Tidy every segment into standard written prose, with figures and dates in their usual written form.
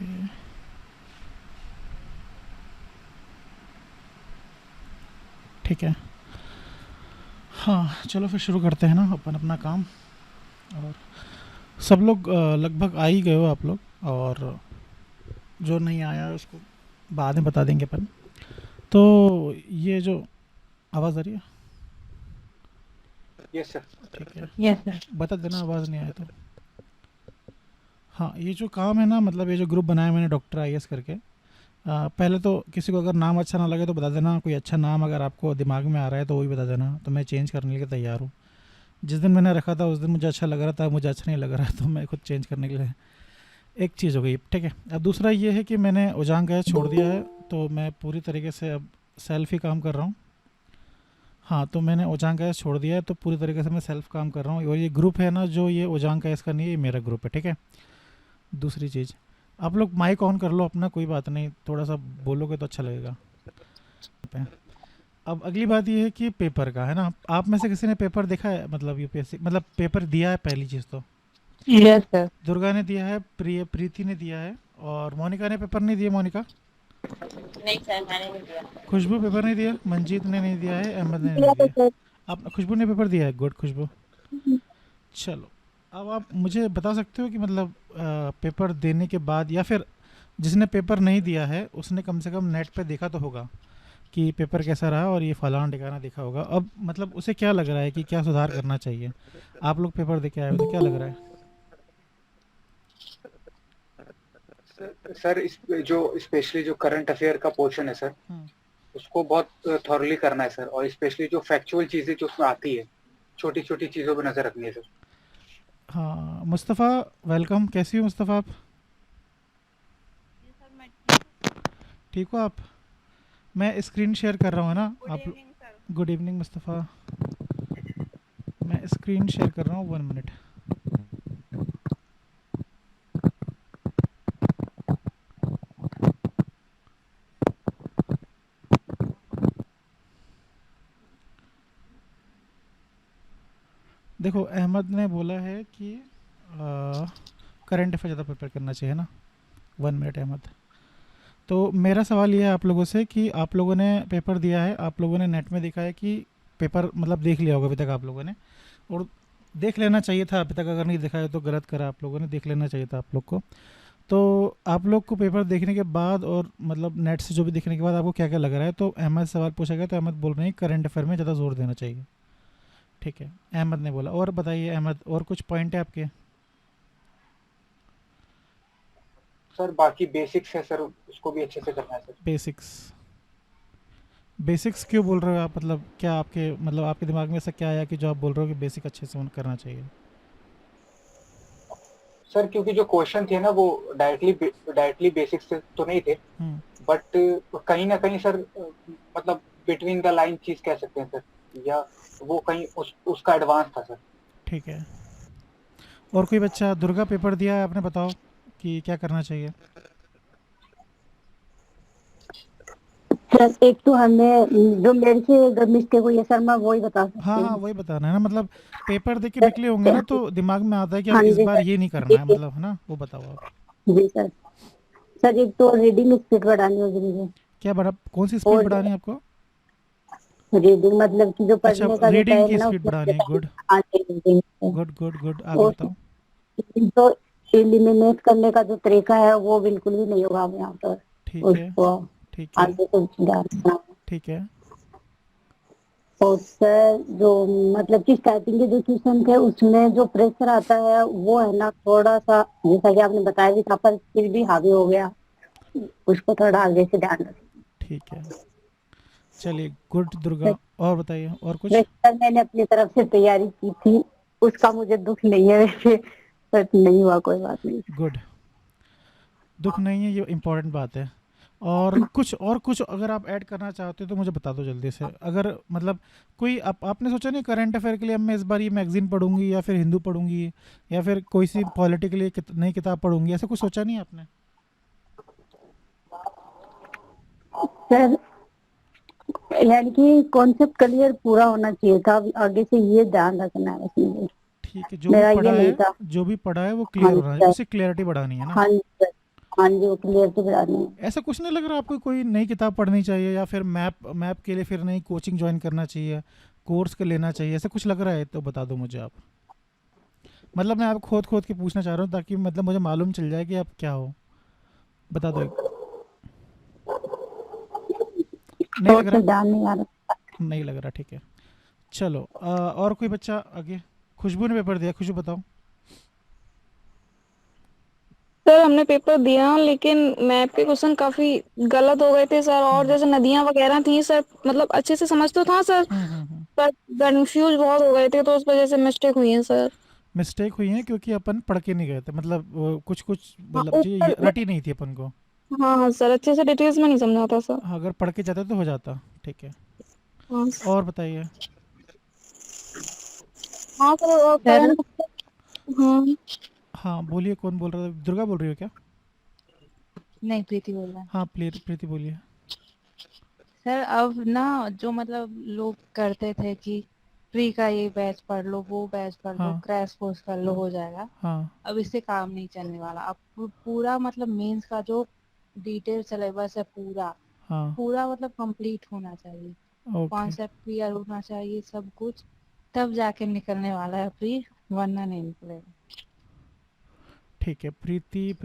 Okay, ठीक है। हाँ, चलो फिर शुरू करते हैं ना अपन अपना काम। और सब लोग लगभग आ ही गए हो आप लोग, और जो नहीं आया है उसको बाद में बता देंगे अपन। तो ये जो आवाज़ आ रही है, यस सर। ठीक है, यस सर। बता देना आवाज़ नहीं आया तो। हाँ, ये जो काम है ना, मतलब ये जो ग्रुप बनाया मैंने डॉक्टर IAS करके, पहले तो किसी को अगर नाम अच्छा ना लगे तो बता देना, कोई अच्छा नाम अगर आपको दिमाग में आ रहा है तो वही बता देना, तो मैं चेंज करने के लिए तैयार हूँ। जिस दिन मैंने रखा था उस दिन मुझे अच्छा लग रहा था, मुझे अच्छा नहीं लग रहा है तो मैं खुद चेंज करने के लिए। एक चीज़ हो गई, ठीक है। अब दूसरा ये है कि मैंने उजांग गैस छोड़ दिया है, तो मैं पूरी तरीके से अब सेल्फ ही काम कर रहा हूँ। हाँ, तो मैंने ओजांग गैस छोड़ दिया है, तो पूरी तरीके से मैं सेल्फ काम कर रहा हूँ। और ये ग्रुप है ना, जो ये ओजांग गैस का नहीं है, ये मेरा ग्रुप है, ठीक है। दूसरी चीज़, आप लोग माइक ऑन कर लो अपना, कोई बात नहीं, थोड़ा सा बोलोगे तो अच्छा लगेगा। अब अगली बात ये है कि पेपर का है ना, आप में से किसी ने पेपर देखा है, मतलब UPSC, मतलब पेपर दिया है? पहली चीज़ तो यस सर। दुर्गा ने दिया है, प्रीति ने दिया है, और मोनिका ने पेपर नहीं दिया। मोनिका, नहीं सर, मैंने नहीं दिया। खुशबू पेपर नहीं दिया, मंजीत ने नहीं दिया है, अहमद ने नहीं दिया था दिया। सर। आप, खुशबू ने पेपर दिया है, गुड खुशबू। चलो, अब आप मुझे बता सकते हो कि मतलब पेपर देने के बाद, या फिर जिसने पेपर नहीं दिया है उसने कम से कम नेट पे देखा तो होगा कि पेपर कैसा रहा, और ये फलाना ठिकाना देखा होगा। अब मतलब उसे क्या लग रहा है कि क्या सुधार करना चाहिए? आप लोग पेपर दे के आए हो तो क्या लग रहा है? सर जो स्पेशली जो करंट अफेयर का पोर्शन है सर, हम्म, उसको बहुत थॉरली करना है सर, और स्पेशली जो फैक्चुअल चीजें जो उसमें आती है, छोटी छोटी चीजों पर नजर रखनी है सर। हाँ मुस्तफ़ा, वेलकम, कैसी हो मुस्तफ़ा आप? जी सर, मैं ठीक ठीक हो आप? मैं स्क्रीन शेयर कर रहा हूँ, है ना हूँ। गुड आप? Evening sir. Good evening Mustafa, मैं स्क्रीन शेयर कर रहा हूँ, 1 मिनट। देखो, अहमद ने बोला है कि करंट अफेयर ज़्यादा प्रिपेयर करना चाहिए ना। 1 मिनट अहमद। तो मेरा सवाल ये है आप लोगों से कि आप लोगों ने पेपर दिया है, आप लोगों ने नेट में देखा है कि पेपर, मतलब देख लिया होगा अभी तक आप लोगों ने, और देख लेना चाहिए था अभी तक, अगर नहीं देखा है तो गलत करा आप लोगों ने, देख लेना चाहिए था आप लोग को। तो आप लोग को पेपर देखने के बाद, और मतलब नेट से जो भी देखने के बाद, आपको क्या क्या लग रहा है? तो अहमद सवाल पूछा गया तो अहमद बोल रहे हैं करंट अफेयर में ज़्यादा जोर देना चाहिए, ठीक है, अहमद ने बोला। और बताइए अहमद, और कुछ पॉइंट है आपके? सर बाकी बेसिक्स है सर, उसको भी अच्छे से करना है सर। बेसिक्स, बेसिक्स क्यों बोल रहे हो आप? मतलब क्या आपके, मतलब आपके दिमाग में ऐसा क्या आया कि जो आप बोल रहे हो कि बेसिक अच्छे से करना चाहिए? सर क्योंकि जो क्वेश्चन थे ना, वो डायरेक्टली बेसिक्स से तो नहीं थे, हम्म, बट कहीं ना कहीं सर, मतलब बिटवीन द लाइन चीज कह सकते हैं सर, या वो कहीं उसका एडवांस था सर। ठीक है। और कोई बच्चा, दुर्गा पेपर दिया है आपने, बताओ कि क्या करना चाहिए? सर एक तो हमें जो मेरे से अगर मिस्टेक हुई है सर, मैं वही बता हाँ सकती हाँ, हूँ। वही बताना है ना, मतलब पेपर दे के सर, निकले होंगे ना, तो दिमाग में आता है कि अब हाँ इस जी बार सर। ये नहीं करना जी है, जी मतलब, है ना, वो बताओ आप। जी सर। सर एक तो रीडिंग स्पीड बढ़ानी होगी मुझे। क्या बड़ा, कौन सी स्पीड और बढ़ानी है आपको? रीडिंग मतलब कि जो अच्छा, पढ़ने का जो रीडिंग टाइम की है ना, स्पीड उसमें बढ़ानी मुझे है, टाइम गुड आगे रीडिंग। गुड गुड गुड, आगे और बताओ। जो एलिमिनेट करने का जो तरीका है वो बिल्कुल भी नहीं होगा यहाँ पर। ठीक है, उसको ठीक है, आगे कुछ ध्यान रखना। ठीक है। और सर जो मतलब कि स्टार्टिंग के जो ट्यूशन थे उसमें जो प्रेशर आता है वो है ना, थोड़ा सा जैसा कि आपने बताया भी था, पर फिर भी हावी हो गया। उसको थोड़ा आगे से ध्यान रखें। ठीक है, चलिए, गुड दुर्गा। और बताइए, और कुछ? वैसे सर मैंने अपनी तरफ से तैयारी की थी, उसका मुझे दुख नहीं है वैसे, पर नहीं हुआ, कोई बात नहीं। गुड, दुख नहीं है, ये इम्पोर्टेंट बात है। और कुछ, और कुछ अगर आप ऐड करना चाहते हो तो मुझे बता दो जल्दी से। अगर मतलब कोई आपने सोचा नहीं करंट अफेयर के लिए, अब मैं इस बार ये मैगजीन पढ़ूंगी, या फिर हिंदू पढ़ूंगी, या फिर कोई सी पॉलिटिकली नई किताब पढ़ूंगी, ऐसा कुछ सोचा नहीं आपने? सर यानी कि कॉन्सेप्ट क्लियर पूरा होना चाहिए था, अब आगे से ये ध्यान रखना है बस मुझे। ठीक है, जो भी मेरा ये पढ़ा नहीं है, था। जो भी पढ़ा है वो हाँ क्लियर जी होना है, सर। उसे क्लियरिटी बढ़ानी है ना। हाँ जी सर। हाँ जी, वो क्लियरिटी बढ़ानी है। ऐसा कुछ नहीं लग रहा आपको कोई नई किताब पढ़नी चाहिए या फिर मैप मैप के लिए फिर नई कोचिंग ज्वाइन करना चाहिए, कोर्स कर लेना चाहिए, ऐसा कुछ लग रहा है तो बता दो मुझे आप। मतलब मैं आप खोद खोद के पूछना चाह रहा हूँ ताकि मतलब मुझे मालूम चल जाए कि आप क्या हो। बता दो एक। नहीं सोच लग से रहा? ध्यान नहीं आ रहा। नहीं लग रहा, ठीक है। चलो और कोई बच्चा आगे। खुशबू ने पेपर दिया, खुशबू बताओ। सर हमने पेपर दिया लेकिन मैथ के क्वेश्चन काफी गलत हो गए थे सर, और हम्म जैसे नदियां वगैरह थी सर, मतलब अच्छे से समझ तो था सर, हम्म। पर कंफ्यूज बहुत हो गए थे तो उस वजह से मिस्टेक हुई है सर। मिस्टेक हुई है क्योंकि अपन पढ़ के नहीं गए थे, मतलब वो कुछ कुछ हाँ मतलब ऊपर चीज़ें रटी नहीं थी अपन को। हाँ हाँ सर, अच्छे से डिटेल्स में नहीं समझा था सर। हाँ, अगर पढ़ के जाते तो हो जाता। ठीक है, हाँ और बताइए। हाँ सर, और सर करंट। हाँ हाँ बोलिए, कौन बोल रहा था? दुर्गा बोल रही हो क्या? नहीं, प्रीति बोल रहा है। हाँ प्रीति बोलिए। सर अब ना जो मतलब लोग करते थे कि प्री का ये बैच पढ़ लो, वो बैच पढ़ लो, हाँ क्रैश कोर्स कर लो, हो जाएगा। हाँ अब इससे काम नहीं चलने वाला। अब पूरा मतलब मेंस का जो डिटेल सिलेबस है, पूरा हाँ। पूरा मतलब कंप्लीट होना चाहिए। ओके, कॉन्सेप्ट क्लियर होना चाहिए सब कुछ, तब जाके निकलने वाला है प्री, वरना नहीं निकलेगा। ठीक है। प्रीति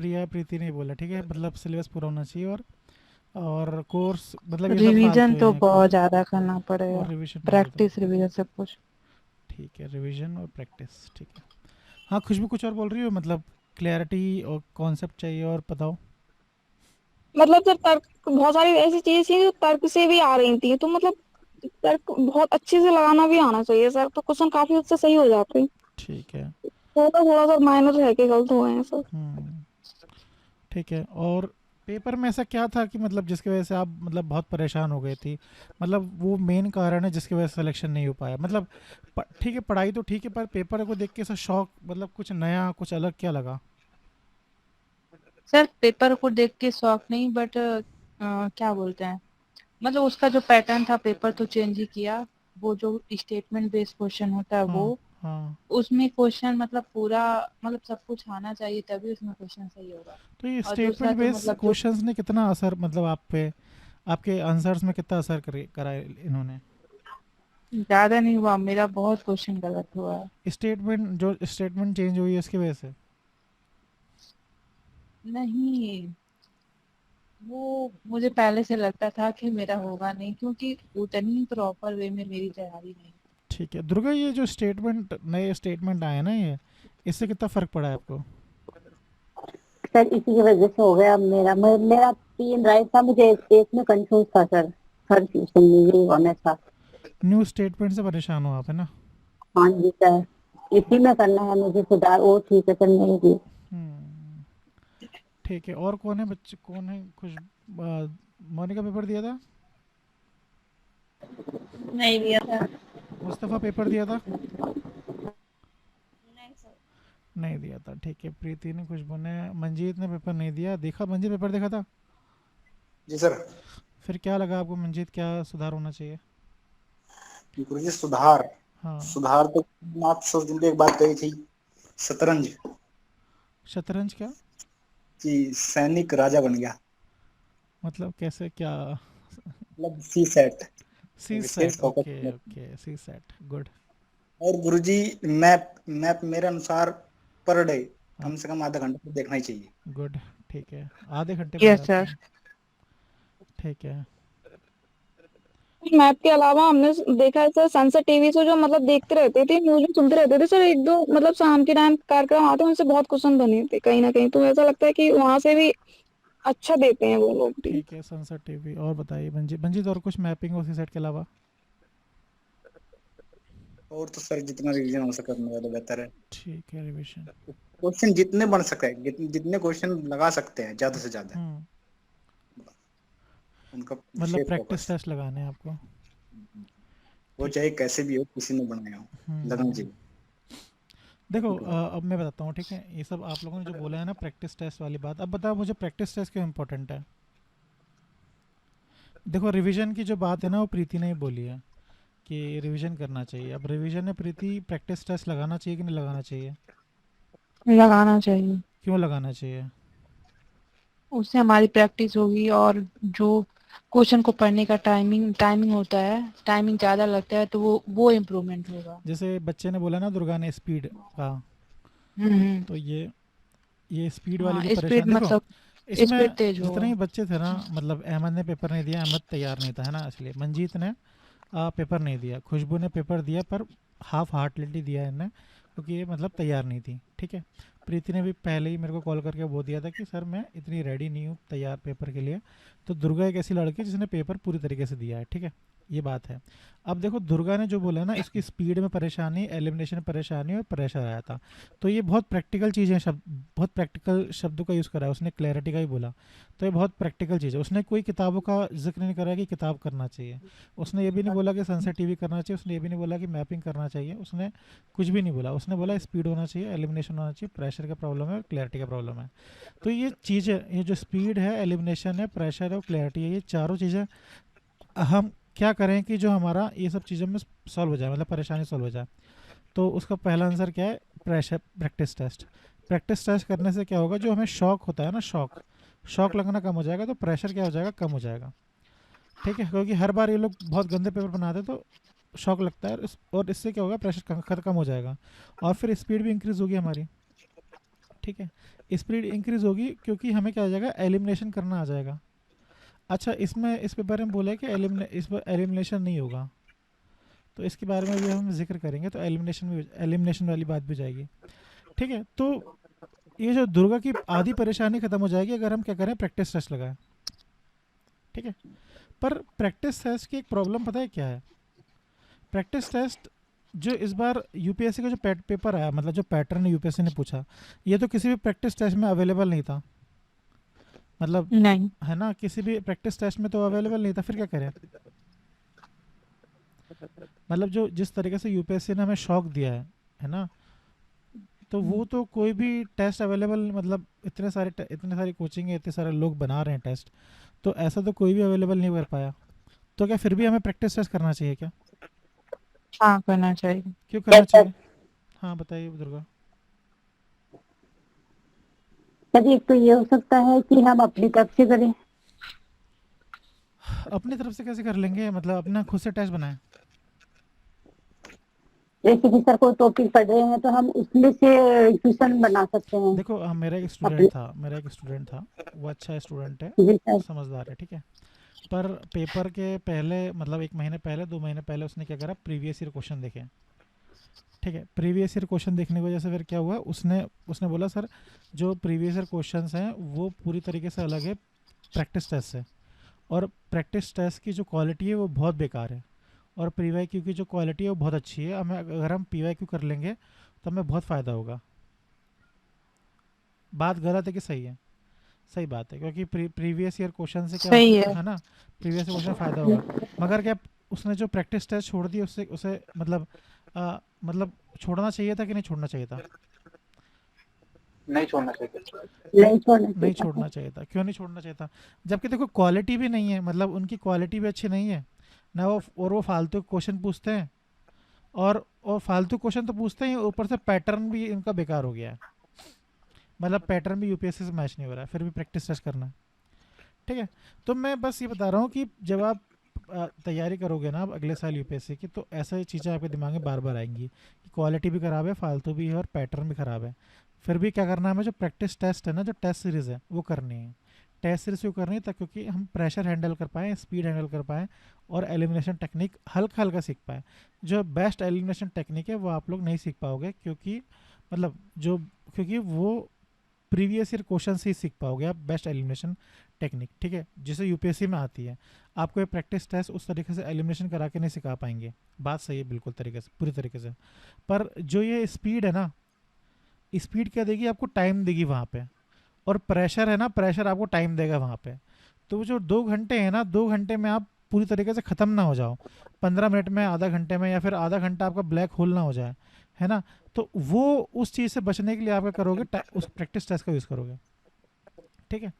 नहीं बोला, ठीक है, मतलब सिलेबस पूरा होना चाहिए और कोर्स मतलब ये सब रिवीजन फालतू तो है बहुत कोर्स। ज्यादा करना और पड़ेगा, रिवीजन बहुत ज़्यादा। प्रैक्टिस रिवीजन सब कुछ। ठीक है, रिवीजन और प्रैक्टिस, ठीक है। हाँ खुशबू कुछ और बोल रही हो, मतलब क्लैरिटी और कॉन्सेप्ट चाहिए और बताओ। मतलब सर तर्क, बहुत सारी ऐसी चीजें थी जो तर्क से भी आ रही थी, तो मतलब तर्क बहुत अच्छे से लगाना भी आना चाहिए सर, तो क्वेश्चन काफी उससे सही हो जाते हैं। ठीक है। थोड़ा थोड़ा सा माइनर है कि गलत हुए हैं सर। हम्म, ठीक है। और पेपर में ऐसा क्या था कि मतलब जिसकी वजह से आप मतलब बहुत परेशान हो गई थी, मतलब वो मेन कारण है जिसकी वजह से सिलेक्शन नहीं हो पाया, मतलब ठीक है पढ़ाई तो ठीक है पर पेपर को देख के ऐसा शौक, मतलब कुछ नया कुछ अलग क्या लगा? सर पेपर को देख के शौक नहीं, बट क्या बोलते हैं, मतलब उसका जो पैटर्न था, पेपर तो चेंज ही किया। वो जो स्टेटमेंट बेस्ड क्वेश्चन होता है हाँ वो, हाँ। उसमें क्वेश्चन मतलब पूरा, मतलब सब कुछ आना चाहिए तभी उसमें क्वेश्चन सही होगा। तो ये और दूसरा स्टेटमेंट जो बेस्ड मतलब जो क्वेश्चंस ने कितना असर मतलब आप पे, आपके आंसर्स में कितना असर करा है इन्होंने? ज्यादा नहीं हुआ, मेरा बहुत क्वेश्चन गलत हुआ है। स्टेटमेंट चेंज हुई है इसकी वजह से? नहीं, वो मुझे पहले से लगता था कि मेरा होगा नहीं, क्योंकि उतनी प्रॉपर वे में मेरी तैयारी नहीं। ठीक है दुर्गा, ये जो नए स्टेटमेंट आए ना, ये इससे कितना फ़र्क पड़ा है आपको? सर इसी की वजह से हो गया मेरा मेरा 3 राइट था, मुझे एक में कंफ्यूज था सर। हर क्वेश्चन में यही हुआ मेरे साथ। न्यू स्टेटमेंट से परेशान हो आप, है ना? हाँ जी सर, इसी में करना है मुझे सुधार। वो ठीक है सर, नहीं जी। हम्म, ठीक है। और कौन है बच्चे, कौन है मोनिका पेपर दिया था? नहीं दिया था। मुस्तफ़ा पेपर दिया था? नहीं सर। नहीं दिया था, ठीक है। प्रीति ने, खुशबू ने, मंजीत ने पेपर नहीं दिया। देखा, मंजीत पेपर देखा था? जी सर। फिर क्या लगा आपको मंजीत, क्या सुधार होना चाहिए? गुरुजी सुधार, हाँ। सुधार तो आप उस दिन भी एक बात कही थी, शतरंज शतरंज क्या? की सैनिक राजा बन गया, मतलब कैसे, क्या? मतलब सी सेट सी विशेष सेट, ओके फोकस। ओके, सी सेट, गुड। और गुरुजी मैप मैप मेरे अनुसार पर डे हाँ, कम से कम आधा घंटा तो देखना ही चाहिए। गुड, ठीक है। आधे घंटे पढ़े यस आपने? सर। ठीक है। मैथ के अलावा हमने देखा है सर, सनसेट टीवी से जो मतलब देखते रहते थे, न्यूज में सुनते रहते थे सर, एक दो मतलब शाम के टाइम कार्यक्रम आते हैं, उनसे बहुत क्वेश्चन बने थे कहीं ना कहीं, तो ऐसा लगता है कि वहां से भी अच्छा देते हैं वो लोग भी। ठीक है, सनसेट टीवी। और बताइए मंजीत, मंजीत और कुछ मैपिंग उसी सेट के अलावा? और तो सर जितना रिवीजन हो सके उतना ज्यादा बेहतर है। ठीक है, रिवीजन। क्वेश्चन जितने बन सके, जितने क्वेश्चन लगा सकते हैं ज्यादा से ज्यादा, हम्म, उनका मतलब विशेष प्रैक्टिस फोकस। टेस्ट लगाने हैं आपको? वो ठीक चाहे है। कैसे भी हो, किसी ने बनाया हो, लगना हम्म। चाहिए। देखो अब मैं बताता हूँ, ठीक है, ये सब आप लोगों ने जो बोला है ना प्रैक्टिस टेस्ट वाली बात, अब बताओ मुझे प्रैक्टिस टेस्ट क्यों इम्पोर्टेंट है? देखो रिवीजन की जो बात है ना, वो प्रीति ने ही बोली है कि रिवीजन करना चाहिए। अब रिवीजन में प्रीति प्रैक्टिस टेस्ट लगाना चाहिए कि नहीं लगाना चाहिए? लगाना चाहिए। क्यों लगाना चाहिए? उससे हमारी प्रैक्टिस होगी और जो क्वेश्चन को पढ़ने का टाइमिंग होता है, टाइमिंग ज़्यादा लगता है तो वो इम्प्रूवमेंट होगा। जैसे बच्चे ने बोला ना दुर्गा ने स्पीड का, हम्म। तो ये स्पीड वाली हाँ, जो स्पीड परेशान देखो, मतलब इसमें स्पीड तेज जितने होगा। ही बच्चे थे ना, मतलब अहमद ने पेपर नहीं दिया, अहमद तैयार नहीं था, है ना, इसलिए मंजीत ने पेपर नहीं दिया, खुशबू ने पेपर दिया पर हाफ हार्टली दिया इन्हें, क्योंकि ये मतलब तैयार नहीं थी, ठीक है। प्रीति ने भी पहले ही मेरे को कॉल करके वो दिया था कि सर मैं इतनी रेडी नहीं हूँ तैयार पेपर के लिए। तो दुर्गा एक ऐसी लड़की है जिसने पेपर पूरी तरीके से दिया है, ठीक है, ये बात है। अब देखो दुर्गा ने जो बोला ना, इसकी स्पीड में परेशानी, एलिमिनेशन में परेशानी और प्रेशर आया था। तो ये बहुत प्रैक्टिकल चीज़ें, शब्द बहुत प्रैक्टिकल शब्दों का यूज़ करा है उसने, क्लैरिटी का ही बोला। तो ये बहुत प्रैक्टिकल चीज़ है, उसने कोई किताबों का जिक्र नहीं करा कि किताब करना चाहिए, उसने ये भी नहीं बोला कि सनसेट टीवी करना चाहिए, उसने ये भी नहीं बोला कि मैपिंग करना चाहिए, उसने कुछ भी नहीं बोला। उसने बोला स्पीड होना चाहिए, एलिमिनेशन होना चाहिए, प्रेशर का प्रॉब्लम है और क्लैरिटी का प्रॉब्लम है। तो ये चीज़ें, ये जो स्पीड है, एलिमिनेशन है, प्रेशर है और क्लैरिटी है, ये चारों चीज़ें हम क्या करें कि जो हमारा ये सब चीज़ों में सॉल्व हो जाए, मतलब परेशानी सॉल्व हो जाए। तो उसका पहला आंसर क्या है? Pressure, practice test. Practice test करने से क्या होगा, जो हमें शॉक होता है ना, शॉक शॉक लगना कम हो जाएगा, तो प्रेशर क्या हो जाएगा, कम हो जाएगा, ठीक है। क्योंकि हर बार ये लोग बहुत गंदे पेपर बनाते हैं तो शॉक लगता है, और इससे क्या होगा, प्रेशर कम हो जाएगा और फिर स्पीड भी इंक्रीज़ होगी हमारी, ठीक है। स्पीड इंक्रीज़ होगी क्योंकि हमें क्या आ जाएगा, एलिमिनेशन करना आ जाएगा। अच्छा, इसमें इस पेपर में बोला है कि इस पर एलिमिनेशन नहीं होगा, तो इसके बारे में भी हम जिक्र करेंगे, तो एलिमिनेशन वाली बात भी जाएगी, ठीक है। तो ये जो दुर्गा की आधी परेशानी खत्म हो जाएगी अगर हम क्या करें, प्रैक्टिस टेस्ट लगाएं, ठीक है। पर प्रैक्टिस टेस्ट की एक प्रॉब्लम पता है क्या है? प्रैक्टिस टेस्ट जो इस बार यूपीएससी का जो पेपर आया, मतलब जो पैटर्न यूपीएससी ने पूछा, ये तो किसी भी प्रैक्टिस टेस्ट में अवेलेबल नहीं था, मतलब, नहीं। है ना, किसी भी प्रैक्टिस टेस्ट में तो अवेलेबल नहीं था, फिर क्या करें। मतलब जो जिस तरीके से यूपीएससी ने हमें शॉक दिया है ना, तो वो तो कोई भी टेस्ट अवेलेबल, मतलब इतने सारी कोचिंग है, इतने सारे लोग बना रहे हैं टेस्ट, तो ऐसा तो कोई भी अवेलेबल नहीं कर पाया। तो क्या फिर भी हमें प्रैक्टिस टेस्ट करना चाहिए क्या? हाँ, करना चाहिए। क्यों करना चाहिए? हाँ बताइए दुर्गा। सर एक तो ये हो सकता है कि हम अपनी तरफ से करें, अपनी तरफ से कैसे कर लेंगे, मतलब अपना खुद से टेस्ट बनाए। जैसे कि सर कोई टॉपिक पढ़ रहे हैं तो हम उसमें से क्वेश्चन बना सकते हैं देखो मेरा एक अपने। स्टूडेंट था, वो अच्छा स्टूडेंट है, जी सर। समझदार है, ठीक है। पर पेपर के पहले, मतलब 1 महीने पहले, 2 महीने पहले उसने क्या करा, प्रीवियस ईयर क्वेश्चन देखे, ठीक है। प्रीवियस ईयर क्वेश्चन देखने की वजह से फिर क्या हुआ, उसने उसने बोला सर जो प्रीवियस ईयर क्वेश्चंस हैं वो पूरी तरीके से अलग है प्रैक्टिस टेस्ट से, और प्रैक्टिस टेस्ट की जो क्वालिटी है वो बहुत बेकार है, और पी वाई क्यू की जो क्वालिटी है वो बहुत अच्छी है। हमें अगर हम पी वाई क्यू कर लेंगे तो हमें बहुत फ़ायदा होगा। बात गलत है कि सही है? सही बात है, क्योंकि प्रीवियस ईयर क्वेश्चन से क्या सही है। है ना, प्रीवियस ईयर क्वेश्चन फ़ायदा होगा। मगर क्या उसने जो प्रैक्टिस टेस्ट छोड़ दी, उससे उसे मतलब छोड़ना चाहिए था कि नहीं छोड़ना चाहिए था? नहीं छोड़ना चाहिए। नहीं छोड़ना नहीं चाहिए सर। छोड़ना चाहिए था। क्यों नहीं छोड़ना चाहिए था? जबकि देखो क्वालिटी भी नहीं है, मतलब उनकी क्वालिटी भी अच्छी नहीं है ना, वो फालतू क्वेश्चन पूछते हैं, और फालतू क्वेश्चन तो पूछते हैं, ऊपर से पैटर्न भी इनका बेकार हो गया है, मतलब पैटर्न भी यूपीएससी से मैच नहीं हो रहा है, फिर भी प्रैक्टिस टेस्ट करना है, ठीक है। तो मैं बस ये बता रहा हूँ कि जब आप तैयारी करोगे ना आप अगले साल यूपीएससी की, तो ऐसा चीज़ें आपके दिमाग में बार बार आएंगी कि क्वालिटी भी ख़राब है, फालतू भी है और पैटर्न भी ख़राब है। फिर भी क्या करना है हमें, जो प्रैक्टिस टेस्ट है ना, जो टेस्ट सीरीज़ है वो करनी है। टेस्ट सीरीज क्यों करनी है? ताकि क्योंकि हम प्रेशर हैंडल कर पाएँ, स्पीड हैंडल कर पाएँ और एलिमिनेशन टेक्निक हल्का हल्का सीख पाएँ। जो बेस्ट एलिमिनेशन टेक्निक है वो आप लोग नहीं सीख पाओगे, क्योंकि मतलब जो क्योंकि वो प्रीवियस ईयर क्वेश्चन से ही सीख पाओगे आप बेस्ट एलिमिनेशन टेक्निक, ठीक है, जिसे यूपीएससी में आती है। आपको ये प्रैक्टिस टेस्ट उस तरीके से एलिमिनेशन करा के नहीं सिखा पाएंगे, बात सही है बिल्कुल तरीके से, पूरी तरीके से। पर जो ये स्पीड है ना, स्पीड क्या देगी आपको, टाइम देगी वहाँ पे, और प्रेशर है ना, प्रेशर आपको टाइम देगा वहाँ पे। तो वो जो 2 घंटे है ना, 2 घंटे में आप पूरी तरीके से ख़त्म ना हो जाओ, 15 मिनट में, आधा घंटे में, या फिर आधा घंटा आपका ब्लैक होल ना हो जाए, है ना। तो वो उस चीज़ से बचने के लिए आप क्या करोगे, उस प्रैक्टिस टेस्ट का यूज़ करोगे, ठीक है।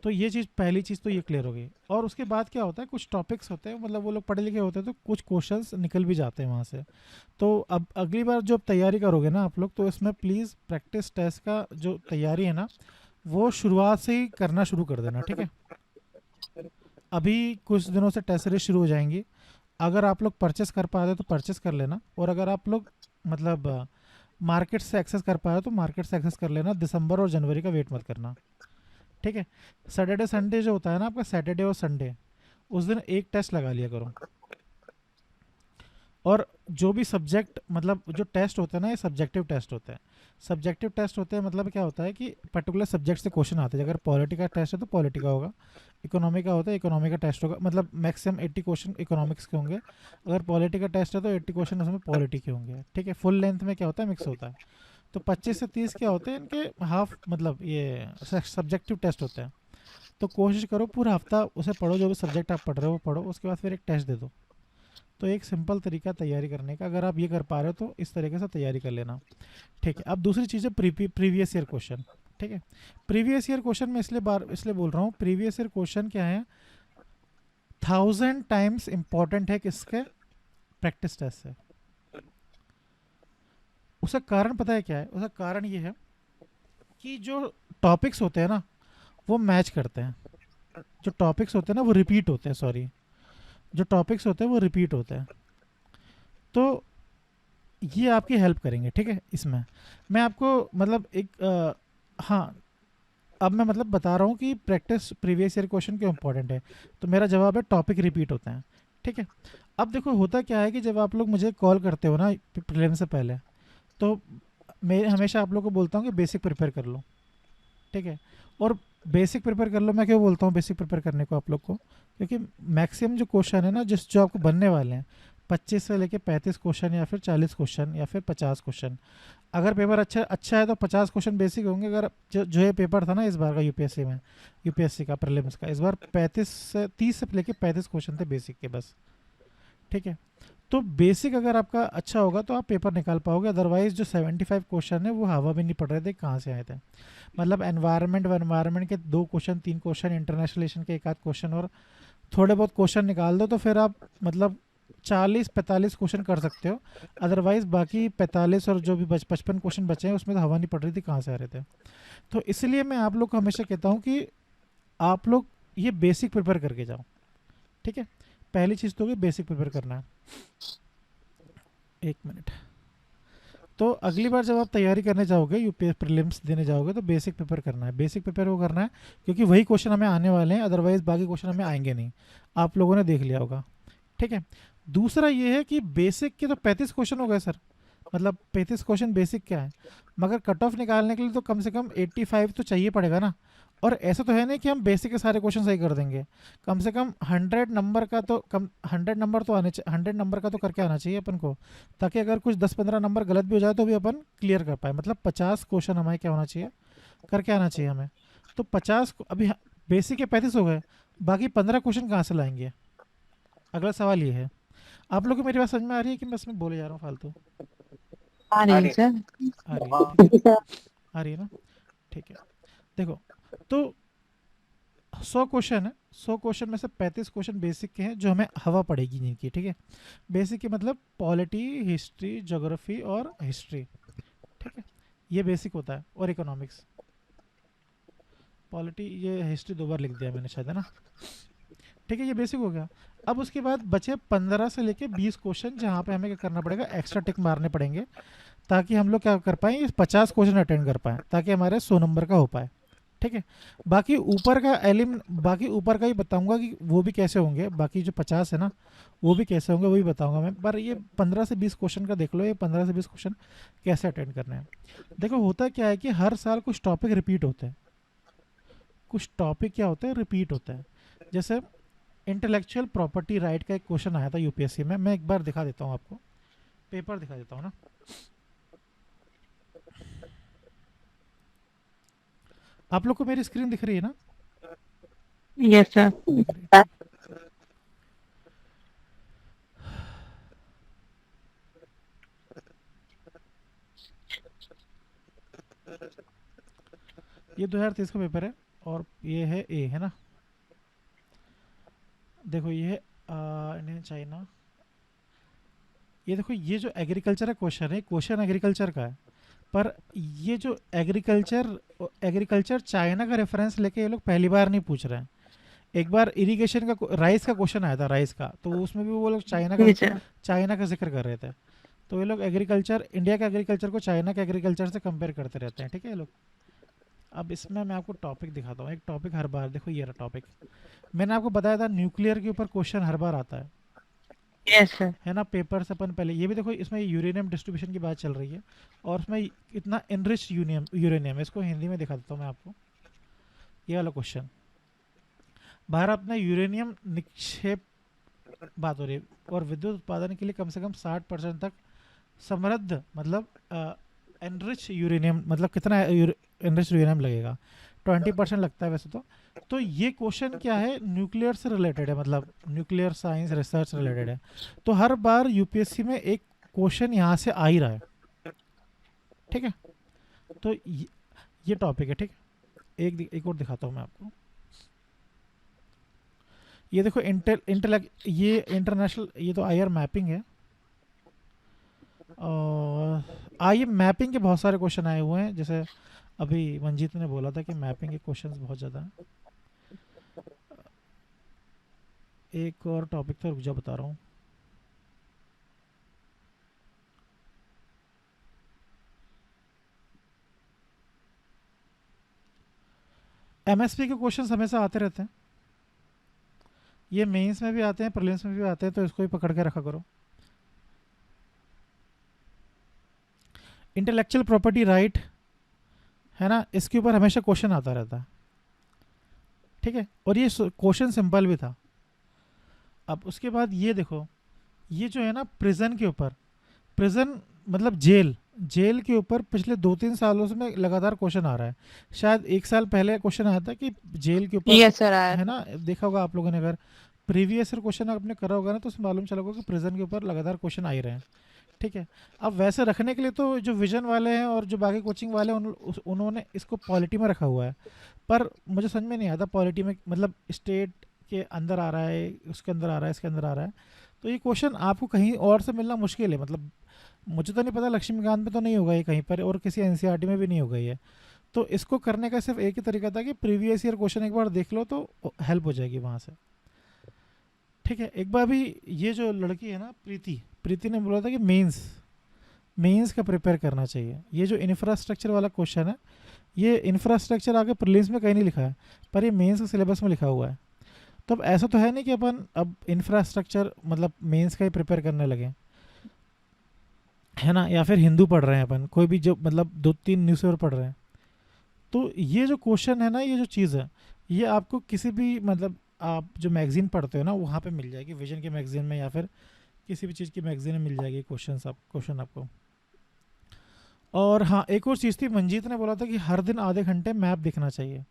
तो ये चीज़, पहली चीज़ तो ये क्लियर हो गई। और उसके बाद क्या होता है, कुछ टॉपिक्स होते हैं, मतलब वो लोग पढ़े लिखे होते हैं तो कुछ क्वेश्चंस निकल भी जाते हैं वहाँ से। तो अब अगली बार जब तैयारी करोगे ना आप लोग, तो इसमें प्लीज़ प्रैक्टिस टेस्ट का जो तैयारी है ना, वो शुरुआत से ही करना शुरू कर देना, ठीक है। अभी कुछ दिनों से टेस्ट सीरीज शुरू हो जाएंगी, अगर आप लोग परचेस कर पाते हो तो परचेस कर लेना, और अगर आप लोग मतलब मार्केट से एक्सेस कर पाए हो तो मार्केट से एक्सेस कर लेना। दिसंबर और जनवरी का वेट मत करना, ठीक है। सैटरडे संडे जो होता है ना आपका, सैटरडे और संडे, उस दिन एक टेस्ट लगा लिया करो। और जो भी सब्जेक्ट मतलब जो टेस्ट होते हैं ना, ये सब्जेक्टिव टेस्ट होते हैं। सब्जेक्टिव टेस्ट होते हैं मतलब क्या होता है कि पर्टिकुलर सब्जेक्ट से क्वेश्चन आते हैं। अगर पॉलिटी का टेस्ट है तो पॉलिटी का होगा, इकोनॉमी का होता है इकोनॉमी का टेस्ट होगा, मतलब मैक्सिमम 80 क्वेश्चन इकोनॉमिक्स के होंगे। अगर पॉलिटी का टेस्ट है तो 80 क्वेश्चन उसमें पॉलिटी के होंगे, ठीक है। फुल लेंथ में क्या होता है, मिक्स होता है। तो 25 से 30 क्या होते हैं इनके हाफ, मतलब ये सब्जेक्टिव टेस्ट होते हैं। तो कोशिश करो पूरा हफ्ता उसे पढ़ो, जो भी सब्जेक्ट आप पढ़ रहे हो वो पढ़ो, उसके बाद फिर एक टेस्ट दे दो। तो एक सिंपल तरीका तैयारी करने का, अगर आप ये कर पा रहे हो तो इस तरीके से तैयारी कर लेना, ठीक है। अब दूसरी चीज़ है प्रीवियस ईयर क्वेश्चन, ठीक है। प्रीवियस ईयर क्वेश्चन में इसलिए बोल रहा हूँ, प्रीवियस ईयर क्वेश्चन क्या है, 1000 टाइम्स इंपॉर्टेंट है किसके, प्रैक्टिस टेस्ट से। उसका कारण पता है क्या है, उसका कारण ये है कि जो टॉपिक्स होते हैं ना वो मैच करते हैं, जो टॉपिक्स होते हैं ना वो रिपीट होते हैं, सॉरी, जो टॉपिक्स होते हैं वो रिपीट होते हैं। तो ये आपकी हेल्प करेंगे, ठीक है। इसमें मैं आपको मतलब हाँ, अब मैं मतलब बता रहा हूँ कि प्रैक्टिस प्रीवियस ईयर क्वेश्चन क्यों इंपॉर्टेंट है। तो मेरा जवाब है टॉपिक रिपीट होते हैं, ठीक है। अब देखो होता क्या है कि जब आप लोग मुझे कॉल करते हो ना प्रीलिम से पहले, तो मैं हमेशा आप लोग को बोलता हूँ कि बेसिक प्रिपेयर कर लो, ठीक है। और बेसिक प्रिपेयर कर लो, मैं क्यों बोलता हूँ बेसिक प्रिपेयर करने को आप लोग को, क्योंकि मैक्सिमम जो क्वेश्चन है ना जो आपको बनने वाले हैं, 25 से लेके 35 क्वेश्चन या फिर 40 क्वेश्चन या फिर 50 क्वेश्चन। अगर पेपर अच्छा है तो 50 क्वेश्चन बेसिक होंगे। अगर जो ये पेपर था ना इस बार का यूपीएससी में, यूपीएससी का प्रीलिम्स का, इस बार 30 से लेके 35 क्वेश्चन थे बेसिक के बस, ठीक है। तो बेसिक अगर आपका अच्छा होगा तो आप पेपर निकाल पाओगे, अदरवाइज जो 75 क्वेश्चन है वो हवा भी नहीं पड़ रहे थे, कहाँ से आए थे। मतलब एनवायरनमेंट के 2 क्वेश्चन 3 क्वेश्चन, इंटरनेशनल रिलेशन के 1 आध क्वेश्चन और थोड़े बहुत क्वेश्चन निकाल दो तो फिर आप मतलब 40-45 क्वेश्चन कर सकते हो। अदरवाइज बाकी 45 और जो भी 55 क्वेश्चन बचे हैं उसमें तो हवा नहीं पड़ रही थी, कहाँ से आ रहे थे। तो इसलिए मैं आप लोग को हमेशा कहता हूँ कि आप लोग ये बेसिक प्रिपेयर करके जाओ, ठीक है। पहली चीज़ तो होगी बेसिक प्रिपेयर करना है। एक मिनट। तो अगली बार जब आप तैयारी करने जाओगे, यूपीएससी प्रीलिम्स देने जाओगे, तो बेसिक प्रिपेयर करना है। बेसिक प्रिपेयर वो करना है क्योंकि वही क्वेश्चन हमें आने वाले हैं, अदरवाइज बाकी क्वेश्चन हमें आएंगे नहीं, आप लोगों ने देख लिया होगा, ठीक है। दूसरा ये है कि बेसिक के तो 35 क्वेश्चन हो गए सर, मतलब 35 क्वेश्चन बेसिक क्या है, मगर कट ऑफ निकालने के लिए तो कम से कम 85 तो चाहिए पड़ेगा ना। और ऐसा तो है नहीं कि हम बेसिक के सारे क्वेश्चन सही कर देंगे, कम से कम 100 नंबर का तो 100 नंबर तो 100 नंबर का तो करके आना चाहिए अपन को, ताकि अगर कुछ 10-15 नंबर गलत भी हो जाए तो भी अपन क्लियर कर पाए। मतलब 50 क्वेश्चन हमें क्या होना चाहिए, करके आना चाहिए हमें। तो 50 अभी बेसिक के 35 हो गए, बाकी 15 क्वेश्चन कहाँ से लाएंगे। अगला सवाल ये है, आप लोग को मेरी बात समझ में आ रही है कि मैं इसमें बोले जा रहा हूँ फालतू। आ रही है अरे सर। आ रही है, हाँ ठीक है, जी सर। आ रही है ना, ठीक है। देखो, तो 100 क्वेश्चन है, 100 क्वेश्चन में से 35 क्वेश्चन बेसिक के हैं जो हमें हवा पड़ेगी जिनकी, ठीक है। बेसिक के मतलब पॉलिटी, हिस्ट्री, ज्योग्राफी और हिस्ट्री, ठीक है, ये बेसिक होता है। और इकोनॉमिक्स, पॉलिटी, ये हिस्ट्री 2 बार लिख दिया मैंने शायद, है ना, ठीक है, ये बेसिक हो गया। अब उसके बाद बचे 15 से लेके 20 क्वेश्चन जहाँ पे हमें क्या करना पड़ेगा, एक्स्ट्रा टिक मारने पड़ेंगे, ताकि हम लोग क्या कर पाएँ, इस 50 क्वेश्चन अटेंड कर पाएँ, ताकि हमारे 100 नंबर का हो पाए, ठीक है। बाकी ऊपर का ही बताऊंगा कि वो भी कैसे होंगे, बाकी जो 50 है ना वो भी कैसे होंगे वो भी बताऊंगा मैं, पर ये 15 से 20 क्वेश्चन का देख लो, ये 15 से 20 क्वेश्चन कैसे अटेंड करने हैं। देखो होता क्या है कि हर साल कुछ टॉपिक रिपीट होते हैं, कुछ टॉपिक क्या होते हैं, रिपीट होते हैं। जैसे इंटेलेक्चुअल प्रॉपर्टी राइट का एक क्वेश्चन आया था यूपीएससी में, मैं एक बार दिखा देता हूँ आपको, पेपर दिखा देता हूँ ना। आप लोग को मेरी स्क्रीन दिख रही है ना, यस सर। दिख रही है, ठीक। ये 2023 का पेपर है और ये है ए, है ना। देखो ये है इंडियन चाइना, ये देखो ये जो एग्रीकल्चर का क्वेश्चन है, क्वेश्चन एग्रीकल्चर का है, पर ये जो एग्रीकल्चर एग्रीकल्चर चाइना का रेफरेंस लेके ये लोग पहली बार नहीं पूछ रहे हैं। एक बार इरिगेशन का राइस का क्वेश्चन आया था, राइस का, तो उसमें भी वो लोग जी सर। चाइना का जिक्र कर रहे थे। तो ये लोग एग्रीकल्चर, इंडिया का एग्रीकल्चर को चाइना के एग्रीकल्चर से कंपेयर करते रहते हैं, ठीक है ये लोग। अब इसमें मैं आपको टॉपिक दिखाता हूँ, एक टॉपिक हर बार, देखो ये रहा टॉपिक। मैंने आपको बताया था न्यूक्लियर के ऊपर क्वेश्चन हर बार आता यस सर। है ना, पेपर से अपन पहले। ये भी देखो, इसमें यूरेनियम डिस्ट्रीब्यूशन की बात चल रही है, और उसमें इतना इनरिच यूरेनियम, इसको हिंदी में दिखा देता हूँ मैं आपको। ये वाला क्वेश्चन, भारत में यूरेनियम निक्षेप बात हो रही है, और विद्युत उत्पादन के लिए कम से कम 60% तक समृद्ध, मतलब एनरिच यूरेनियम, मतलब कितना एनरिच यूरेनियम लगेगा, 20% लगता है वैसे तो ये क्वेश्चन क्या है, न्यूक्लियर से रिलेटेड है, मतलब न्यूक्लियर साइंस रिसर्च रिलेटेड है। तो हर बार यूपीएससी में एक क्वेश्चन यहाँ से आ ही रहा है, ठीक है। तो ये टॉपिक है, ठीक है। एक और दिखाता हूँ मैं आपको। ये देखो ये इंटरनेशनल, ये तो आईआर मैपिंग है, और आई मैपिंग के बहुत सारे क्वेश्चन आए हुए हैं। जैसे अभी मंजीत ने बोला था कि मैपिंग के क्वेश्चंस बहुत ज़्यादा हैं। एक और टॉपिक था, रुक जा बता रहा हूँ। एमएसपी के क्वेश्चंस हमेशा आते रहते हैं, ये मेंस में भी आते हैं, प्रीलिम्स में भी आते हैं, तो इसको ही पकड़ के रखा करो। इंटेलेक्चुअल प्रॉपर्टी राइट है ना, इसके ऊपर हमेशा क्वेश्चन आता रहता है, ठीक है। और ये क्वेश्चन सिंपल भी था। अब उसके बाद ये देखो, ये जो है ना प्रिजन के ऊपर, प्रिजन मतलब जेल के ऊपर पिछले 2-3 सालों से में लगातार क्वेश्चन आ रहा है। शायद 1 साल पहले क्वेश्चन आया था कि जेल के ऊपर, यस सर आया है था। ना, देखा होगा आप लोगों ने, अगर प्रीवियस ईयर क्वेश्चन आपने करा होगा ना, तो उसमें मालूम चला होगा कि प्रिजन के ऊपर लगातार क्वेश्चन आ ही रहे हैं, ठीक है। अब वैसे रखने के लिए तो जो विजन वाले हैं और जो बाकी कोचिंग वाले हैं उन्होंने इसको पॉलिटी में रखा हुआ है, पर मुझे समझ में नहीं आता पॉलिटी में, मतलब स्टेट के अंदर आ रहा है, उसके अंदर आ रहा है, इसके अंदर आ रहा है। तो ये क्वेश्चन आपको कहीं और से मिलना मुश्किल है, मतलब मुझे तो नहीं पता, लक्ष्मीकांत में तो नहीं होगा ये कहीं पर, और किसी एनसीईआरटी में भी नहीं होगा ये। तो इसको करने का सिर्फ एक ही तरीका था कि प्रीवियस ईयर क्वेश्चन एक बार देख लो तो हेल्प हो जाएगी वहाँ से, ठीक है। एक बार भी ये जो लड़की है ना प्रीति ने बोला था कि मेंस का प्रिपेयर करना चाहिए। ये जो इंफ्रास्ट्रक्चर वाला क्वेश्चन है, ये इंफ्रास्ट्रक्चर आगे प्रीलिम्स में कहीं नहीं लिखा है, पर ये मेंस के सिलेबस में लिखा हुआ है। तो अब ऐसा तो है नहीं कि अपन अब इंफ्रास्ट्रक्चर मतलब मेंस का ही प्रिपेयर करने लगे, है ना, या फिर हिंदू पढ़ रहे हैं अपन, कोई भी जो मतलब 2-3 न्यूज़पेपर पढ़ रहे हैं। तो ये जो क्वेश्चन है ना, ये जो चीज़ है, ये आपको किसी भी मतलब आप जो मैगजीन पढ़ते हो ना, वहाँ पे मिल जाएगी, विजन के मैगजीन में या फिर किसी भी चीज़ की मैगजीन में मिल जाएगी क्वेश्चन आपको। और हाँ, एक और चीज़ थी, मंजीत ने बोला था कि हर दिन आधे घंटे मैप देखना चाहिए।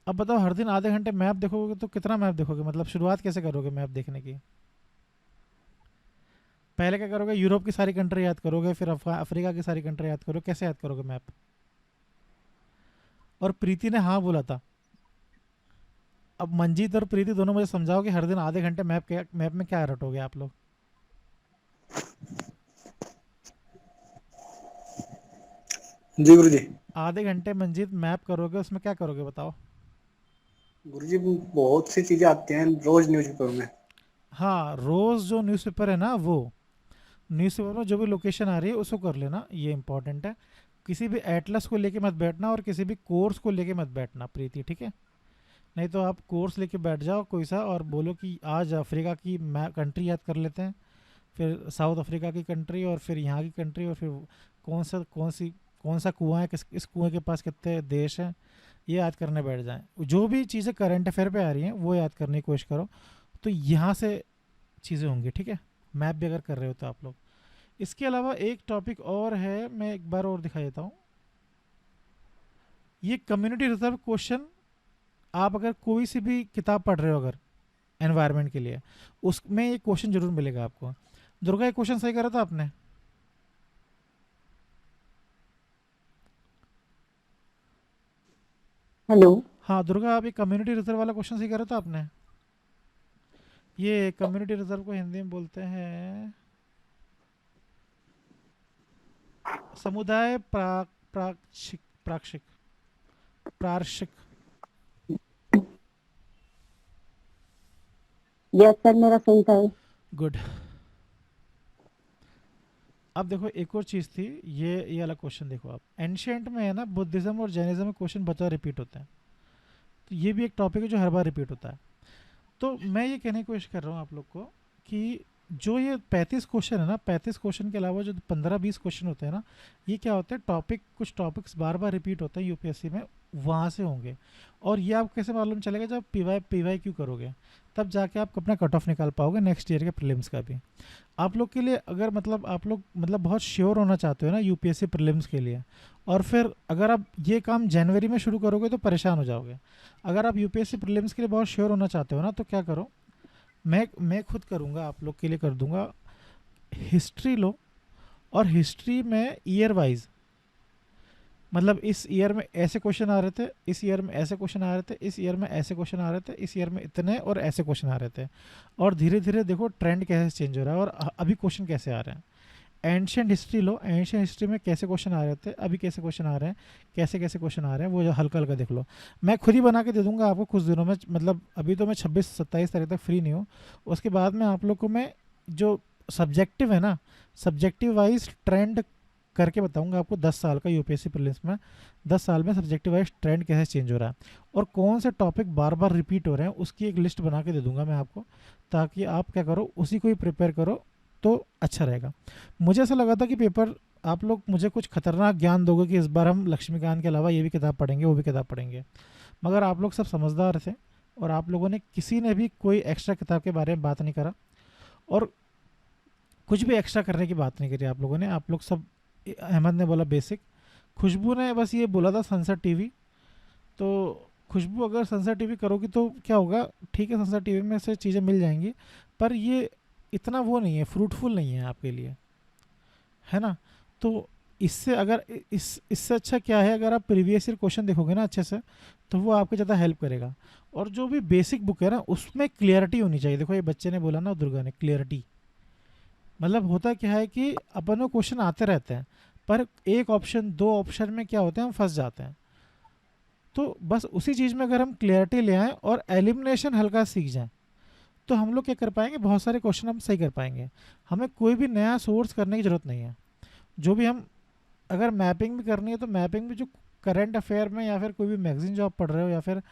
अब बताओ, हर दिन आधे घंटे मैप देखोगे तो कितना मैप देखोगे, मतलब शुरुआत कैसे करोगे मैप देखने की? पहले क्या करोगे, यूरोप की सारी कंट्री याद करोगे, फिर अफ्रीका की सारी कंट्री याद करोगे, कैसे याद करोगे मैप? और प्रीति ने हाँ बोला था। अब मंजीत और प्रीति दोनों मुझे समझाओ कि हर दिन आधे घंटे मैप में क्या रटोगे आप लोग? जी गुरुजी। आधे घंटे मंजीत मैप करोगे, उसमें क्या करोगे बताओ? गुरुजी बहुत सी चीजें आती हैं रोज न्यूज़पेपर में। हाँ, रोज़ जो न्यूज़पेपर है ना, वो न्यूज़पेपर में जो भी लोकेशन आ रही है उसको कर लेना, ये इंपॉर्टेंट है। किसी भी एटलस को लेके मत बैठना और किसी भी कोर्स को लेके मत बैठना प्रीति, ठीक है। नहीं तो आप कोर्स लेके बैठ जाओ कोई सा और बोलो कि आज अफ्रीका की कंट्री याद कर लेते हैं, फिर साउथ अफ्रीका की कंट्री, और फिर यहाँ की कंट्री, और फिर कौन सा कुआं है, इस कुएं के पास कितने देश हैं, ये याद करने बैठ जाएं। जो भी चीज़ें करंट अफेयर पे आ रही हैं वो याद करने की कोशिश करो, तो यहाँ से चीज़ें होंगी, ठीक है। मैप भी अगर कर रहे हो तो आप लोग। इसके अलावा एक टॉपिक और है, मैं एक बार और दिखा देता हूँ। ये कम्युनिटी रिजर्व क्वेश्चन, आप अगर कोई सी भी किताब पढ़ रहे हो अगर एनवायरनमेंट के लिए, उसमें ये क्वेश्चन जरूर मिलेगा आपको। दुर्गा, ये क्वेश्चन सही करा था आपने? हेलो। हाँ दुर्गा, आप ये कम्युनिटी रिजर्व वाला क्वेश्चन सही करा था आपने। ये कम्युनिटी रिजर्व को हिंदी में बोलते हैं समुदाय प्राक्षिक प्राक्षिक प्रार्शिक। यस सर, मेरा सही था ये। गुड। अब देखो एक और चीज़ थी, ये वाला क्वेश्चन देखो आप, एंशियंट में है ना, बुद्धिज्म और जैनिज्म में क्वेश्चन बहुत ज़्यादा रिपीट होते हैं, तो ये भी एक टॉपिक है जो हर बार रिपीट होता है। तो मैं ये कहने की कोशिश कर रहा हूँ आप लोग को कि जो ये 35 क्वेश्चन है ना, 35 क्वेश्चन के अलावा जो 15-20 क्वेश्चन होते हैं ना, ये क्या होते हैं, टॉपिक, कुछ टॉपिक्स बार बार रिपीट होते हैं यूपीएससी में, वहाँ से होंगे। और ये आपको कैसे मालूम चलेगा, जब पीवाई क्यू करोगे तब जाके आप अपना कट ऑफ निकाल पाओगे नेक्स्ट ईयर के प्रीलिम्स का भी। आप लोग के लिए अगर मतलब आप लोग मतलब बहुत श्योर होना चाहते हो ना यूपीएससी प्रीलिम्स के लिए, और फिर अगर आप ये काम जनवरी में शुरू करोगे तो परेशान हो जाओगे। अगर आप यूपीएससी प्रीलिम्स के लिए बहुत श्योर होना चाहते हो ना, तो क्या करो, मैं खुद करूँगा, आप लोग के लिए कर दूंगा, हिस्ट्री लो, और हिस्ट्री में ईयर वाइज, मतलब इस ईयर में ऐसे क्वेश्चन आ रहे थे, इस ईयर में ऐसे क्वेश्चन आ रहे थे, इस ईयर में ऐसे क्वेश्चन आ रहे थे, इस ईयर में इतने और ऐसे क्वेश्चन आ रहे थे, और धीरे धीरे देखो ट्रेंड कैसे चेंज हो रहा है और अभी क्वेश्चन कैसे आ रहे हैं। एंशियंट हिस्ट्री लो, एंशियंट हिस्ट्री में कैसे क्वेश्चन आ रहे थे, अभी कैसे क्वेश्चन आ रहे हैं, कैसे कैसे क्वेश्चन आ रहे हैं, वो जो हल्का हल्का देख लो। मैं खुद ही बना के दे दूंगा आपको कुछ दिनों में, मतलब अभी तो मैं 26-27 तारीख तक फ्री नहीं हूँ, उसके बाद में आप लोग को मैं जो सब्जेक्टिव है ना, सब्जेक्टिव वाइज ट्रेंड करके बताऊंगा आपको 10 साल का यूपीएससी प्रीलिम्स में, 10 साल में सब्जेक्टिव वाइज ट्रेंड कैसे चेंज हो रहा है और कौन से टॉपिक बार बार रिपीट हो रहे हैं, उसकी एक लिस्ट बना के दे दूंगा मैं आपको, ताकि आप क्या करो, उसी को ही प्रिपेयर करो तो अच्छा रहेगा। मुझे ऐसा लगा था कि पेपर आप लोग मुझे कुछ खतरनाक ज्ञान दोगे कि इस बार हम लक्ष्मीकांत के अलावा ये भी किताब पढ़ेंगे, वो भी किताब पढ़ेंगे, मगर आप लोग सब समझदार थे और आप लोगों ने किसी ने भी कोई एक्स्ट्रा किताब के बारे में बात नहीं करा और कुछ भी एक्स्ट्रा करने की बात नहीं करी आप लोगों ने। आप लोग सब, अहमद ने बोला बेसिक, खुशबू ने बस ये बोला था सनसेट टीवी, तो खुशबू अगर सनसेट टीवी करोगी तो क्या होगा, ठीक है सनसेट टीवी में से चीज़ें मिल जाएंगी, पर ये इतना वो नहीं है, फ्रूटफुल नहीं है आपके लिए, है ना। तो इससे अगर इससे अच्छा क्या है, अगर आप प्रीवियस ईयर क्वेश्चन देखोगे ना अच्छे से, तो वो आपको ज़्यादा हेल्प करेगा। और जो भी बेसिक बुक है ना, उसमें क्लियरिटी होनी चाहिए। देखो ये बच्चे ने बोला ना, दुर्गा ने, क्लियरिटी मतलब होता क्या है कि अपन को क्वेश्चन आते रहते हैं, पर एक ऑप्शन दो ऑप्शन में क्या होता है, हम फंस जाते हैं। तो बस उसी चीज़ में अगर हम क्लियरिटी ले आएँ और एलिमिनेशन हल्का सीख जाएं, तो हम लोग क्या कर पाएंगे, बहुत सारे क्वेश्चन हम सही कर पाएंगे। हमें कोई भी नया सोर्स करने की ज़रूरत नहीं है। जो भी हम, अगर मैपिंग भी करनी है तो मैपिंग भी जो करंट अफेयर में, या फिर कोई भी मैगजीन जो आप पढ़ रहे हो, या फिर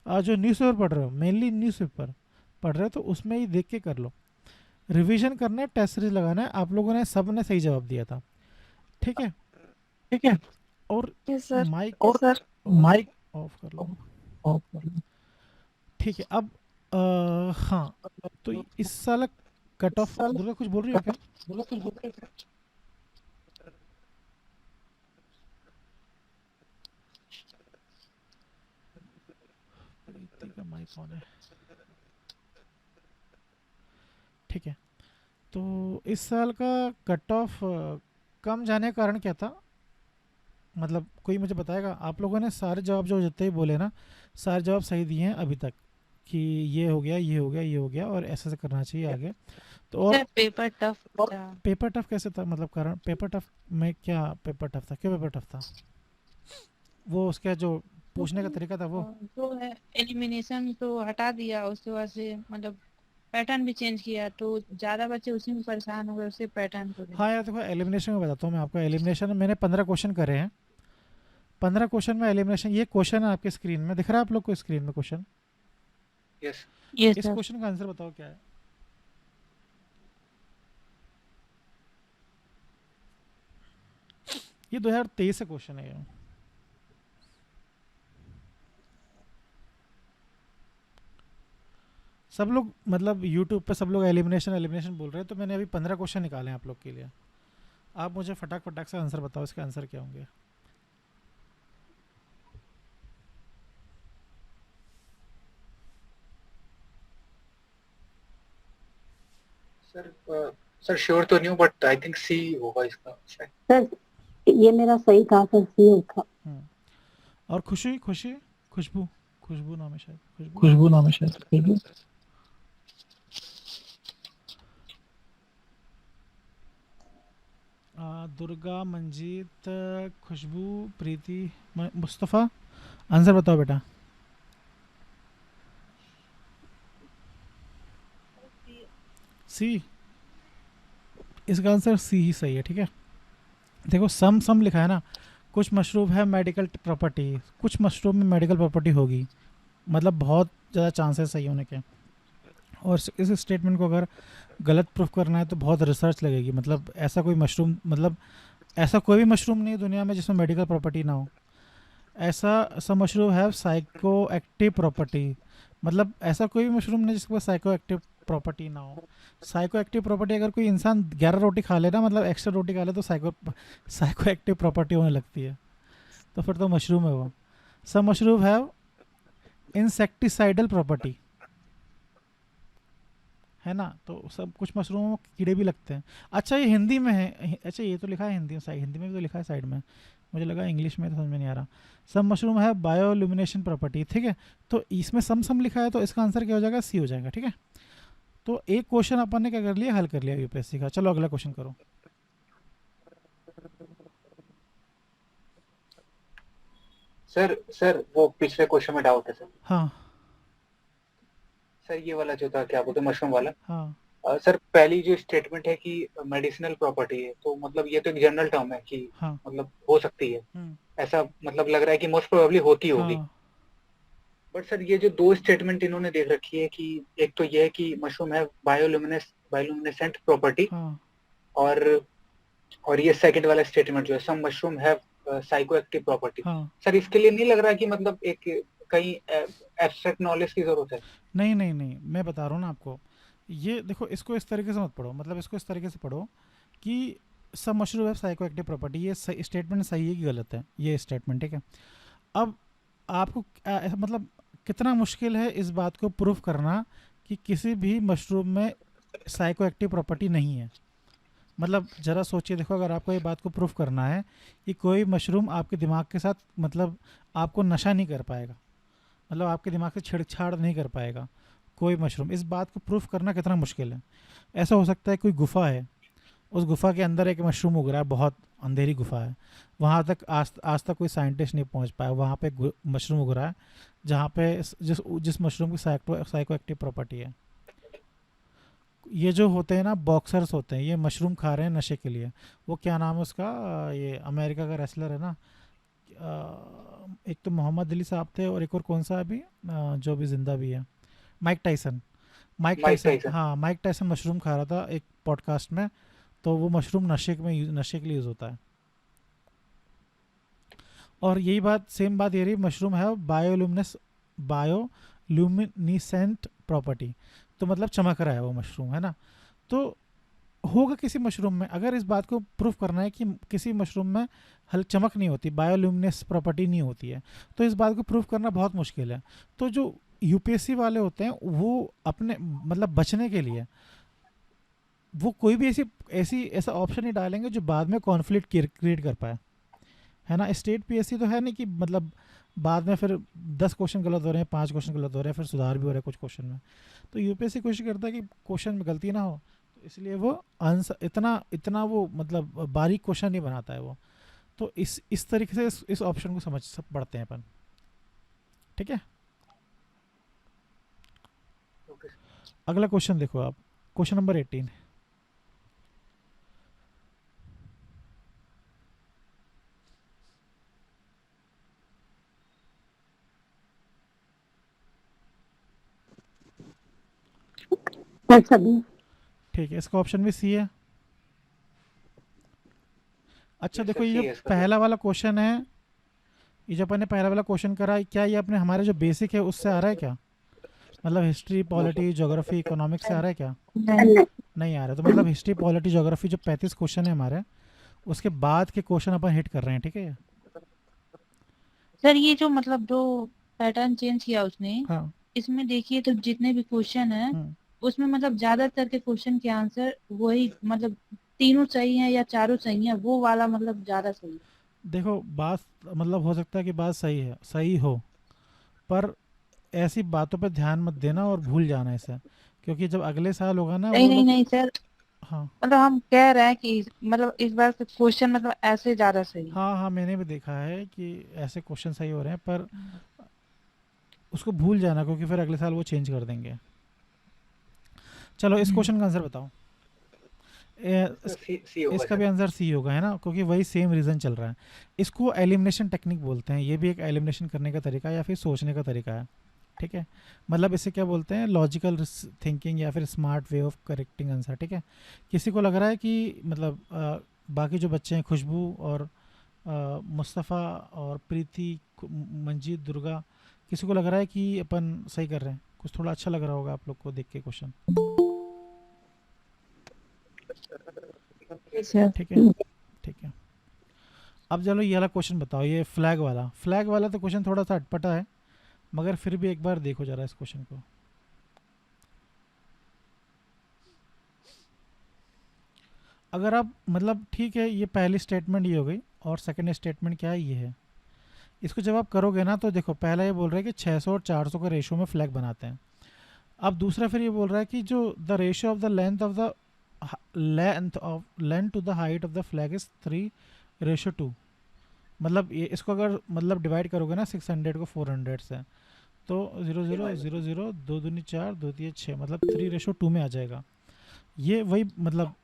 जो न्यूज़पेपर पढ़ रहे हो, मेनली न्यूज़पेपर पढ़ रहे हो, तो उसमें ही देख के कर लो। रिवीजन करना है, टेस्ट सीरीज लगाना है। आप लोगों ने सब ने सही जवाब दिया था, ठीक है, ठीक है। और यस सर। माइक ऑफ कर लो, ठीक है। अब हाँ, तो इस साल कट ऑफ, दुर्गा कुछ बोल रही हो क्या? प्रीति का माइक ऑन है, ठीक है। तो इस साल का कट ऑफ कम जाने का कारण क्या था, मतलब कोई मुझे बताएगा? आप लोगों ने सारे जवाब जो जितने भी बोले ना, सारे जवाब सही दिए हैं अभी तक, कि ये हो गया, ये हो गया, ये हो गया, और ऐसा ऐसा करना चाहिए आगे। तो और पेपर टफ था। पेपर टफ कैसे था, मतलब कारण पेपर टफ में क्या, पेपर टफ था क्यों, पेपर टफ था वो उसका जो पूछने का तरीका था वो? जो है एलिमिनेशन तो हटा दिया, उसके बाद से मतलब पैटर्न भी चेंज किया, तो ज्यादा बच्चे उसी में परेशान हो गए, उससे पैटर्न को हाँ यार देखो, एलिमिनेशन में बताता हूँ मैं आपको। एलिमिनेशन में मैंने 15 क्वेश्चन करे हैं, 15 क्वेश्चन में एलिमिनेशन, ये क्वेश्चन है आपके स्क्रीन में दिख रहा है आप लोग को, स्क्रीन में क्वेश्चन, यस यस इस सर। क्वेश्चन का आंसर बताओ क्या है। ये 2023 से क्वेश्चन है ये। सब लोग मतलब यूट्यूब पे सब लोग एलिमिनेशन एलिमिनेशन बोल रहे हैं, तो मैंने अभी 15 क्वेश्चन निकाले हैं आप लोग के लिए। आप मुझे फटाक फटाक से आंसर बताओ, इसके आंसर क्या होंगे। सर श्योर तो नहीं हूँ, बट आई थिंक सी होगा इसका शायद। सर ये मेरा सही था सर, सी था। और खुशी खुशी खुशबू, खुशबू नाम है शायद, खुशबू नाम है शायद। दुर्गा, मंजीत, खुशबू, प्रीति, मुस्तफ़ा। आंसर बताओ बेटा। सी। इसका आंसर सी ही सही है, ठीक है। देखो सम सम लिखा है ना, कुछ मशरूम है मेडिकल प्रॉपर्टी, कुछ मशरूम में मेडिकल प्रॉपर्टी होगी, मतलब बहुत ज़्यादा चांसेस सही होने के। और इस स्टेटमेंट को अगर गलत प्रूफ करना है तो बहुत रिसर्च लगेगी। मतलब ऐसा कोई मशरूम, मतलब ऐसा कोई भी मशरूम नहीं है दुनिया में जिसमें मेडिकल प्रॉपर्टी ना हो। ऐसा सम मशरूम है साइको एक्टिव प्रॉपर्टी, मतलब ऐसा कोई भी मशरूम नहीं जिसके पास साइको एक्टिव प्रॉपर्टी ना हो। साइको एक्टिव प्रॉपर्टी अगर कोई इंसान 11 रोटी खा ले ना, मतलब एक्स्ट्रा रोटी खा ले, तो साइको एक्टिव प्रॉपर्टी होने लगती है, तो फिर तो मशरूम है वो। सम मशरूम है इंसेक्टिसाइडल प्रॉपर्टी, है ना। तो सब कुछ मशरूमों में कीड़े भी लगते हैं। अच्छा ये हिंदी में है, अच्छा ये तो लिखा है हिंदी में, हिंदी में भी तो लिखा है साइड में, मुझे लगा इंग्लिश में, तो समझ में नहीं आ रहा। सम मशरूम है बायोल्यूमिनेशन प्रॉपर्टी, ठीक है। तो इसमें सम सम लिखा है, तो इसका आंसर क्या हो जाएगा, सी हो जाएगा, ठीक है। तो एक क्वेश्चन अपन ने क्या कर लिया, हल कर लिया यूपीएससी का। चलो अगला क्वेश्चन करो। सर वो पिछले क्वेश्चन में डाउट है सर। हाँ सर ये वाला जो था, क्या बोलते हैं, मशरूम वाला। हाँ सर पहली जो स्टेटमेंट है कि मेडिसिनल प्रॉपर्टी है, तो मतलब ये तो एक जनरल टर्म है कि हाँ मतलब हो सकती है, हम्म, ऐसा मतलब लग रहा है कि मोस्ट प्रोबेबली होती होगी। हाँ बट सर ये जो दो स्टेटमेंट इन्होंने देख रखी है, कि एक तो ये है कि मशरूम है बायोल्यूमिनेसेंट प्रॉपर्टी, हाँ और और ये सेकंड वाला स्टेटमेंट जो है, सम मशरूम है साइको एक्टिव प्रॉपर्टी। हाँ। सर इसके लिए नहीं लग रहा कि मतलब एक कहीं एब्स्ट्रैक्ट नॉलेज की जरूरत है? नहीं नहीं नहीं, मैं बता रहा हूँ ना आपको। ये देखो, इसको इस तरीके से मत पढ़ो, मतलब इसको इस तरीके से पढ़ो कि सब मशरूम है साइको एक्टिव प्रॉपर्टी, ये स्टेटमेंट सही है कि गलत है, ये स्टेटमेंट, ठीक है। अब आपको मतलब कितना मुश्किल है इस बात को प्रूफ करना कि किसी भी मशरूम में साइको एक्टिव प्रॉपर्टी नहीं है। मतलब ज़रा सोचिए, देखो अगर आपको ये बात को प्रूफ करना है कि कोई मशरूम आपके दिमाग के साथ, मतलब आपको नशा नहीं कर पाएगा, मतलब आपके दिमाग से छेड़छाड़ नहीं कर पाएगा कोई मशरूम, इस बात को प्रूफ करना कितना मुश्किल है। ऐसा हो सकता है कोई गुफा है, उस गुफा के अंदर एक मशरूम उग रहा है, बहुत अंधेरी गुफा है, वहाँ तक आज तक कोई साइंटिस्ट नहीं पहुँच पाया, वहाँ पे मशरूम उग रहा है जहाँ पे जिस जिस मशरूम की साइको एक्टिव प्रॉपर्टी है। ये जो होते हैं ना बॉक्सर्स होते हैं, ये मशरूम खा रहे हैं नशे के लिए। वो क्या नाम है उसका, ये अमेरिका का रेसलर है ना, एक तो मोहम्मद अली साहब थे, और एक और कौन सा अभी जो भी जिंदा भी है, Mike Tyson. Mike Mike Tyson, Tyson. हाँ माइक टाइसन मशरूम खा रहा था एक पॉडकास्ट में। तो वो मशरूम नशे के लिए यूज़ होता है। और यही बात, सेम बात ये रही, मशरूम है बायोल्यूमिनिसेंट प्रॉपर्टी, तो मतलब चमक रहा है वो मशरूम, है ना। तो होगा किसी मशरूम में, अगर इस बात को प्रूफ करना है कि किसी मशरूम में हल चमक नहीं होती, बायोल्यूमिनेस प्रॉपर्टी नहीं होती है, तो इस बात को प्रूफ करना बहुत मुश्किल है। तो जो यूपीएससी वाले होते हैं वो अपने मतलब बचने के लिए वो कोई भी ऐसी ऐसा ऑप्शन नहीं डालेंगे जो बाद में कॉन्फ्लिक्ट क्रिएट कर पाए, है ना। स्टेट पीएससी तो है नहीं कि मतलब बाद में फिर 10 क्वेश्चन गलत हो रहे हैं, 5 क्वेश्चन गलत हो रहे हैं, फिर सुधार भी हो रहा है कुछ क्वेश्चन में। तो यूपीएससी कोशिश करता है कि क्वेश्चन में गलती ना हो, तो इसलिए वो आंसर इतना इतना वो मतलब बारीक क्वेश्चन नहीं बनाता है वो। तो इस तरीके से इस ऑप्शन को समझ सब पढ़ते हैं अपन, ठीक है। ओके। अगला क्वेश्चन देखो आप, क्वेश्चन नंबर 18। सर सभी। ठीक है, इसका ऑप्शन भी सी है। अच्छा यस देखो, सर, ये सी जो है इसका। पहला वाला क्वेश्चन है, ये जो अपन ने पहला वाला क्वेश्चन करा है, क्या ये अपने हमारे जो बेसिक है उससे आ रहा है क्या, मतलब history no sir. Polity geography economics से आ रहा है क्या? नहीं नहीं। नहीं आ रहा है। तो मतलब हिस्ट्री पॉलिटी ज्योग्राफी जो 35 क्वेश्चन है हमारे, उसके बाद के क्वेश्चन अपन हिट कर रहे हैं, ठीक है। सर, ये जो मतलब जो पैटर्न चेंज किया उसने, हाँ। इसमें देखिए तो जितने भी क्वेश्चन है हम्म, उसमें मतलब ज्यादातर के क्वेश्चन के आंसर वही, मतलब तीनों सही है या चारों सही है, वो वाला मतलब ज्यादा सही है। देखो बात, मतलब हो सकता है कि बात सही है, सही हो, पर ऐसी बातों पे ध्यान मत देना और भूल जाना इसे, क्योंकि जब अगले साल होगा ना नहीं वो नहीं लोग। नहीं सर, हाँ मतलब हम कह रहे हैं कि मतलब इस बार क्वेश्चन मतलब ऐसे ज्यादा सही है। हाँ हाँ, मैंने भी देखा है कि ऐसे क्वेश्चन सही हो रहे हैं, पर उसको भूल जाना क्योंकि फिर अगले साल वो चेंज कर देंगे। चलो इस क्वेश्चन का आंसर बताओ। सर सी होगा इसका सर। भी आंसर सी होगा, है ना, क्योंकि वही सेम रीज़न चल रहा है। इसको एलिमिनेशन टेक्निक बोलते हैं, ये भी एक एलिमिनेशन करने का तरीका है या फिर सोचने का तरीका है। ठीक है, मतलब इसे क्या बोलते हैं, लॉजिकल थिंकिंग या फिर smart way of correcting answer. ठीक है, किसी को लग रहा है कि मतलब बाकी जो बच्चे हैं, खुशबू और मुस्तफ़ा और प्रीति, मंजीत, दुर्गा, किसी को लग रहा है कि अपन सही कर रहे हैं, कुछ थोड़ा अच्छा लग रहा होगा आप लोग को देख के क्वेश्चन। सर ठीक है, ठीक है। अब चलो ये वाला क्वेश्चन बताओ, ये फ्लैग वाला तो क्वेश्चन थोड़ा सा अटपटा है, मगर फिर भी एक बार देखो जरा इस क्वेश्चन को। अगर आप मतलब ठीक है, ये पहली स्टेटमेंट ये हो गई, और सेकंड स्टेटमेंट क्या है, ये है। इसको जब आप करोगे ना तो देखो, पहला ये बोल रहा है कि 600 और 400 का रेशो में फ्लैग बनाते हैं। अब दूसरा फिर ये बोल रहा है कि जो the ratio of the length to the height of the flag is 3:2। मतलब ये इसको अगर मतलब डिवाइड करोगे ना 600 को 400 से, तो 0 0 0 0, 2 दूनी 4, 2 3 6, मतलब 3:2 में आ जाएगा। ये वही मतलब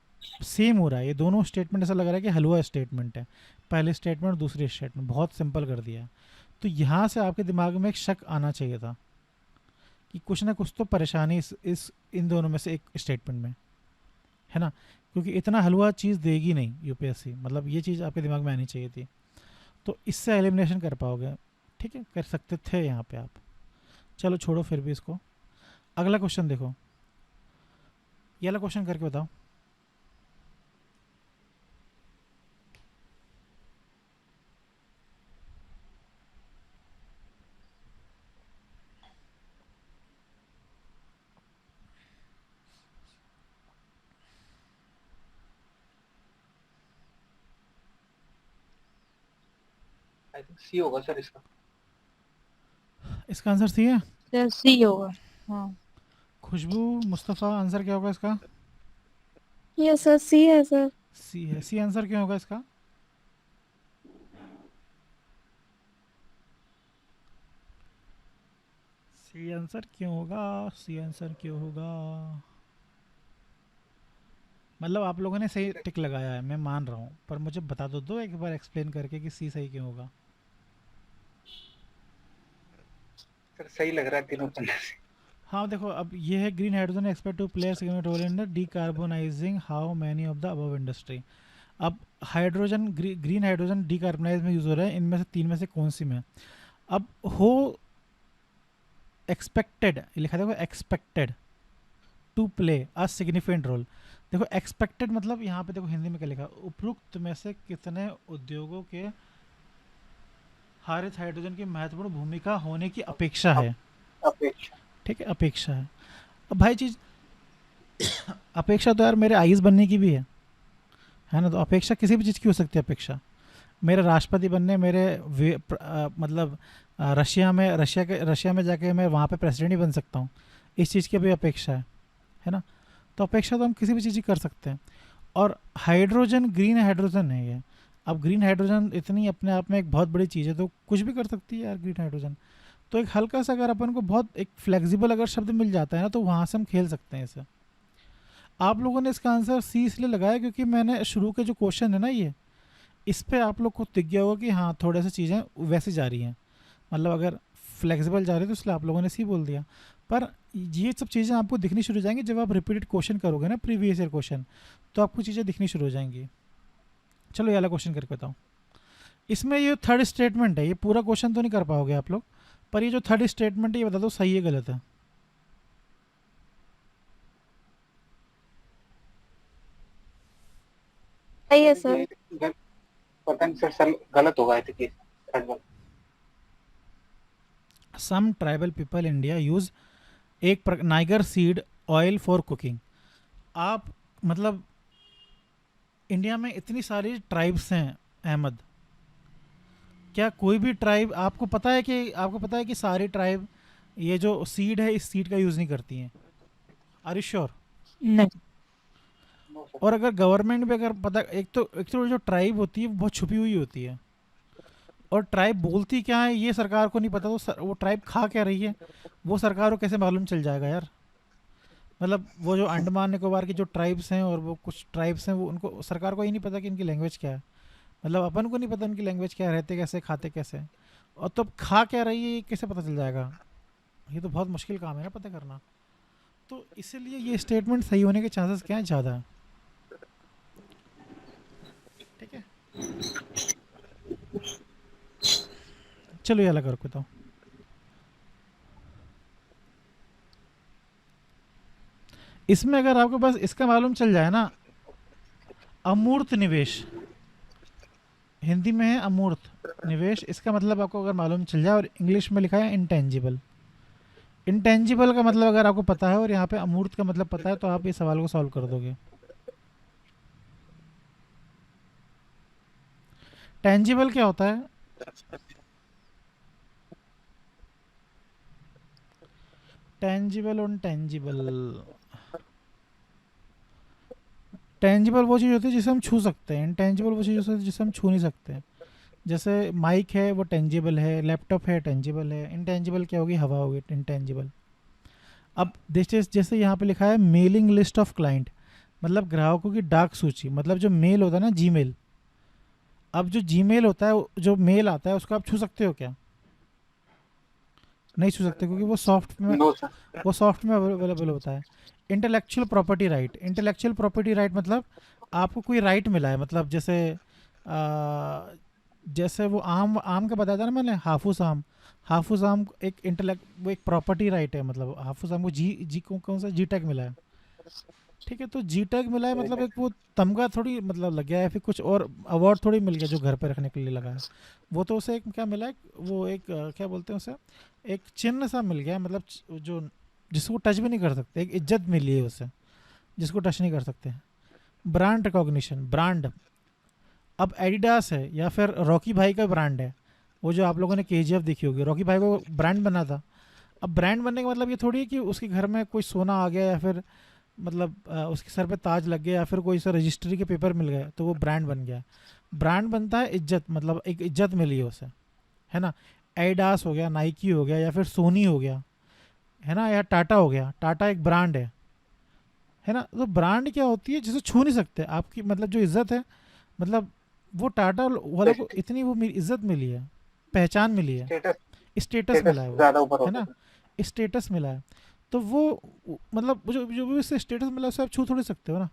सेम हो रहा है, ये दोनों स्टेटमेंट ऐसा लग रहा है कि हलवा स्टेटमेंट है, पहले स्टेटमेंट दूसरी स्टेटमेंट, बहुत सिंपल कर दिया है। तो यहाँ से आपके दिमाग में एक शक आना चाहिए था कि कुछ ना कुछ तो परेशानी इस इन दोनों में से एक स्टेटमेंट में है ना, क्योंकि इतना हलवा चीज़ देगी नहीं यूपीएससी, मतलब ये चीज़ आपके दिमाग में आनी चाहिए थी, तो इससे एलिमिनेशन कर पाओगे। ठीक है, कर सकते थे यहाँ पे आप। चलो छोड़ो फिर भी इसको, अगला क्वेश्चन देखो, ये वाला क्वेश्चन करके बताओ। आई थिंक सी होगा सर इसका। इसका आंसर सी है। सर सी होगा। हाँ खुशबू, मुस्तफ़ा, आंसर क्या होगा इसका? यस सर, सी है सर। सी है। सी आंसर क्यों होगा इसका? सी आंसर क्यों होगा? सी आंसर क्यों होगा? मतलब आप लोगों ने सही टिक लगाया है, मैं मान रहा हूँ, पर मुझे बता दो एक बार एक्सप्लेन करके कि सी सही क्यों होगा। सर सही लग रहा है तीनों पन्ने से। हाँ देखो, अब ये है green hydrogen expect to play significant role in the decarbonising how many of the above industry. अब हाइड्रोजन ग्रीन हाइड्रोजन डीकार्बोनाइज में यूज़ हो रहा है, इनमें से तीन में से कौन सी में? अब हो एक्सपेक्टेड, लिखा देखो expected to play a significant role. देखो एक्सपेक्टेड मतलब यहाँ पे देखो हिंदी में क्या लिखा, उपरोक्त में से कितने उद्योगों के हरित हाइड्रोजन की महत्वपूर्ण भूमिका होने की अपेक्षा है। अपेक्षा। ठीक है, अपेक्षा है। अब भाई चीज़ अपेक्षा तो यार मेरे आईज बनने की भी है ना, तो अपेक्षा किसी भी चीज़ की हो सकती है। अपेक्षा मेरे राष्ट्रपति बनने, मेरे मतलब रशिया में जाके मैं वहाँ पे प्रेसिडेंट ही बन सकता हूँ, इस चीज़ की भी अपेक्षा है ना। तो अपेक्षा तो हम किसी भी चीज़ की कर सकते हैं। और हाइड्रोजन ग्रीन हाइड्रोजन है ये। अब ग्रीन हाइड्रोजन इतनी अपने आप में एक बहुत बड़ी चीज़ है, तो कुछ भी कर सकती है यार ग्रीन हाइड्रोजन। तो एक हल्का सा अगर अपन को बहुत एक फ्लेक्सिबल अगर शब्द मिल जाता है ना, तो वहाँ से हम खेल सकते हैं इसे। आप लोगों ने इसका आंसर सी इसलिए लगाया क्योंकि मैंने शुरू के जो क्वेश्चन है ना, ये इस पे आप लोग को दिख गया होगा कि हाँ थोड़े से चीज़ें वैसे जा रही हैं, मतलब अगर फ्लेक्सिबल जा रही है तो इसलिए आप लोगों ने सी बोल दिया। पर ये सब चीज़ें आपको दिखनी शुरू हो जाएंगी जब आप रिपीटेड क्वेश्चन करोगे ना, प्रीवियस ईयर क्वेश्चन, तो आपको चीज़ें दिखनी शुरू हो जाएंगी। चलो ये वाला क्वेश्चन करके बताओ। इसमें ये थर्ड स्टेटमेंट है, ये पूरा क्वेश्चन तो नहीं कर पाओगे आप लोग, पर ये जो थर्ड स्टेटमेंट है ये बता दो सही है गलत है। सही है सर। ये पता नहीं सर गलत होगा आई थिंक। थर्ड वाला। सम ट्राइबल पीपल इंडिया यूज एक Niger seed oil for cooking. आप मतलब इंडिया में इतनी सारी ट्राइब्स हैं अहमद, क्या कोई भी ट्राइब आपको पता है कि सारी ट्राइब ये जो सीड है इस सीड का यूज़ नहीं करती हैं? Are you sure? नहीं। No sir. और अगर गवर्नमेंट भी अगर पता, एक तो जो ट्राइब होती है वो बहुत छुपी हुई होती है, और ट्राइब बोलती क्या है ये सरकार को नहीं पता, तो वो ट्राइब खा क्या रही है वो सरकार को कैसे मालूम चल जाएगा यार। मतलब वो जो अंडमान निकोबार की जो ट्राइब्स हैं और वो कुछ ट्राइब्स हैं, वो उनको सरकार को ही नहीं पता कि इनकी लैंग्वेज क्या है। मतलब अपन को नहीं पता इनकी लैंग्वेज क्या है, रहते कैसे, खाते कैसे हैं, और तब खा क्या रही है ये कैसे पता चल जाएगा। ये तो बहुत मुश्किल काम है ना पता करना। तो इसीलिए ये स्टेटमेंट सही होने के चांसेस क्या हैं, ज़्यादा है। ठीक है, चलो ये अलग रखो। तो इसमें अगर आपको बस इसका मालूम चल जाए ना, अमूर्त निवेश, हिंदी में है अमूर्त निवेश, इसका मतलब आपको अगर मालूम चल जाए, और इंग्लिश में लिखा है इंटेंजिबल। इंटेंजिबल का मतलब अगर आपको पता है और यहाँ पे अमूर्त का मतलब पता है, तो आप इस सवाल को सॉल्व कर दोगे। टेंजिबल क्या होता है? टेंजिबल और टेंजिबल, टेंजिबल वो चीज़ होती है जिसे हम छू सकते हैं, इंटेंजिबल वो चीज़ होती है जिसे हम छू नहीं सकते। जैसे माइक है वो टेंजिबल है, लैपटॉप है टेंजिबल है, इंटेंजिबल क्या होगी, हवा होगी इंटेंजिबल। अब जैसे यहाँ पे लिखा है मेलिंग लिस्ट ऑफ क्लाइंट, मतलब ग्राहकों की डाक सूची, मतलब जो मेल होता है ना, जीमेल। अब जो जीमेल होता है, जो मेल आता है, उसको आप छू सकते हो क्या? नहीं छू सकते, क्योंकि वो नो सर। सॉफ्ट में अवेलेबल होता है। Intellectual property right, intellectual property right मतलब आपको कोई राइट मिला है, मतलब जैसे वो आम आम का बताया था ना मैंने, हाफुस आम। हाफुस आम वो एक प्रॉपर्टी राइट है, मतलब हाफुस आम को जी कौन सा जी टैग मिला है। ठीक है, तो जी टैग मिला है मतलब एक वो तमगा थोड़ी मतलब लग गया है, फिर कुछ और अवार्ड थोड़ी मिल गया जो घर पे रखने के लिए लगा है। वो तो उसे एक क्या मिला है, वो एक क्या बोलते हैं उसे, एक चिन्ह सा मिल गया है, मतलब जो जिसको टच भी नहीं कर सकते, एक इज्जत मिली है उसे जिसको टच नहीं कर सकते। ब्रांड रिकॉग्निशन, ब्रांड, अब एडिडास है या फिर रॉकी भाई का ब्रांड है, वो जो आप लोगों ने केजीएफ देखी होगी, रॉकी भाई को ब्रांड बना था। अब ब्रांड बनने का मतलब ये थोड़ी है कि उसके घर में कोई सोना आ गया, या फिर मतलब उसके सर पे ताज लग गया, या फिर कोई सा रजिस्ट्री के पेपर मिल गए तो वो ब्रांड बन गया। ब्रांड बनता है इज्जत, मतलब एक इज्जत मिली है उसे, है ना। एडिडास हो गया, नाइकी हो गया, या फिर सोनी हो गया, है ना, या टाटा हो गया। टाटा एक ब्रांड है ना। तो ब्रांड क्या होती है जिसे छू नहीं सकते आपकी, मतलब जो इज्जत है, मतलब वो टाटा वालों को इतनी वो इज्जत मिली है, पहचान मिली है, स्टेटस स्टेटस मिला है वो, ज्यादा ऊपर है होता ना, है। स्टेटस मिला है। तो वो मतलब जो जो भी उससे स्टेटस मिला है उसे आप छू थोड़ी सकते हो ना।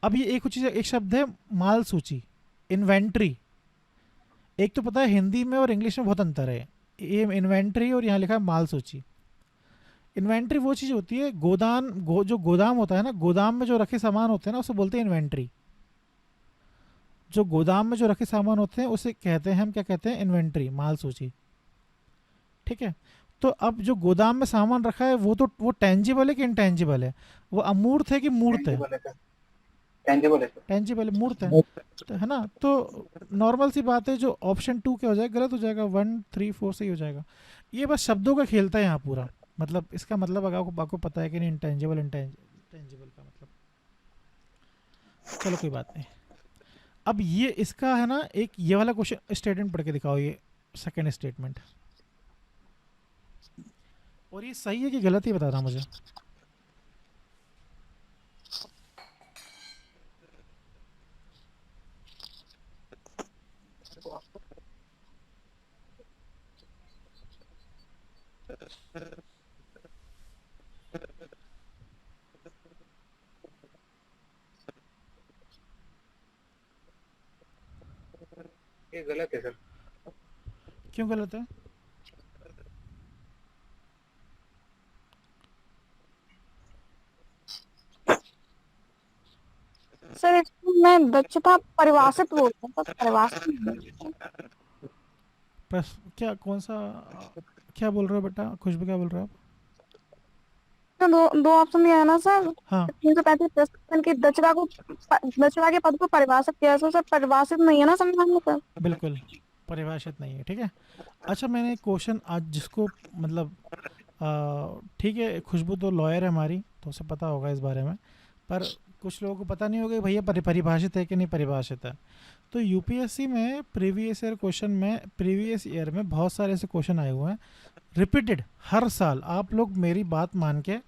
अब ये एक चीज़, एक शब्द है माल सूची, इन्वेंट्री। एक तो पता है हिंदी में और इंग्लिश में बहुत अंतर है, ये इन्वेंट्री और यहाँ लिखा है माल सूची। इन्वेंट्री वो चीज़ होती है, जो गोदाम होता है ना, गोदाम में जो रखे सामान होते हैं ना, उसे बोलते हैं इन्वेंट्री। जो गोदाम में जो रखे सामान होते हैं उसे कहते हैं हम, क्या कहते हैं, इन्वेंट्री, माल सूची। ठीक है, तो अब जो गोदाम में सामान रखा है वो टेंजिबल है कि इंटेंजिबल है, वो अमूर्त है कि मूर्त है? टेंजिबल है सर। टेंजिबल है सर। टेंजिबल है, मूर्त है, तो है ना। तो नॉर्मल सी बात है, जो ऑप्शन 2 क्या हो जाएगा, गलत हो जाएगा, 1 3 4 सही हो जाएगा। ये बस शब्दों का खेलता है यहाँ पूरा, मतलब इसका मतलब अगर आपको पता है कि नहीं, इंटेंजिबल इंटेंजिबल का मतलब, चलो कोई बात नहीं। अब ये इसका है ना, एक ये वाला क्वेश्चन स्टेटमेंट पढ़ के दिखाओ, ये सेकंड स्टेटमेंट, और ये सही है कि गलत ही बता रहा मुझे। ये गलत है सर। क्यों गलत है? सर इसको मैं दक्षता परिभाषित बोलता हूँ, पर परिभाषित नहीं बोलते। बस क्या, कौन सा, क्या बोल रहे हो बेटा, खुशबू क्या बोल रहे हो आप? तो दो ऑप्शन दिया है ना सर, हाँ 335 की दक्षता के पद को परिभाषित किया है, सर परिभाषित नहीं है ना संविधान में सर। बिल्कुल परिभाषित नहीं है, ठीक है। अच्छा, मैंने एक क्वेश्चन आज जिसको मतलब ठीक है, खुशबू तो लॉयर है हमारी, तो उसे पता होगा इस बारे में, पर कुछ लोगों को पता नहीं होगा कि भैया परिभाषित है कि नहीं परिभाषित है। तो यूपीएससी में प्रीवियस ईयर में बहुत सारे ऐसे क्वेश्चन आए हुए हैं रिपीटेड हर साल। आप लोग मेरी बात मान के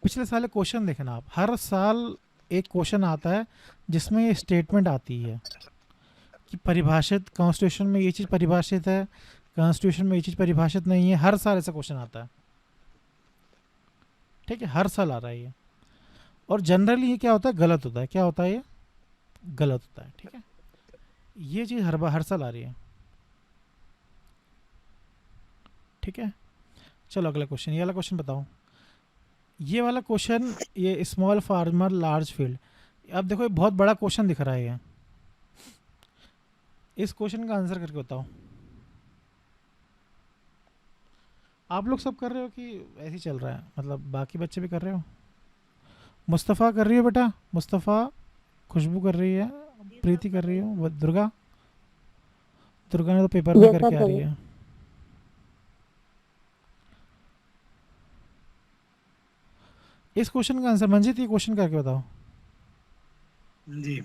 पिछले साल क्वेश्चन देखना, आप हर साल एक क्वेश्चन आता है जिसमें ये स्टेटमेंट आती है कि परिभाषित कॉन्स्टिट्यूशन में ये चीज़ परिभाषित है, कॉन्स्टिट्यूशन में ये चीज़ परिभाषित नहीं है। हर साल ऐसा क्वेश्चन आता है, ठीक है, हर साल आ रहा है ये। और जनरली ये क्या होता है, गलत होता है। क्या होता है, ये गलत होता है, ठीक है। ये चीज़ हर साल आ रही है, ठीक है। चलो अगला क्वेश्चन, ये वाला क्वेश्चन बताओ। ये वाला क्वेश्चन, ये स्मॉल फार्मर लार्ज फील्ड, अब देखो ये बहुत बड़ा क्वेश्चन दिख रहा है ये। इस क्वेश्चन का आंसर करके बताओ। आप लोग सब कर रहे हो कि ऐसे ही चल रहा है, मतलब बाकी बच्चे भी कर रहे हो? मुस्तफ़ा कर रही है बेटा, मुस्तफ़ा, खुशबू कर रही है, प्रीति कर रही है, दुर्गा ने तो पेपर में करके आ रही है। इस क्वेश्चन का आंसर मंजित ये क्वेश्चन करके बताओ। जी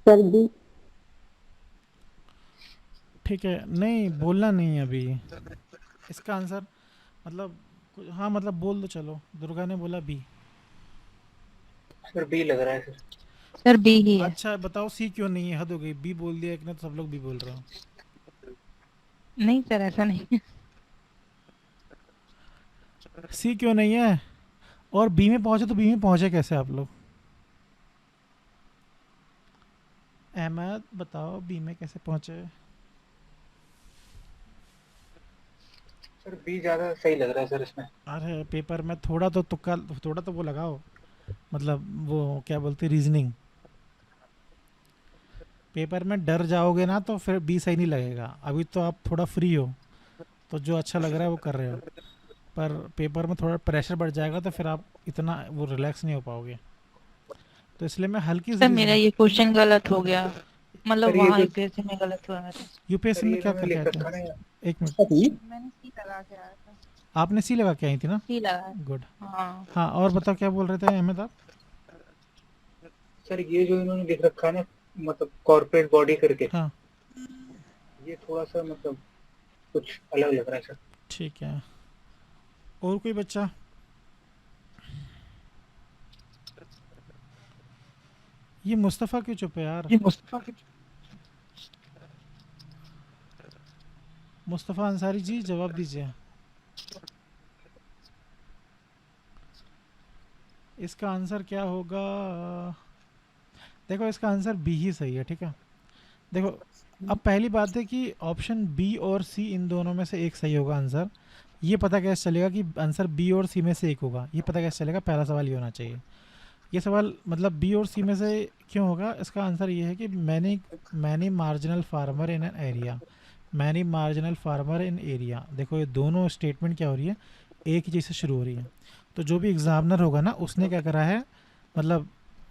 सर बी। ठीक है, नहीं बोलना नहीं है अभी इसका आंसर, मतलब हाँ मतलब बोल दो। चलो दुर्गा ने बोला बी। सर बी लग रहा है सर। सर बी ही है। अच्छा बताओ सी क्यों नहीं है, हद हो गई, बी बोल दिया एक ने तो सब लोग बी बोल रहे हो। नहीं सर ऐसा नहीं है। सी क्यों नहीं है? और बी में पहुंचे तो बी में पहुंचे कैसे आप लोग? अहमद बताओ बी में कैसे पहुंचे? सर बी ज्यादा सही लग रहा है सर इसमें। अरे पेपर में थोड़ा तो तुक्का, थोड़ा तो वो लगाओ, मतलब वो क्या बोलते रीजनिंग। पेपर में डर जाओगे ना तो फिर बी सही नहीं लगेगा। अभी तो आप थोड़ा फ्री हो तो जो अच्छा लग रहा है वो कर रहे हो, पर पेपर में थोड़ा प्रेशर बढ़ जाएगा तो फिर आप इतना वो रिलैक्स नहीं हो पाओगे। तो इसलिए मैं हल्की सर मेरा ये क्वेश्चन गलत हो गया, मतलब सर ये वहाँ जो यूपीएससी में गलत हुआ मेरा। यूपीएससी सर में ये क्या जो करके लिख आते रखा हैं? है ना, एक मिनट, मैंने सी लगा के आया था। आपने सी लगा के आई थी ना? सी लगा। गुड। हाँ हाँ और बताओ क्या बोल रहे थे अहमद आप? सर ये जो इन्होंने लिख रखा है ना, मतलब कॉर्पोरेट बॉडी करके, हाँ ये थोड़ा सा मतलब कुछ अलग लग रहा है सर। ठीक है, और कोई बच्चा? ये मुस्तफ़ा क्यों चुप है यार? मुस्तफ़ा अंसारी जी जवाब दीजिए। इसका आंसर क्या होगा? देखो इसका आंसर बी ही सही है, ठीक है। देखो अब पहली बात है कि ऑप्शन बी और सी इन दोनों में से एक सही होगा आंसर। ये पता कैसे चलेगा कि आंसर बी और सी में से एक होगा? ये पता कैसे चलेगा? पहला सवाल ये होना चाहिए। ये सवाल मतलब बी और सी में से क्यों होगा? इसका आंसर ये है कि many marginal farmer in an area, many marginal farmer in area. देखो ये दोनों स्टेटमेंट क्या हो रही है, एक ही चीज़ से शुरू हो रही है। तो जो भी एग्जामिनर होगा ना उसने क्या करा है, मतलब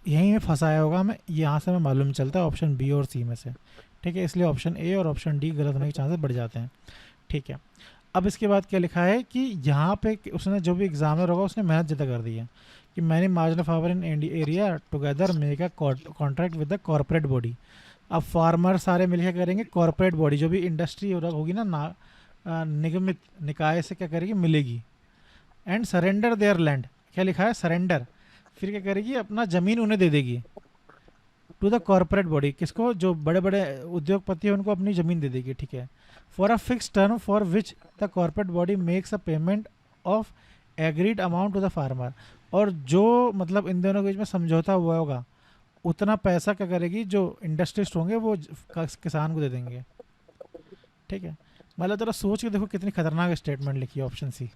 यहीं में फंसाया होगा हमें, यहाँ से हमें मालूम चलता है ऑप्शन बी और सी में से, ठीक है। इसलिए ऑप्शन ए और ऑप्शन डी गलत होने के चांसेस बढ़ जाते हैं, ठीक है। अब इसके बाद क्या लिखा है कि यहाँ पे उसने जो भी एग्जामिनर होगा उसने मेहनत ज़्यादा कर दी है कि मैंने marginal farmer in area together make a contract with the corporate body. अब फार्मर सारे मिलकर करेंगे कॉर्पोरेट बॉडी, जो भी इंडस्ट्री होगी ना निगमित निकाय से क्या करेगी, मिलेगी। एंड सरेंडर देयर लैंड, क्या लिखा है, सरेंडर, फिर क्या करेगी, अपना ज़मीन उन्हें दे देगी टू द कॉर्पोरेट बॉडी। किसको? जो बड़े बड़े उद्योगपति हैं उनको अपनी ज़मीन दे देगी, ठीक है। For a fix term for which the corporate body makes a payment of agreed amount to the farmer. और जो मतलब इन दोनों के बीच में समझौता हुआ होगा उतना पैसा क्या करेगी, जो इंडस्ट्रिस्ट होंगे वो किसान को दे देंगे, ठीक है। मतलब जरा सोच के देखो कितनी खतरनाक स्टेटमेंट लिखी है ऑप्शन सी।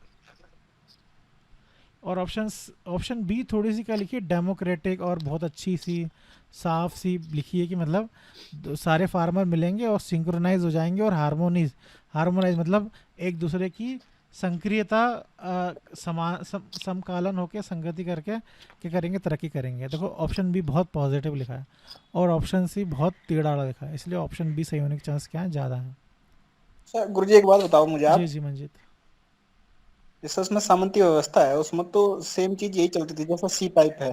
और ऑप्शन बी थोड़ी सी क्या लिखी है, डेमोक्रेटिक और बहुत अच्छी सी साफ सी लिखी है कि मतलब सारे फार्मर मिलेंगे और सिंक्रोनाइज हो जाएंगे और हार्मोनाइज मतलब एक दूसरे की संक्रियता समकालन होके संगति करके क्या करेंगे, तरक्की करेंगे। देखो ऑप्शन बी बहुत पॉजिटिव लिखा है और ऑप्शन सी बहुत टेढ़ा लिखा है, इसलिए ऑप्शन बी सही होने के चांस क्या है, ज़्यादा है। सर गुरुजी एक बात बताओ मुझे आप, जी जी मंजीत। जैसे उसमें सामंती व्यवस्था है उसमें तो सेम चीज यही चलती थी, जैसा सी टाइप है,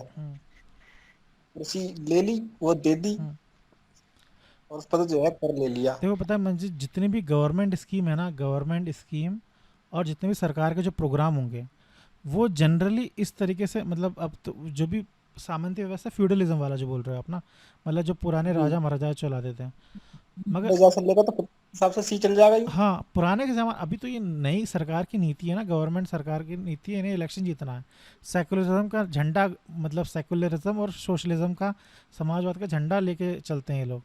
सी ले ली वो दे दी हम्म। और उस पर तो जो है कर ले लिया। देखो पता है मंजीत, जितनी भी गवर्नमेंट स्कीम है ना, गवर्नमेंट स्कीम और जितने भी सरकार के जो प्रोग्राम होंगे वो जनरली इस तरीके से, मतलब अब तो जो भी सामंती व्यवस्था फ्यूडलिज्म वाला जो बोल रहे हो आप ना, मतलब जो पुराने राजा महाराजा चलाते थे, मगर जैसा लेगा तो फिर हिसाब से सी चल जाएगा ये। हाँ पुराने के ज़माने, अभी तो ये नई सरकार की नीति है ना, गवर्नमेंट सरकार की नीति है, इन्हें इलेक्शन जीतना है, सेकुलरिज्म का झंडा, मतलब सेकुलरिज्म और सोशलिज्म का, समाजवाद का झंडा लेके चलते हैं ये लोग।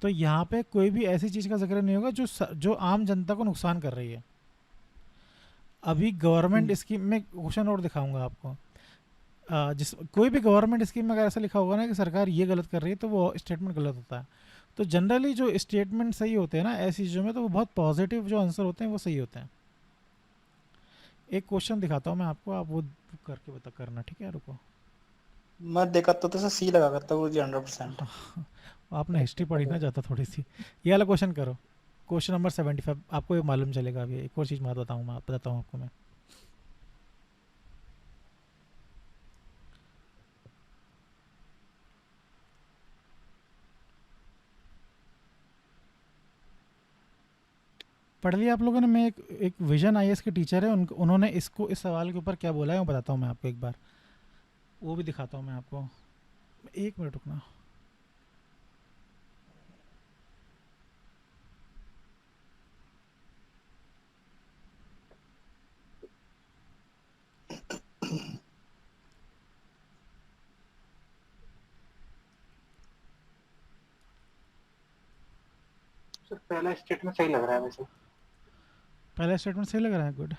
तो यहाँ पे कोई भी ऐसी चीज़ का जिक्र नहीं होगा जो आम जनता को नुकसान कर रही है। अभी गवर्नमेंट स्कीम में क्वेश्चन और दिखाऊंगा आपको, जिस कोई भी गवर्नमेंट स्कीम में अगर ऐसा लिखा होगा ना कि सरकार ये गलत कर रही है, तो वो स्टेटमेंट गलत होता है। तो जनरली जो स्टेटमेंट सही होते हैं ना ऐसी चीज़ों में, तो वो बहुत पॉजिटिव जो आंसर होते हैं वो सही होते हैं। एक क्वेश्चन दिखाता हूँ मैं आपको, आप वो करके बता करना, ठीक है? रुको, मैं देखा तो सी लगा करता गुरुजी 100%। आपने हिस्ट्री पढ़ी ना जाता थोड़ी सी। ये वाला क्वेश्चन करो, क्वेश्चन नंबर 75, आपको ये मालूम चलेगा। अभी एक और चीज़ मैं बताता हूँ आपको मैं। पढ़ लिया आप लोगों ने? मैं एक विजन आईएएस के टीचर है, उन्होंने इसको, इस सवाल के ऊपर क्या बोला है वो बताता हूँ मैं आपको एक बार, वो भी दिखाता हूँ मैं आपको। एक मिनट रुकना। सर पहला स्टेटमेंट सही लग रहा है वैसे। पहला स्टेटमेंट सही लग रहा है, good.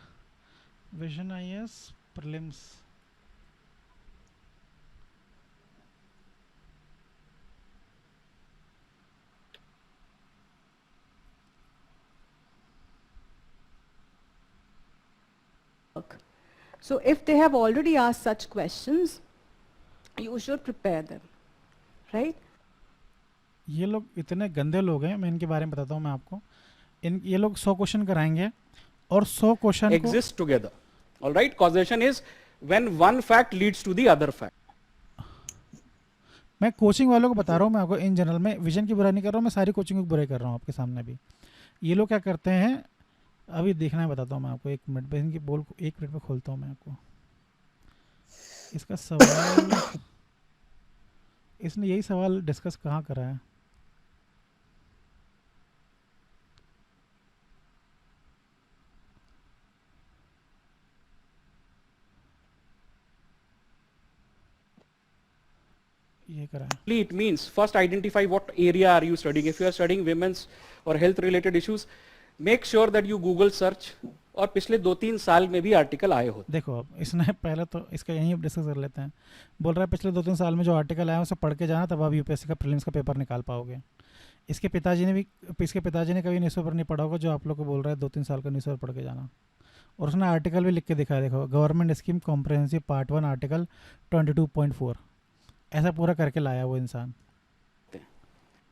Vision IAS prelims, So if they have already asked such questions, you should prepare them, right? ये लोग इतने गंदे लोग हैं, मैं इनके बारे में बताता हूँ मैं आपको। ये लोग 100 क्वेश्चन कराएंगे और 100 क्वेश्चन को exist together. All right, causation is when one fact leads to the other fact. मैं कोचिंग वालों को बता रहा हूँ मैं आपको, इन जनरल में विजन की बुराई नहीं कर रहा हूँ मैं, सारी कोचिंग की बुराई कर रहा हूँ आपके सामने भी। ये लोग क्या करते हैं अभी देखना है, बताता हूँ मैं आपको। एक मिनट में इनकी बोल, एक मिनट में खोलता हूँ मैं आपको इसका सवाल। इसने यही सवाल डिस्कस कहाँ करा है? ये करा है। It means first identify what area are you studying. If you are studying women's or health related issues, make sure that you Google search और पिछले 2-3 साल में भी आर्टिकल आए होते। देखो अब इसने पहले तो इसका यहीं डिस्कस कर लेते हैं। बोल रहा है पिछले 2-3 साल में जो आर्टिकल आया उसे पढ़ के जाना, तब आप यूपीएससी का प्रीलिम्स का पेपर निकाल पाओगे। इसके पिताजी ने कभी न्यूज़पेपर नहीं पढ़ा होगा जो आप लोग को बोल रहा है 2-3 साल का न्यूज़पेपर पढ़ के जाना। और उसने आर्टिकल भी लिख के दिखाया, देखो government scheme comprehensive part 1 article 22.4, ऐसा पूरा करके लाया वो इंसान।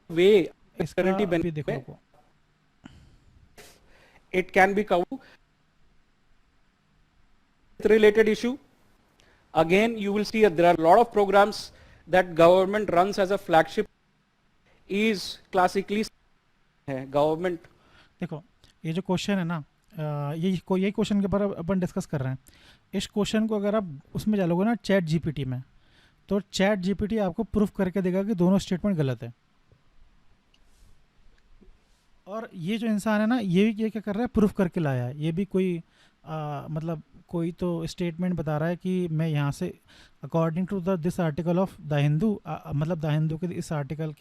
वे इसका currently भी देखो आपको। it can be covered related issue. Again, you will see there are a lot of programs that government runs as a flagship is classically है गवर्नमेंट। देखो ये जो क्वेश्चन है ना, यही क्वेश्चन के ऊपर अपन डिस्कस कर रहे हैं। इस क्वेश्चन को अगर आप उसमें डालोगे ना चैट जीपीटी में, तो चैट जीपीटी आपको प्रूफ करके देगा कि दोनों स्टेटमेंट गलत है। और ये जो इंसान है ना, ये क्या कर रहा है, प्रूफ करके लाया है। ये भी कोई मतलब कोई तो स्टेटमेंट बता रहा है कि मैं यहाँ से according to this article of the Hindu, मतलब द हिंदू के इस आर्टिकल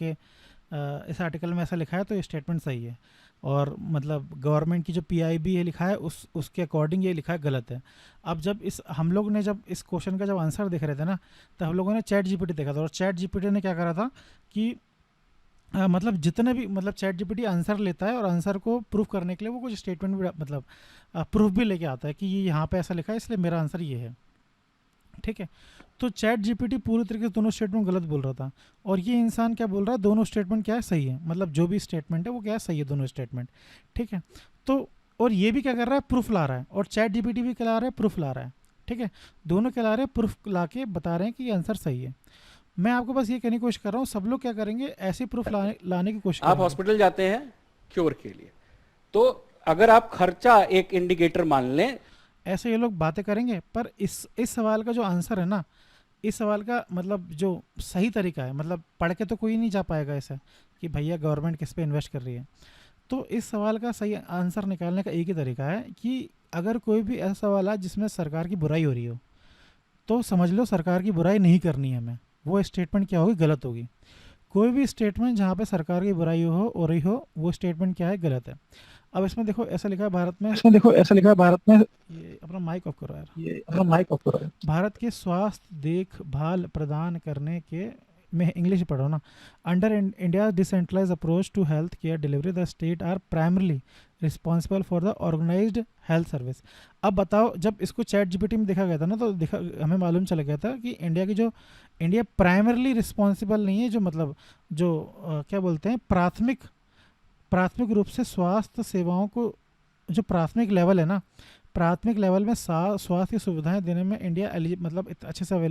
में ऐसा लिखा है तो ये स्टेटमेंट सही है। और मतलब गवर्नमेंट की जो पीआईबी है लिखा है उसके अकॉर्डिंग ये लिखा है गलत है। अब जब हम लोग ने जब इस क्वेश्चन का जब आंसर देख रहे थे ना, तो हम लोगों ने चैट जीपीटी देखा था, और चैट जीपीटी ने क्या करा था कि मतलब जितने भी मतलब चैट जीपीटी आंसर लेता है और आंसर को प्रूफ करने के लिए वो कुछ स्टेटमेंट भी मतलब प्रूफ भी लेके आता है कि ये यहाँ पे ऐसा लिखा है इसलिए मेरा आंसर ये है, ठीक है। तो चैट जीपीटी पूरी तरीके से दोनों स्टेटमेंट गलत बोल रहा था और ये इंसान क्या बोल रहा है दोनों स्टेटमेंट क्या है सही है, मतलब जो भी स्टेटमेंट है वो क्या है सही है दोनों स्टेटमेंट, ठीक है। तो और ये भी क्या कर रहा है प्रूफ ला रहा है और चैट जीपीटी भी क्या ला रहा है प्रूफ ला रहा है, ठीक है। दोनों क्या ला रहे हैं प्रूफ ला के बता रहे हैं कि ये आंसर सही है। मैं आपको बस ये कहने की कोशिश कर रहा हूँ सब लोग क्या करेंगे ऐसे प्रूफ लाने की कोशिश आप करेंगे। हॉस्पिटल जाते हैं क्योर के लिए, तो अगर आप खर्चा एक इंडिकेटर मान लें, ऐसे ये लोग बातें करेंगे पर इस सवाल का जो आंसर है ना, इस सवाल का मतलब जो सही तरीका है, मतलब पढ़ के तो कोई नहीं जा पाएगा ऐसा कि भैया गवर्नमेंट किस पे इन्वेस्ट कर रही है। तो इस सवाल का सही आंसर निकालने का एक ही तरीका है कि अगर कोई भी ऐसा सवाल है जिसमें सरकार की बुराई हो रही हो तो समझ लो सरकार की बुराई नहीं करनी है हमें, वो स्टेटमेंट क्या होगी गलत होगी। कोई भी स्टेटमेंट जहाँ पे सरकार की बुराई हो रही हो वो स्टेटमेंट क्या है गलत है। अब इसमें देखो ऐसा लिखा है भारत में, इसमें देखो ऐसा लिखा है भारत में, ये अपना माइक ऑफ करो यार, ये अपना माइक ऑफ करो। भारत के स्वास्थ्य देखभाल प्रदान करने के में इंग्लिश पढ़ो ना, under India decentralise approach to health care delivery the state are primarily responsible for the organised health service. अब बताओ जब इसको चैट जीपीटी में देखा गया था ना तो देखा हमें मालूम चला गया था कि इंडिया प्राइमरली रिस्पॉन्सिबल नहीं है, जो मतलब जो क्या बोलते हैं प्राथमिक रूप से स्वास्थ्य सेवाओं को जो प्राथमिक लेवल है ना, प्राथमिक लेवल में स्वास्थ्य की सुविधाएं देने में इंडिया मतलब अच्छे से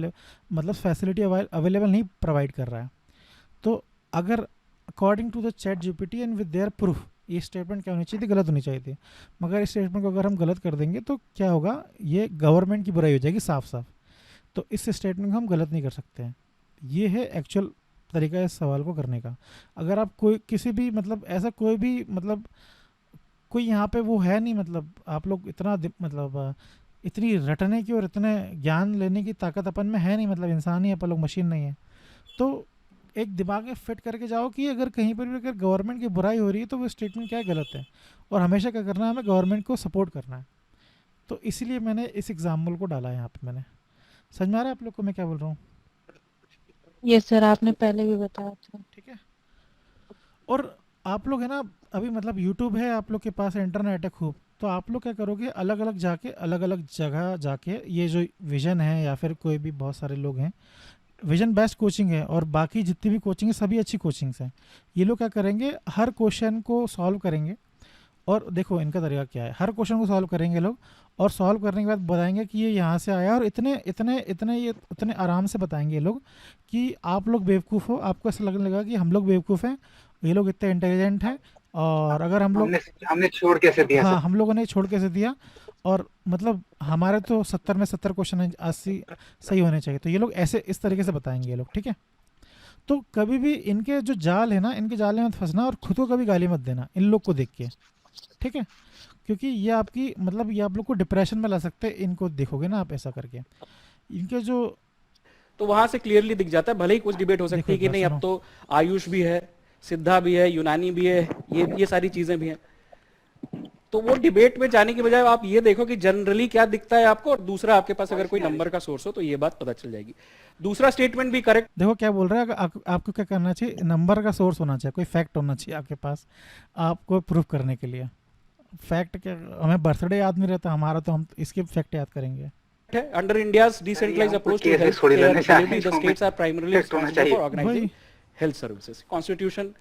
मतलब फैसिलिटी अवेलेबल नहीं प्रोवाइड कर रहा है। तो अगर according to the ChatGPT and with their proof ये स्टेटमेंट क्या होनी चाहिए थी गलत होनी चाहिए थी, मगर इस स्टेटमेंट को अगर हम गलत कर देंगे तो क्या होगा ये गवर्नमेंट की बुराई हो जाएगी साफ साफ। तो इस स्टेटमेंट को हम गलत नहीं कर सकते हैं, ये है एक्चुअल तरीका इस सवाल को करने का। अगर आप कोई किसी भी मतलब ऐसा कोई भी मतलब कोई यहाँ पे वो है नहीं, मतलब आप लोग इतना मतलब इतनी रटने की और इतने ज्ञान लेने की ताकत अपन में है नहीं, मतलब इंसान ही अपन लोग मशीन नहीं है। तो एक दिमाग में फिट करके जाओ कि अगर कहीं पर भी अगर गवर्नमेंट की बुराई हो रही है तो वो स्टेटमेंट क्या है गलत है और हमेशा क्या करना है हमें गवर्नमेंट को सपोर्ट करना है। तो इसीलिए मैंने इस एग्जाम्पल को डाला है यहाँ पे। मैंने समझ में आ रहा है आप लोग को मैं क्या बोल रहा हूँ? ये सर आपने पहले भी बताया था। ठीक है। और आप लोग है ना अभी मतलब यूट्यूब है आप लोग के पास, इंटरनेट है खूब, तो आप लोग क्या करोगे अलग अलग जगह जाके ये जो विजन है या फिर कोई भी बहुत सारे लोग हैं, विजन बेस्ट कोचिंग है और बाकी जितनी भी कोचिंग है सभी अच्छी कोचिंग्स हैं। ये लोग क्या करेंगे हर क्वेश्चन को सॉल्व करेंगे और देखो इनका तरीका क्या है, हर क्वेश्चन को सॉल्व करेंगे लोग और सॉल्व करने के बाद बताएंगे कि ये यहाँ से आया और इतने आराम से बताएंगे ये लोग कि आप लोग बेवकूफ़ हो, आपको ऐसा लगने लगा कि हम लोग बेवकूफ़ हैं, ये लोग इतने इंटेलिजेंट हैं और अगर हम लोग हमने छोड़ कैसे दिया हाँ सर? हम लोगों ने छोड़ कैसे दिया और मतलब हमारे तो 70 में 70 क्वेश्चन है 80 सही होने चाहिए। तो ये लोग ऐसे इस तरीके से बताएंगे ये लोग, ठीक है। तो कभी भी इनके जो जाल है ना इनके जाल में मत फंसना और खुद को कभी गाली मत देना इन लोग को देख के, ठीक है, क्योंकि ये आपकी मतलब ये आप लोग को डिप्रेशन में ला सकते हैं इनको देखोगे ना आप ऐसा करके। इनके जो तो वहां से क्लियरली दिख जाता है, भले ही कुछ डिबेट हो सकती है कि नहीं अब तो आयुष भी है, सिद्धा भी है, यूनानी भी है, ये सारी चीजें भी हैं। तो वो डिबेट में जाने की बजाय आप ये देखो कि जनरली क्या दिखता है आपको, और दूसरा आपके पास अगर कोई नंबर का सोर्स हो तो ये बात पता चल जाएगी। दूसरा स्टेटमेंट भी करेक्ट। देखो क्या बोल रहा है, आपको क्या करना चाहिए, नंबर का सोर्स होना चाहिए, कोई फैक्ट होना चाहिए आपके पास आपको प्रूफ करने के लिए। फैक्ट क्या, हमें बर्थडे याद नहीं रहता हमारा, तो हम इसके फैक्ट याद करेंगे। Under India's decentralised approach to health care delivery the states are primarily responsible for organising health services. Constitution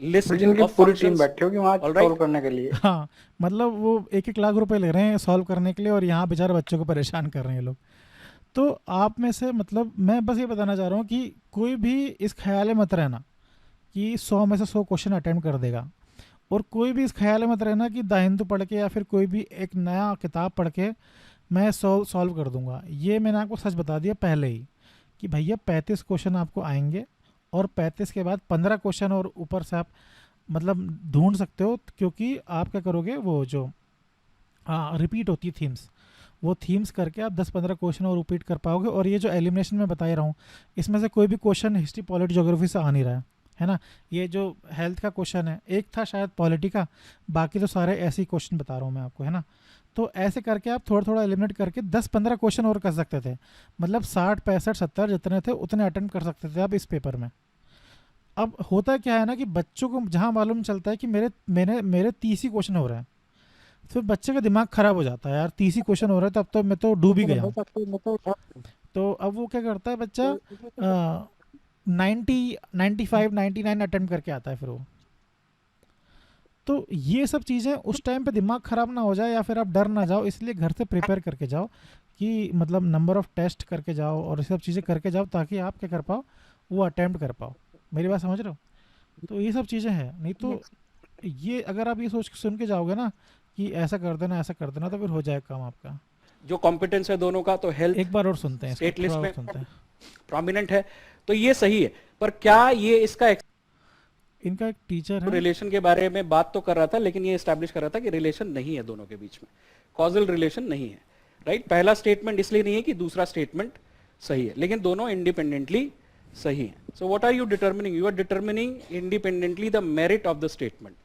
list जिनकी ऑफ पूरी फंक्शंस टीम बैठी होगी वहाँ सॉल्व करने के लिए। हाँ मतलब वो 1-1 लाख रुपए ले रहे हैं सॉल्व करने के लिए और यहाँ बेचारे बच्चों को परेशान कर रहे हैं लोग। तो आप में से मतलब मैं बस ये बताना चाह रहा हूँ कि कोई भी इस ख्याल में मत रहना कि 100 में से 100 क्वेश्चन अटेम्प्ट कर देगा, और कोई भी इस ख्याल में मत रहना कि द हिंदू पढ़ के या फिर कोई भी एक नया किताब पढ़ के मैं सॉल्व कर दूंगा। ये मैंने आपको सच बता दिया पहले ही कि भैया 35 क्वेश्चन आपको आएंगे और 35 के बाद 15 क्वेश्चन और ऊपर से आप मतलब ढूंढ सकते हो, क्योंकि आप क्या करोगे वो जो रिपीट होती है थीम्स, वो थीम्स करके आप 10-15 क्वेश्चन और रिपीट कर पाओगे। और ये जो एलिमिनेशन में बता रहा हूँ इसमें से कोई भी क्वेश्चन हिस्ट्री पॉलिटी ज्योग्राफी से आ नहीं रहा है ना। ये जो हेल्थ का क्वेश्चन है एक था शायद पॉलिटी का, बाकी तो सारे ऐसे ही क्वेश्चन बता रहा हूँ मैं आपको, है ना। तो ऐसे करके आप थोड़ा थोड़ा एलिमिनेट करके 10-15 क्वेश्चन और कर सकते थे, मतलब 60, 65, 70 जितने थे उतने अटेम्प्ट कर सकते थे आप इस पेपर में। अब होता क्या है ना कि बच्चों को जहाँ मालूम चलता है कि मेरे 30 ही क्वेश्चन हो रहे हैं, फिर बच्चे का दिमाग खराब हो जाता है, यार 30 ही क्वेश्चन हो रहे हैं, तब तो मैं तो डूब ही गया हूँ। तो अब वो क्या करता है बच्चा, 90 95 99 अटेम्प्ट करके आता है फिर वो। तो ये सब चीज़ें उस टाइम पे दिमाग ख़राब ना हो जाए या फिर आप डर ना जाओ, इसलिए घर से प्रिपेयर करके जाओ कि मतलब नंबर ऑफ़ टेस्ट करके जाओ और ये सब चीज़ें करके जाओ, ताकि आप क्या कर पाओ, वो अटेम्प्ट कर पाओ। मेरी बात समझ रहे हो? तो ये सब चीज़ें हैं, नहीं तो ये अगर आप ये सोच के सुन के जाओगे ना कि ऐसा कर देना तो फिर हो जाएगा काम आपका। जो कॉम्पिटेंस है दोनों का, तो हेल्थ एक बार और सुनते हैं, स्टेट लिस्ट थोड़ा और में सुनते हैं। प्रोमिनेंट है, तो ये सही है। पर क्या ये इसका इनका एक टीचर है, रिलेशन के बारे में बात तो कर रहा था, लेकिन ये एस्टैब्लिश कर रहा था कि रिलेशन नहीं है दोनों के बीच में, कॉजल रिलेशन नहीं है, राइट। पहला स्टेटमेंट इसलिए नहीं है कि दूसरा स्टेटमेंट सही है, लेकिन दोनों इंडिपेंडेंटली सही है। So what are you determining? You are determining independently the merit of the statement,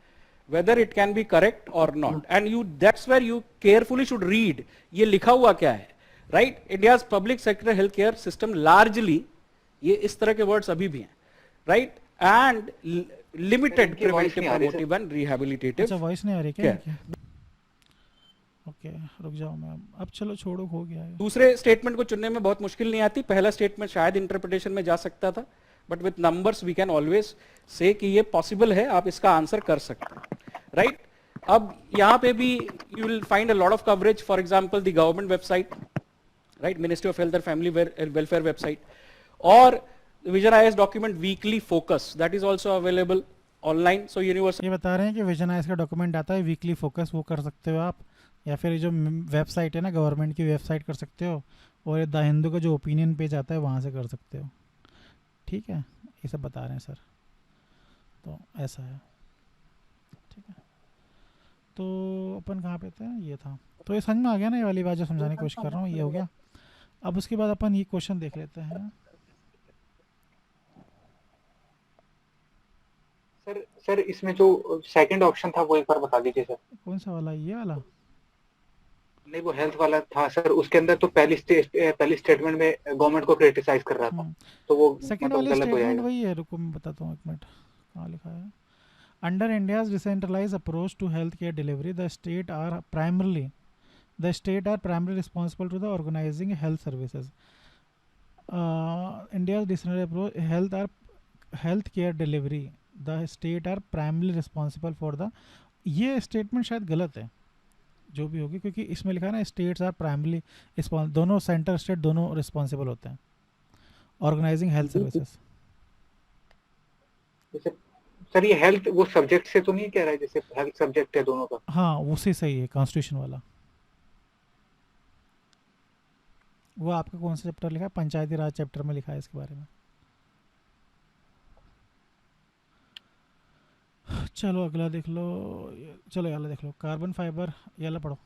whether it can be correct or not, and that's where you carefully should read ये लिखा हुआ क्या है, right? India's public sector healthcare system largely, ये इस तरह के words अभी भी हैं, right? And limited preventive, promotive and rehabilitative। अच्छा वॉइस नहीं आ रही क्या? ओके रुक जाओ मैम, अब चलो छोड़ो, हो गया है। दूसरे स्टेटमेंट को चुनने में बहुत मुश्किल नहीं आती। पहला स्टेटमेंट शायद इंटरप्रिटेशन में जा सकता था, but with numbers we can always say कि ये पॉसिबल है, आप इसका आंसर कर सकते हैं, राइट। अब यहाँ पे भी you will find a lot of coverage, for example the government website, right, ministry of health and family welfare website, और vision IAS document weekly focus, that is also available online. So university ये बता रहे हैं कि vision IAS का document आता है weekly focus, वो कर सकते हो आप, या फिर जो वेबसाइट है ना गवर्नमेंट की वेबसाइट कर सकते हो, और द हिंदू का जो ओपिनियन पेज आता है वहाँ से कर सकते हो, ठीक है। ये सब बता रहे हैं सर, तो ऐसा है, ठीक है। तो अपन कहाँ पे थे? ये था। तो ये समझ में आ गया ना, ये वाली बात जो समझाने की कोशिश कर रहा हूँ, ये हो गया। अब उसके बाद अपन ये क्वेश्चन देख लेते हैं। सर इसमें जो सेकंड ऑप्शन था वो एक बार बता दीजिए सर। कौन सा वाला? ये वाला? नहीं, वो हेल्थ वाला था सर, उसके अंदर तो पहली स्टेटमेंट में गवर्नमेंट को क्रिटिसाइज कर रहा था, तो वो सेकंड मतलब वाली गलत हो स्टेटमेंट जाएगा। वही है, रुको मैं बताता हूँ, एक मिनट कहाँ लिखा है। Under India's decentralise approach to health care delivery, the state are primarily responsible to the organising health services. India's decentralise health care delivery, the state are primarily responsible for the, ये statement शायद गलत है जो भी होगी, क्योंकि इसमें लिखा है ना स्टेट्स आर प्राइमरली, दोनों सेंटर स्टेट दोनों रिस्पॉन्सिबल होते हैं ऑर्गेनाइजिंग हेल्थ सर्विसेज। जैसे सर ये हेल्थ वो सब्जेक्ट से तो नहीं कह रहा है, जैसे हेल्थ सब्जेक्ट है दोनों का? हाँ उसी सही है, कॉन्स्टिट्यूशन वाला। वो आपका कौन सा चैप्टर लिखा है? पंचायती राज चैप्टर में लिखा है इसके बारे में। चलो अगला देख लो, चलो ये वाला देख लो, कार्बन फाइबर, ये वाला पढ़ो।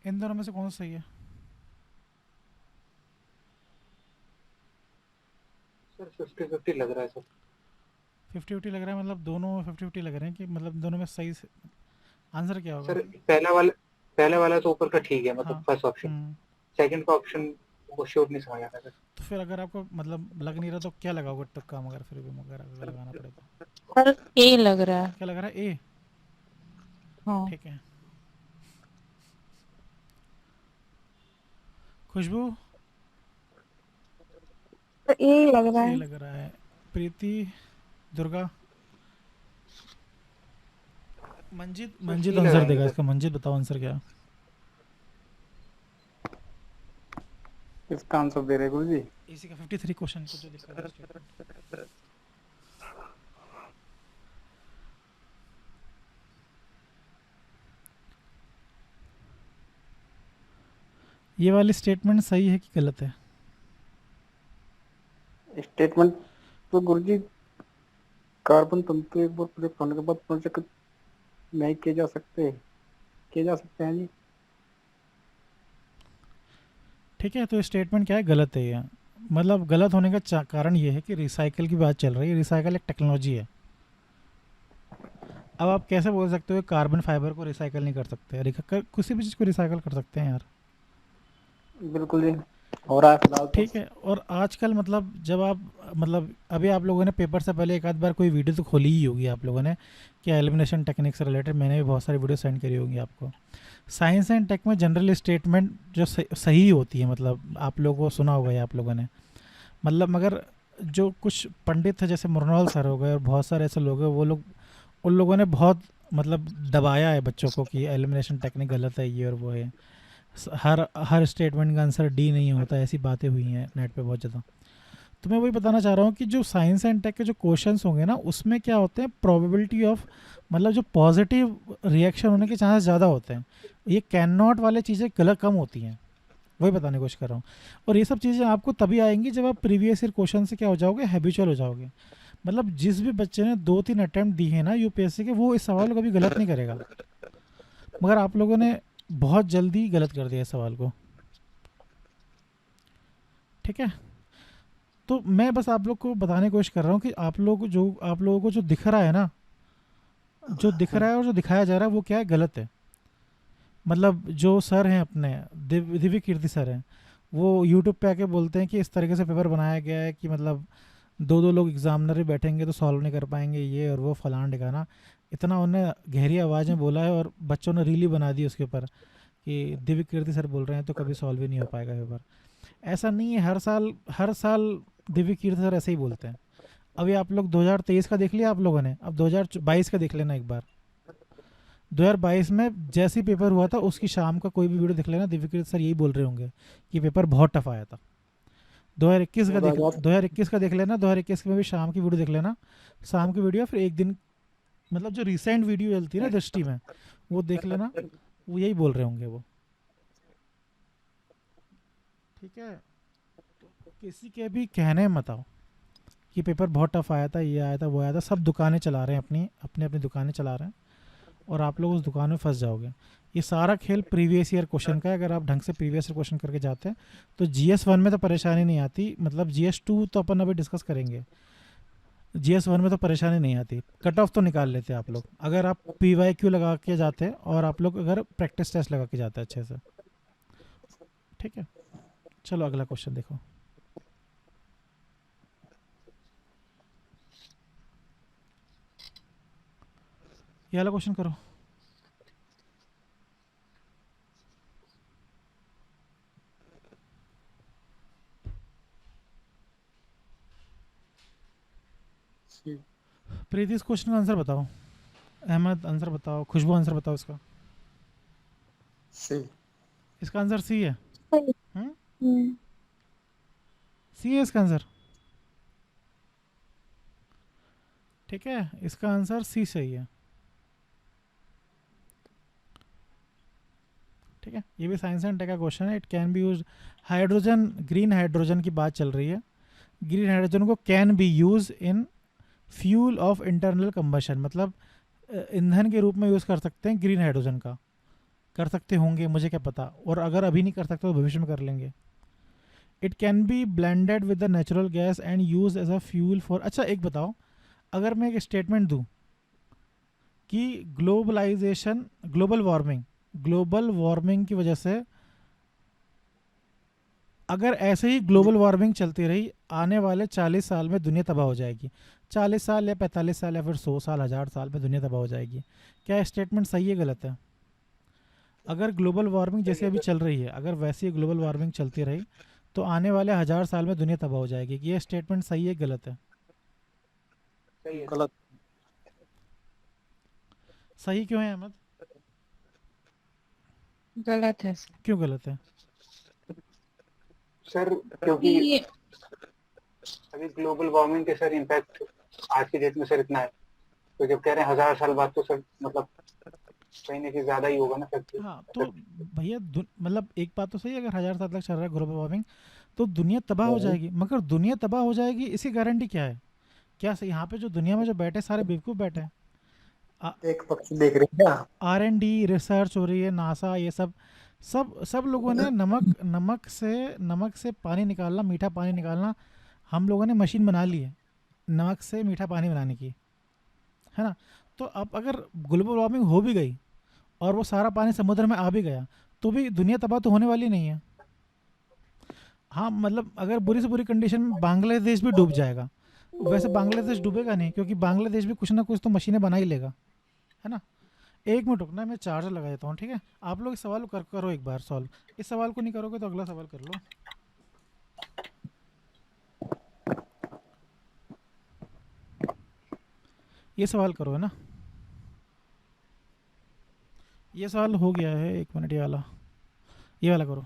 इन दोनों में से कौन सा सही है? सर 50-50 लग रहा है सर। 50-50 लग रहा है, मतलब दोनों 50-50 लग रहे हैं कि मतलब दोनों में सही आंसर क्या होगा? सर पहला वाला तो ऊपर का ठीक है, मतलब फर्स्ट ऑप्शन। सेकंड का ऑप्शन वो श्योर नहीं समझ आता सर। तो फिर अगर आपको मतलब लग नहीं रहा तो क्या लगाओगे तुक्का, मगर फिर भी मगर अगर लगाना पड़े तो? सर ए लग रहा है। क्या लग रहा है? ए? हाँ। ठीक है। खुशबू? ए लग रहा ए है। लग रहा है। प्रीति? दुर्गा? मंजित आंसर देगा इसका। मंजित बताओ आंसर क्या? इसका आंसर दे रहे गुरु जी। इसी का 53 क्वेश्चन को जो लिखा है। ये वाली स्टेटमेंट सही है कि गलत है? स्टेटमेंट तो गुरुजी कार्बन तंतु एक बार प्रयोग करने के बाद पुनर्चक्रित नहीं किए जा सकते, किए जा सकते हैं जी। ठीक है, तो स्टेटमेंट क्या है, गलत है ये। मतलब गलत होने का कारण ये है कि रिसाइकल की बात चल रही है। रिसाइकल एक टेक्नोलॉजी है। अब आप कैसे बोल सकते हो कार्बन फाइबर को रिसाइकल नहीं कर सकते? किसी भी चीज़ को रिसाइकल कर सकते हैं यार। बिल्कुल जी, हो रहा है फिलहाल तो। ठीक है, और आजकल मतलब जब आप मतलब अभी आप लोगों ने पेपर से पहले एक आध बार कोई वीडियो तो खोली ही होगी आप लोगों ने, कि एलिमिनेशन टेक्निक से रिलेटेड मैंने भी बहुत सारी वीडियो सेंड करी होंगी आपको। साइंस एंड टेक में जनरल स्टेटमेंट जो सही होती है, मतलब आप लोगों को सुना होगा या आप लोगों ने, मतलब मगर जो कुछ पंडित थे जैसे मुरनौल सर हो गए और बहुत सारे ऐसे लोग हैं, वो लोग उन लोगों ने बहुत मतलब दबाया है बच्चों को कि एलिमिनेशन टेक्निक गलत है, ये और वो है। हर स्टेटमेंट का आंसर डी नहीं होता, ऐसी बातें हुई हैं नेट पे बहुत ज़्यादा। तो मैं वही बताना चाह रहा हूँ कि जो साइंस एंड टेक के जो क्वेश्चंस होंगे ना, उसमें क्या होते हैं, प्रोबेबिलिटी ऑफ मतलब जो पॉजिटिव रिएक्शन होने के चांसेस ज़्यादा होते हैं। ये कैन नॉट वाले चीज़ें गलत कम होती हैं, वही बताने की कोशिश कर रहा हूँ। और ये सब चीज़ें आपको तभी आएंगी जब आप प्रीवियस ईयर क्वेश्चन से क्या हो जाओगे, हैबिचुअल हो जाओगे। मतलब जिस भी बच्चे ने 2-3 अटैम्प्ट दिए हैं ना यूपीएससी के, वो इस सवाल को कभी गलत नहीं करेगा। मगर आप लोगों ने बहुत जल्दी गलत कर दिया इस सवाल को। ठीक है, तो मैं बस आप लोग को बताने की कोशिश कर रहा हूँ कि आप लोगों को जो दिख रहा है ना, जो दिख रहा है और जो दिखाया जा रहा है वो क्या है, गलत है। मतलब जो सर हैं अपने दिव्य कीर्ति सर हैं, वो यूट्यूब पे आके बोलते हैं कि इस तरीके से पेपर बनाया गया है कि मतलब 2-2 लोग एग्जामिनर भी बैठेंगे तो सॉल्व नहीं कर पाएंगे, ये और वो फलान ठिकाना। इतना उन्होंने गहरी आवाज़ में बोला है और बच्चों ने रीली बना दी उसके ऊपर कि दिव्य कीर्ति सर बोल रहे हैं तो कभी सॉल्व ही नहीं हो पाएगा पेपर। ऐसा नहीं है, हर साल दिव्य कीर्ति सर ऐसे ही बोलते हैं। अभी आप लोग 2023 का देख लिया आप लोगों ने, अब 2022 का देख लेना एक बार। 2022 में जैसे ही पेपर हुआ था उसकी शाम का कोई भी वीडियो देख लेना, दिव्य कीर्ति सर यही बोल रहे होंगे कि पेपर बहुत टफ आया था। 2021 का देख लेना, 2021 में भी शाम की वीडियो देख लेना, शाम की वीडियो, फिर एक दिन मतलब जो रिसेंट वीडियो चलती है ना दृष्टि में, वो देख लेना, वो यही बोल रहे होंगे वो। ठीक है, तो किसी के भी कहने मत आओ कि पेपर बहुत टफ आया था, ये आया था, वो आया था। सब दुकानें चला रहे हैं, अपनी दुकानें चला रहे हैं, और आप लोग उस दुकान में फंस जाओगे। ये सारा खेल प्रीवियस ईयर क्वेश्चन का है। अगर आप ढंग से प्रीवियस ईयर क्वेश्चन करके जाते हैं तो GS1 में तो परेशानी नहीं आती, मतलब GS2 तो अपन अभी डिस्कस करेंगे, GS1 में तो परेशानी नहीं आती। कट ऑफ तो निकाल लेते हैं आप लोग अगर आप PYQ लगा के जाते हैं और आप लोग अगर प्रैक्टिस टेस्ट लगा के जाते हैं अच्छे से। ठीक है, चलो अगला क्वेश्चन देखो। ये वाला क्वेश्चन करो। प्रीति इस क्वेश्चन का आंसर बताओ। अहमद आंसर बताओ। खुशबू आंसर बताओ इसका। सी। इसका आंसर सी है। हम्म। सी है इसका आंसर। ठीक है, इसका आंसर सी सही है। ठीक है, ये भी साइंस एंड टेक का क्वेश्चन है। It can B use hydrogen, green hydrogen की बात चल रही है। ग्रीन हाइड्रोजन को can be use in fuel of internal combustion, मतलब ईंधन के रूप में यूज़ कर सकते हैं ग्रीन हाइड्रोजन का। कर सकते होंगे, मुझे क्या पता, और अगर अभी नहीं कर सकते तो भविष्य में कर लेंगे। It can be blended with the natural gas and use as a fuel for. अच्छा एक बताओ, अगर मैं एक स्टेटमेंट दूं कि ग्लोबल वार्मिंग की वजह से, अगर ऐसे ही ग्लोबल वार्मिंग चलती रही, आने वाले 40 साल में दुनिया तबाह हो जाएगी। 40 साल या 45 साल या फिर 100 साल, 1000 साल में दुनिया तबाह हो जाएगी। क्या स्टेटमेंट सही है, गलत है? अगर ग्लोबल वार्मिंग जैसे अभी चल रही है, अगर वैसी ग्लोबल वार्मिंग चलती रही तो आने वाले 1000 साल में दुनिया तबाह हो जाएगी। ये स्टेटमेंट सही है, गलत है? गलत। सही क्यों है अहमद? गलत है सर। क्यों गलत है? सर क्योंकि अभी ग्लोबल वार्मिंग के सर इम्पैक्ट आज की डेट में सर इतना है, तो जब कह रहे हैं 1000 साल बाद, तो सर मतलब कहीं ना कहीं ज्यादा ही होगा ना सर। हाँ तो भैया मतलब एक बात तो सही है, अगर 1000 साल तक चल रहा है ग्लोबल वार्मिंग तो दुनिया तबाह हो जाएगी। मगर दुनिया तबाह हो जाएगी इसकी गारंटी क्या है? क्या यहाँ पे जो दुनिया में जो बैठे सारे बेवकूफ़ बैठे हैं? एक पक्षी देख रहे हैं क्या? R&D रिसर्च हो रही है, नासा, ये सब सब सब लोगों ने नमक से पानी निकालना, मीठा पानी निकालना, हम लोगों ने मशीन बना ली है नमक से मीठा पानी बनाने की, है ना। तो अब अगर ग्लोबल वार्मिंग हो भी गई और वो सारा पानी समुद्र में आ भी गया, तो भी दुनिया तबाह तो होने वाली नहीं है। हाँ मतलब अगर बुरी से बुरी कंडीशन में बांग्लादेश भी डूब जाएगा, वैसे बांग्लादेश डूबेगा नहीं, क्योंकि बांग्लादेश भी कुछ ना कुछ तो मशीनें बना ही लेगा, है ना। एक मिनट रुकना, मैं चार्जर लगा देता हूँ, ठीक है। आप लोग इस सवाल को करो एक बार सॉल्व। इस सवाल को नहीं करोगे तो अगला सवाल कर लो। ये सवाल करो, है ना। ये सवाल हो गया है, एक मिनट, ये वाला करो।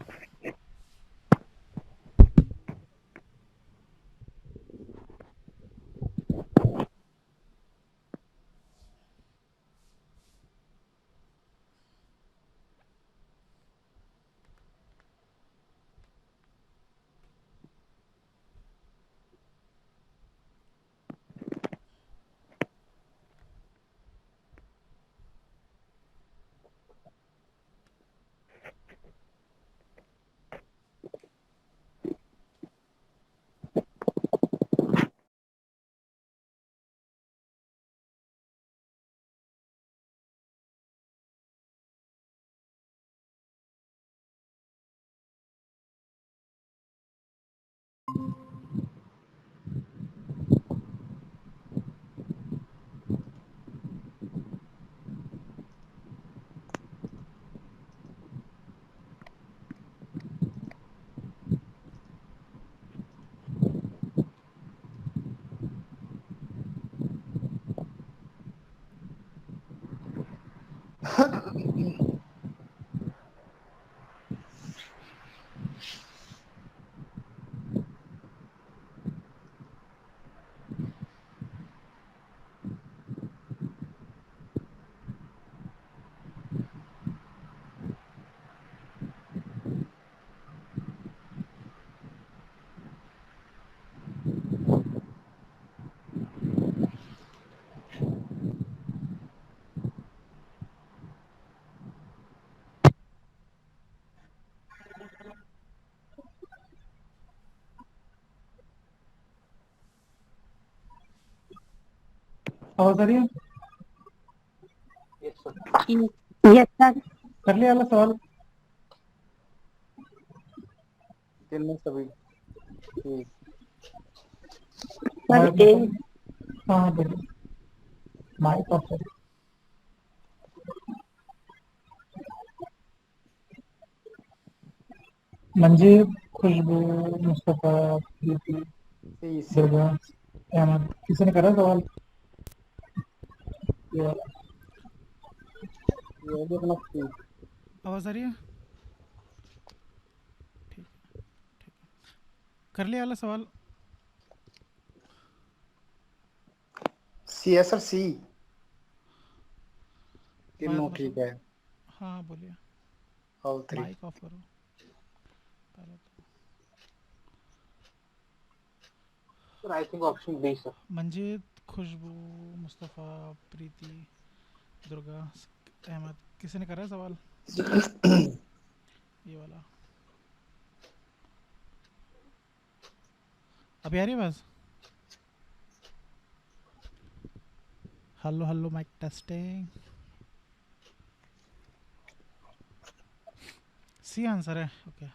आवाज आ रही है? Yes sir. Yes sir. कर लिया वाला सवाल? जिनमें सभी ठीक। सर ए हाँ बोलिए। माइक ऑफ है। मंजीर, खुशबू, मुस्तफा, प्रीति, सी दुर्गा, अहमद, किसी ने करा सवाल? ये वाला। ये भी अपना सी। आवाज़ आ रही है? ठीक, ठीक। कर लिया वाला सवाल? सी है सर, सी। तीनों बात ठीक मतलब, है। हाँ बोलिए। All three. माइक ऑफ करो पहले तो। Sir I think option B sir. Manjeet, Khushboo, Mustafa, Preeti, Durga, Ahmed, किसी ने करा है सवाल? ये वाला अभी आ रही है बस? Hello hello, mike testing. C answer है, okay.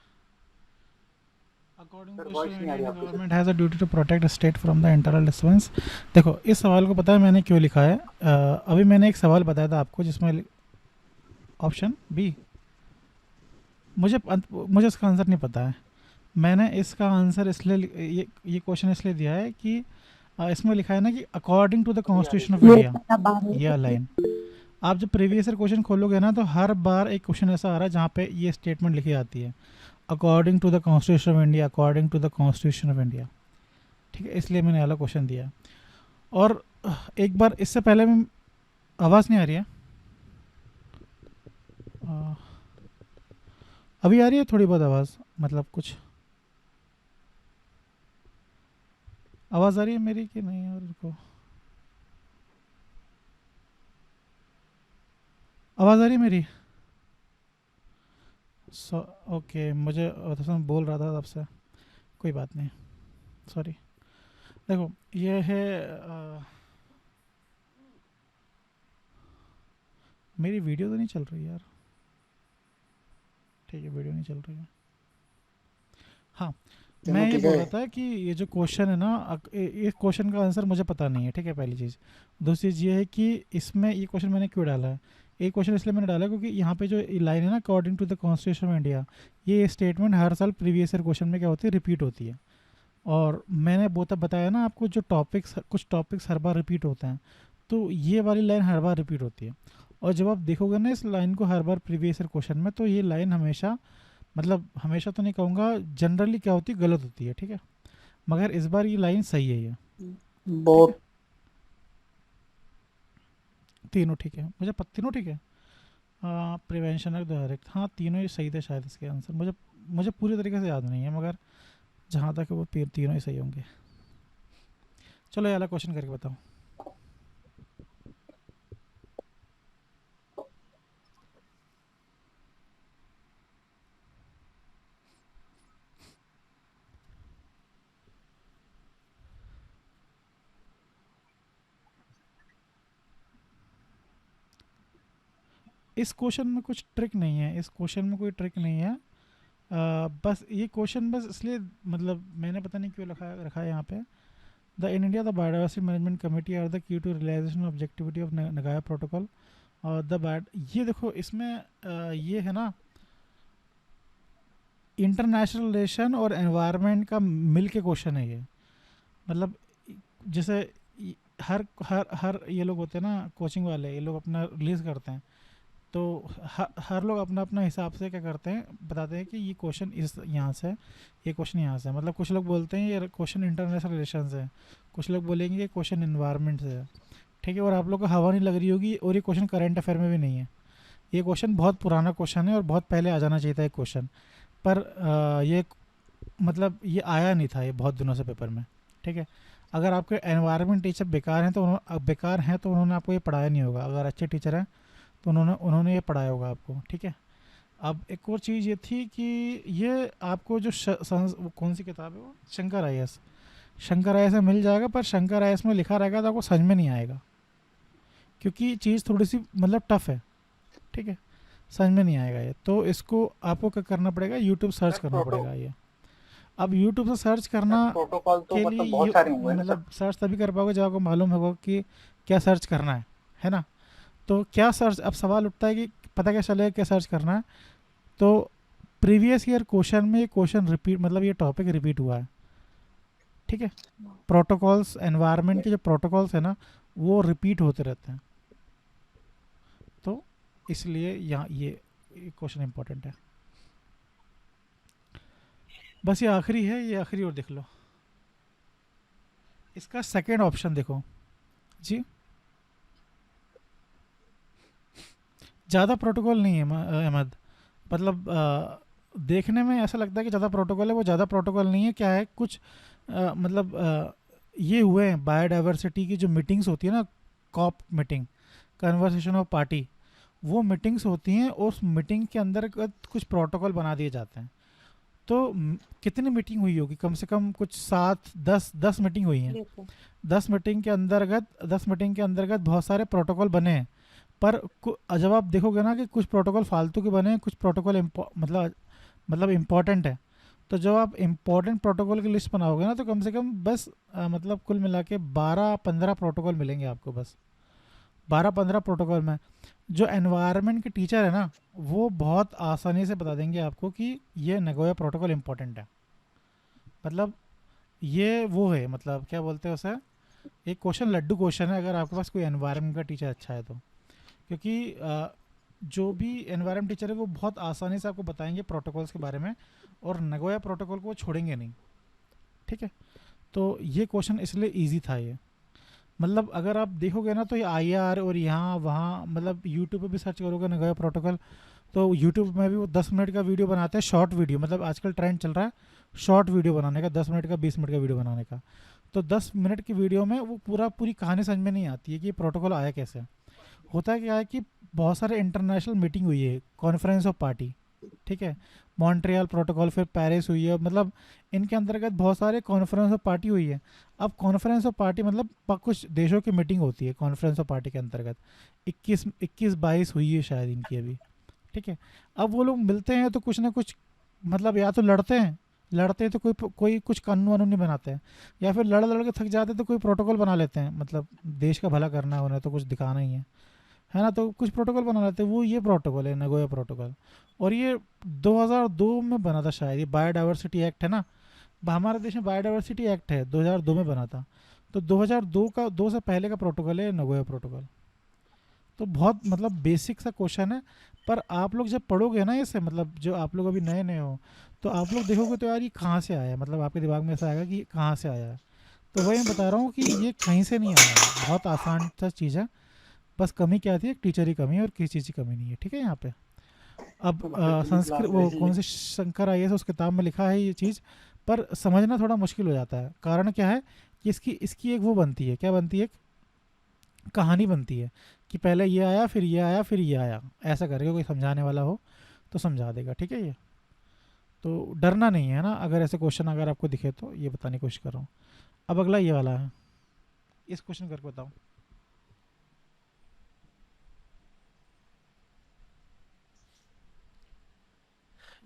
According sir to voice नहीं आ रही इंडियन आपकी sir. Government has a duty to protect state from the internal disturbance. देखो इस सवाल को पता है मैंने क्यों लिखा है? अभी मैंने एक सवाल बताया था आपको जिसमें ऑप्शन बी, मुझे इसका आंसर नहीं पता है। मैंने इसका आंसर इसलिए ये क्वेश्चन इसलिए दिया है कि इसमें लिखा है ना कि according to the constitution of मेरे इंडिया, पास अब आ रही ये है। लाइन। आप जब प्रीवियस ईयर क्वेश्चन खोलोगे ना तो हर बार एक क्वेश्चन ऐसा आ रहा है जहाँ पे ये स्टेटमेंट लिखी आती है, according to the constitution of India, according to the constitution of India, ठीक है। इसलिए मैंने वाला क्वेश्चन दिया। और एक बार इससे पहले में आवाज़ नहीं आ रही है? अभी आ रही है थोड़ी बहुत आवाज़, मतलब कुछ आवाज़ आ रही है मेरी कि नहीं? और को आवाज़ आ रही है मेरी? ओके, मुझे तो बोल रहा था तब से, कोई बात नहीं, सॉरी। देखो ये है मेरी वीडियो तो नहीं चल रही यार, ठीक है वीडियो नहीं चल रही है। हाँ, मैं ये बोल रहा था कि ये जो क्वेश्चन है ना, ये क्वेश्चन का आंसर मुझे पता नहीं है, ठीक है, पहली चीज़। दूसरी चीज़ ये है कि इसमें ये क्वेश्चन मैंने क्यों डाला है। ये क्वेश्चन इसलिए मैंने डाला क्योंकि यहाँ पे जो लाइन है ना, according to the constitution of India, ये स्टेटमेंट हर साल प्रीवियस ईयर क्वेश्चन में क्या होती है, रिपीट होती है। और मैंने वो तब बताया ना आपको, जो टॉपिक्स, कुछ टॉपिक्स हर बार रिपीट होते हैं, तो ये वाली लाइन हर बार रिपीट होती है। और जब आप देखोगे ना इस लाइन को हर बार प्रीवियस ईयर क्वेश्चन में, तो ये लाइन हमेशा, मतलब हमेशा तो नहीं कहूँगा, जनरली क्या होती है, गलत होती है, ठीक है। मगर इस बार ये लाइन सही है, ये बहुत तीनों ठीक है, मुझे तीनों ठीक है। प्रिवेंशन ऑफ डायरेक्ट, हाँ तीनों ही सही थे शायद इसके आंसर, मुझे पूरी तरीके से याद नहीं है, मगर जहाँ तक वो तीनों ही सही होंगे। चलो ये वाला क्वेश्चन करके बताओ। इस क्वेश्चन में कुछ ट्रिक नहीं है, इस क्वेश्चन में कोई ट्रिक नहीं है। बस ये क्वेश्चन बस इसलिए, मतलब मैंने पता नहीं क्यों रखा है यहाँ पे। The in India the biodiversity management committee are the key to realization objectivity of Nagoya protocol और द बैड। ये देखो इसमें ये है ना, इंटरनेशनल रिलेशन और एनवायरनमेंट का मिल के क्वेश्चन है ये। मतलब जैसे हर ये लोग होते हैं ना कोचिंग वाले, ये लोग अपना रिलीज़ करते हैं, तो हर लोग अपना अपना हिसाब से क्या करते हैं, बताते हैं कि ये क्वेश्चन इस यहाँ से, ये क्वेश्चन यहाँ से। मतलब कुछ लोग बोलते हैं ये क्वेश्चन इंटरनेशनल रिलेशन से है, कुछ लोग बोलेंगे ये क्वेश्चन इन्वायरमेंट से है, ठीक है। और आप लोग को हवा नहीं लग रही होगी, और ये क्वेश्चन करंट अफेयर में भी नहीं है, ये क्वेश्चन बहुत पुराना क्वेश्चन है और बहुत पहले आ जाना चाहिए था ये क्वेश्चन, पर ये मतलब ये आया नहीं था ये बहुत दिनों से पेपर में, ठीक है। अगर आपके एनवायरनमेंट टीचर बेकार हैं तो उन्होंने आपको ये पढ़ाया नहीं होगा। अगर अच्छे टीचर हैं तो उन्होंने ये पढ़ाया होगा आपको, ठीक है। अब एक और चीज़ ये थी कि ये आपको जो कौन सी किताब है वो, शंकर IAS में मिल जाएगा, पर शंकर IAS में लिखा रहेगा तो आपको समझ में नहीं आएगा, क्योंकि चीज़ थोड़ी सी मतलब टफ है, ठीक है, समझ में नहीं आएगा ये। तो इसको आपको क्या करना पड़ेगा, यूट्यूब सर्च करना पड़ेगा ये। अब यूट्यूब से सर्च करना प्रोटोकॉल तो के मतलब लिए बहुत सारे हुए हैं ना सर। मतलब सर्च तभी कर पाओगे जब आपको मालूम होगा कि क्या सर्च करना है ना। तो क्या सर्च, अब सवाल उठता है कि पता क्या चलेगा क्या सर्च करना है। तो प्रीवियस ईयर क्वेश्चन में ये क्वेश्चन रिपीट, मतलब ये टॉपिक रिपीट हुआ है, ठीक है। प्रोटोकॉल्स, एनवायरनमेंट के जो प्रोटोकॉल्स है ना वो रिपीट होते रहते हैं, तो इसलिए यहाँ ये क्वेश्चन इंपॉर्टेंट है। बस ये आखिरी है, ये आखिरी और देख लो, इसका सेकेंड ऑप्शन देखो जी। ज़्यादा प्रोटोकॉल नहीं है अहमद, मतलब देखने में ऐसा लगता है कि ज़्यादा प्रोटोकॉल है, वो ज़्यादा प्रोटोकॉल नहीं है। क्या है, कुछ ये हुए हैं बायोडाइवर्सिटी की जो मीटिंग्स होती है ना, COP meeting, conversation of party, वो मीटिंग्स होती हैं, और उस मीटिंग के अंदर कुछ प्रोटोकॉल बना दिए जाते हैं। तो कितनी मीटिंग हुई होगी, कम से कम कुछ 7-10 मीटिंग हुई हैं। 10 मीटिंग के अंतर्गत बहुत सारे प्रोटोकॉल बने हैं, पर जब आप देखोगे ना कि कुछ प्रोटोकॉल फालतू के बने हैं, कुछ प्रोटोकॉल मतलब इम्पॉर्टेंट है। तो जब आप इम्पॉर्टेंट प्रोटोकॉल की लिस्ट बनाओगे ना, तो कम से कम बस मतलब कुल मिला के 12-15 प्रोटोकॉल मिलेंगे आपको, बस 12-15 प्रोटोकॉल में। जो एनवायरनमेंट के टीचर है ना, वो बहुत आसानी से बता देंगे आपको कि ये नगोया प्रोटोकॉल इम्पोर्टेंट है। मतलब ये वो है, मतलब क्या बोलते हैं उसे, एक क्वेश्चन लड्डू क्वेश्चन है अगर आपके पास कोई एनवायरनमेंट का टीचर अच्छा है तो, क्योंकि जो भी एनवायरनमेंट टीचर है वो बहुत आसानी से आपको बताएंगे प्रोटोकॉल्स के बारे में, और नगोया प्रोटोकॉल को वो छोड़ेंगे नहीं, ठीक है। तो ये क्वेश्चन इसलिए ईजी था ये। मतलब अगर आप देखोगे ना तो ये IR और यहाँ वहाँ, मतलब यूट्यूब पे भी सर्च करोगे नगोया प्रोटोकॉल, तो यूट्यूब में भी वो 10 मिनट का वीडियो बनाते हैं, शॉर्ट वीडियो, मतलब आजकल ट्रेंड चल रहा है शॉर्ट वीडियो बनाने का, 10 मिनट का 20 मिनट का वीडियो बनाने का। तो 10 मिनट की वीडियो में वो पूरी कहानी समझ में नहीं आती है कि ये प्रोटोकॉल आया कैसे। होता है क्या है कि बहुत सारे इंटरनेशनल मीटिंग हुई है, कॉन्फ्रेंस ऑफ पार्टी, ठीक है, मॉन्ट्रियल प्रोटोकॉल, फिर पेरिस हुई है, मतलब इनके अंतर्गत बहुत सारे कॉन्फ्रेंस ऑफ पार्टी हुई है। अब कॉन्फ्रेंस ऑफ पार्टी मतलब कुछ देशों की मीटिंग होती है कॉन्फ्रेंस ऑफ पार्टी के अंतर्गत, 21-22 हुई है शायद इनकी अभी, ठीक है। अब वो लोग मिलते हैं तो कुछ ना कुछ मतलब या तो लड़ते हैं तो कोई कुछ कानून वानून नहीं बनाते हैं, या फिर लड़ के थक जाते हैं तो कोई प्रोटोकॉल बना लेते हैं, मतलब देश का भला करना है उन्हें तो कुछ दिखाना ही है ना, तो कुछ प्रोटोकॉल बना लेते हैं। वो ये प्रोटोकॉल है नगोया प्रोटोकॉल, और ये 2002 में बना था शायद, ये बायोडाइवर्सिटी एक्ट है ना, हमारे देश में बायोडाइवर्सिटी एक्ट है 2002 में बना था, तो 2 से पहले का प्रोटोकॉल है नगोया प्रोटोकॉल। तो बहुत मतलब बेसिक सा क्वेश्चन है, पर आप लोग जब पढ़ोगे ना इसे, मतलब जो आप लोग अभी नए नए हो, तो आप लोग देखोगे तो यार ये कहाँ से आया है, मतलब आपके दिमाग में ऐसा आएगा कि कहाँ से आया है। तो वही मैं बता रहा हूँ कि ये कहीं से नहीं आया है, बहुत आसान सा चीज़ है, बस कमी क्या थी, एक टीचर की कमी है और किसी चीज़ की कमी नहीं है, ठीक है यहाँ पे। अब संस्कृत वो कौन से शंकर IAS उस किताब में लिखा है ये चीज़, पर समझना थोड़ा मुश्किल हो जाता है। कारण क्या है कि इसकी एक वो बनती है, क्या बनती है, एक कहानी बनती है कि पहले ये आया फिर ये आया फिर ये आया, ऐसा करके कोई समझाने वाला हो तो समझा देगा, ठीक है। ये तो डरना नहीं है ना, अगर ऐसे क्वेश्चन अगर आपको दिखे तो ये बताने की कोशिश कर रहा हूँ। अब अगला ये वाला है, इस क्वेश्चन करके बताओ।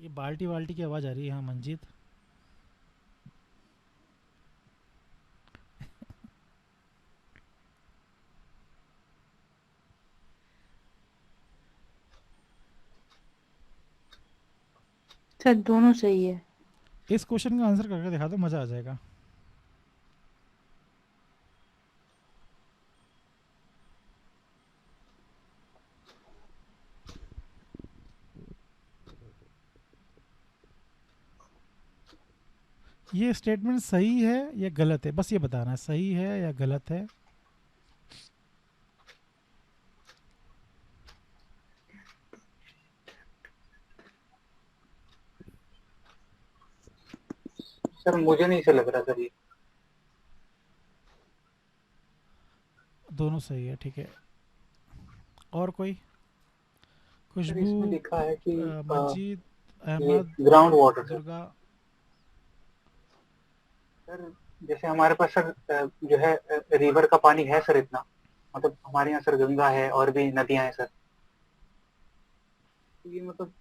ये बाल्टी बाल्टी की आवाज़ आ रही है, हाँ मंजीत। सर दोनों सही है। इस क्वेश्चन का आंसर करके दिखा दो, मज़ा आ जाएगा। ये स्टेटमेंट सही है या गलत है, बस ये बताना है सही है या गलत है। सर मुझे नहीं से लग रहा सर ये। दोनों सही है, ठीक है। और कोई? सर खुशबू, इसमें लिखा है कि मजीद, ये Ahmad, ground water sir. Durga. Sir जैसे हमारे पास सर जो है रिवर का पानी है सर इतना, मतलब हमारे यहाँ सर गंगा है और भी नदियां हैं सर, तो ये मतलब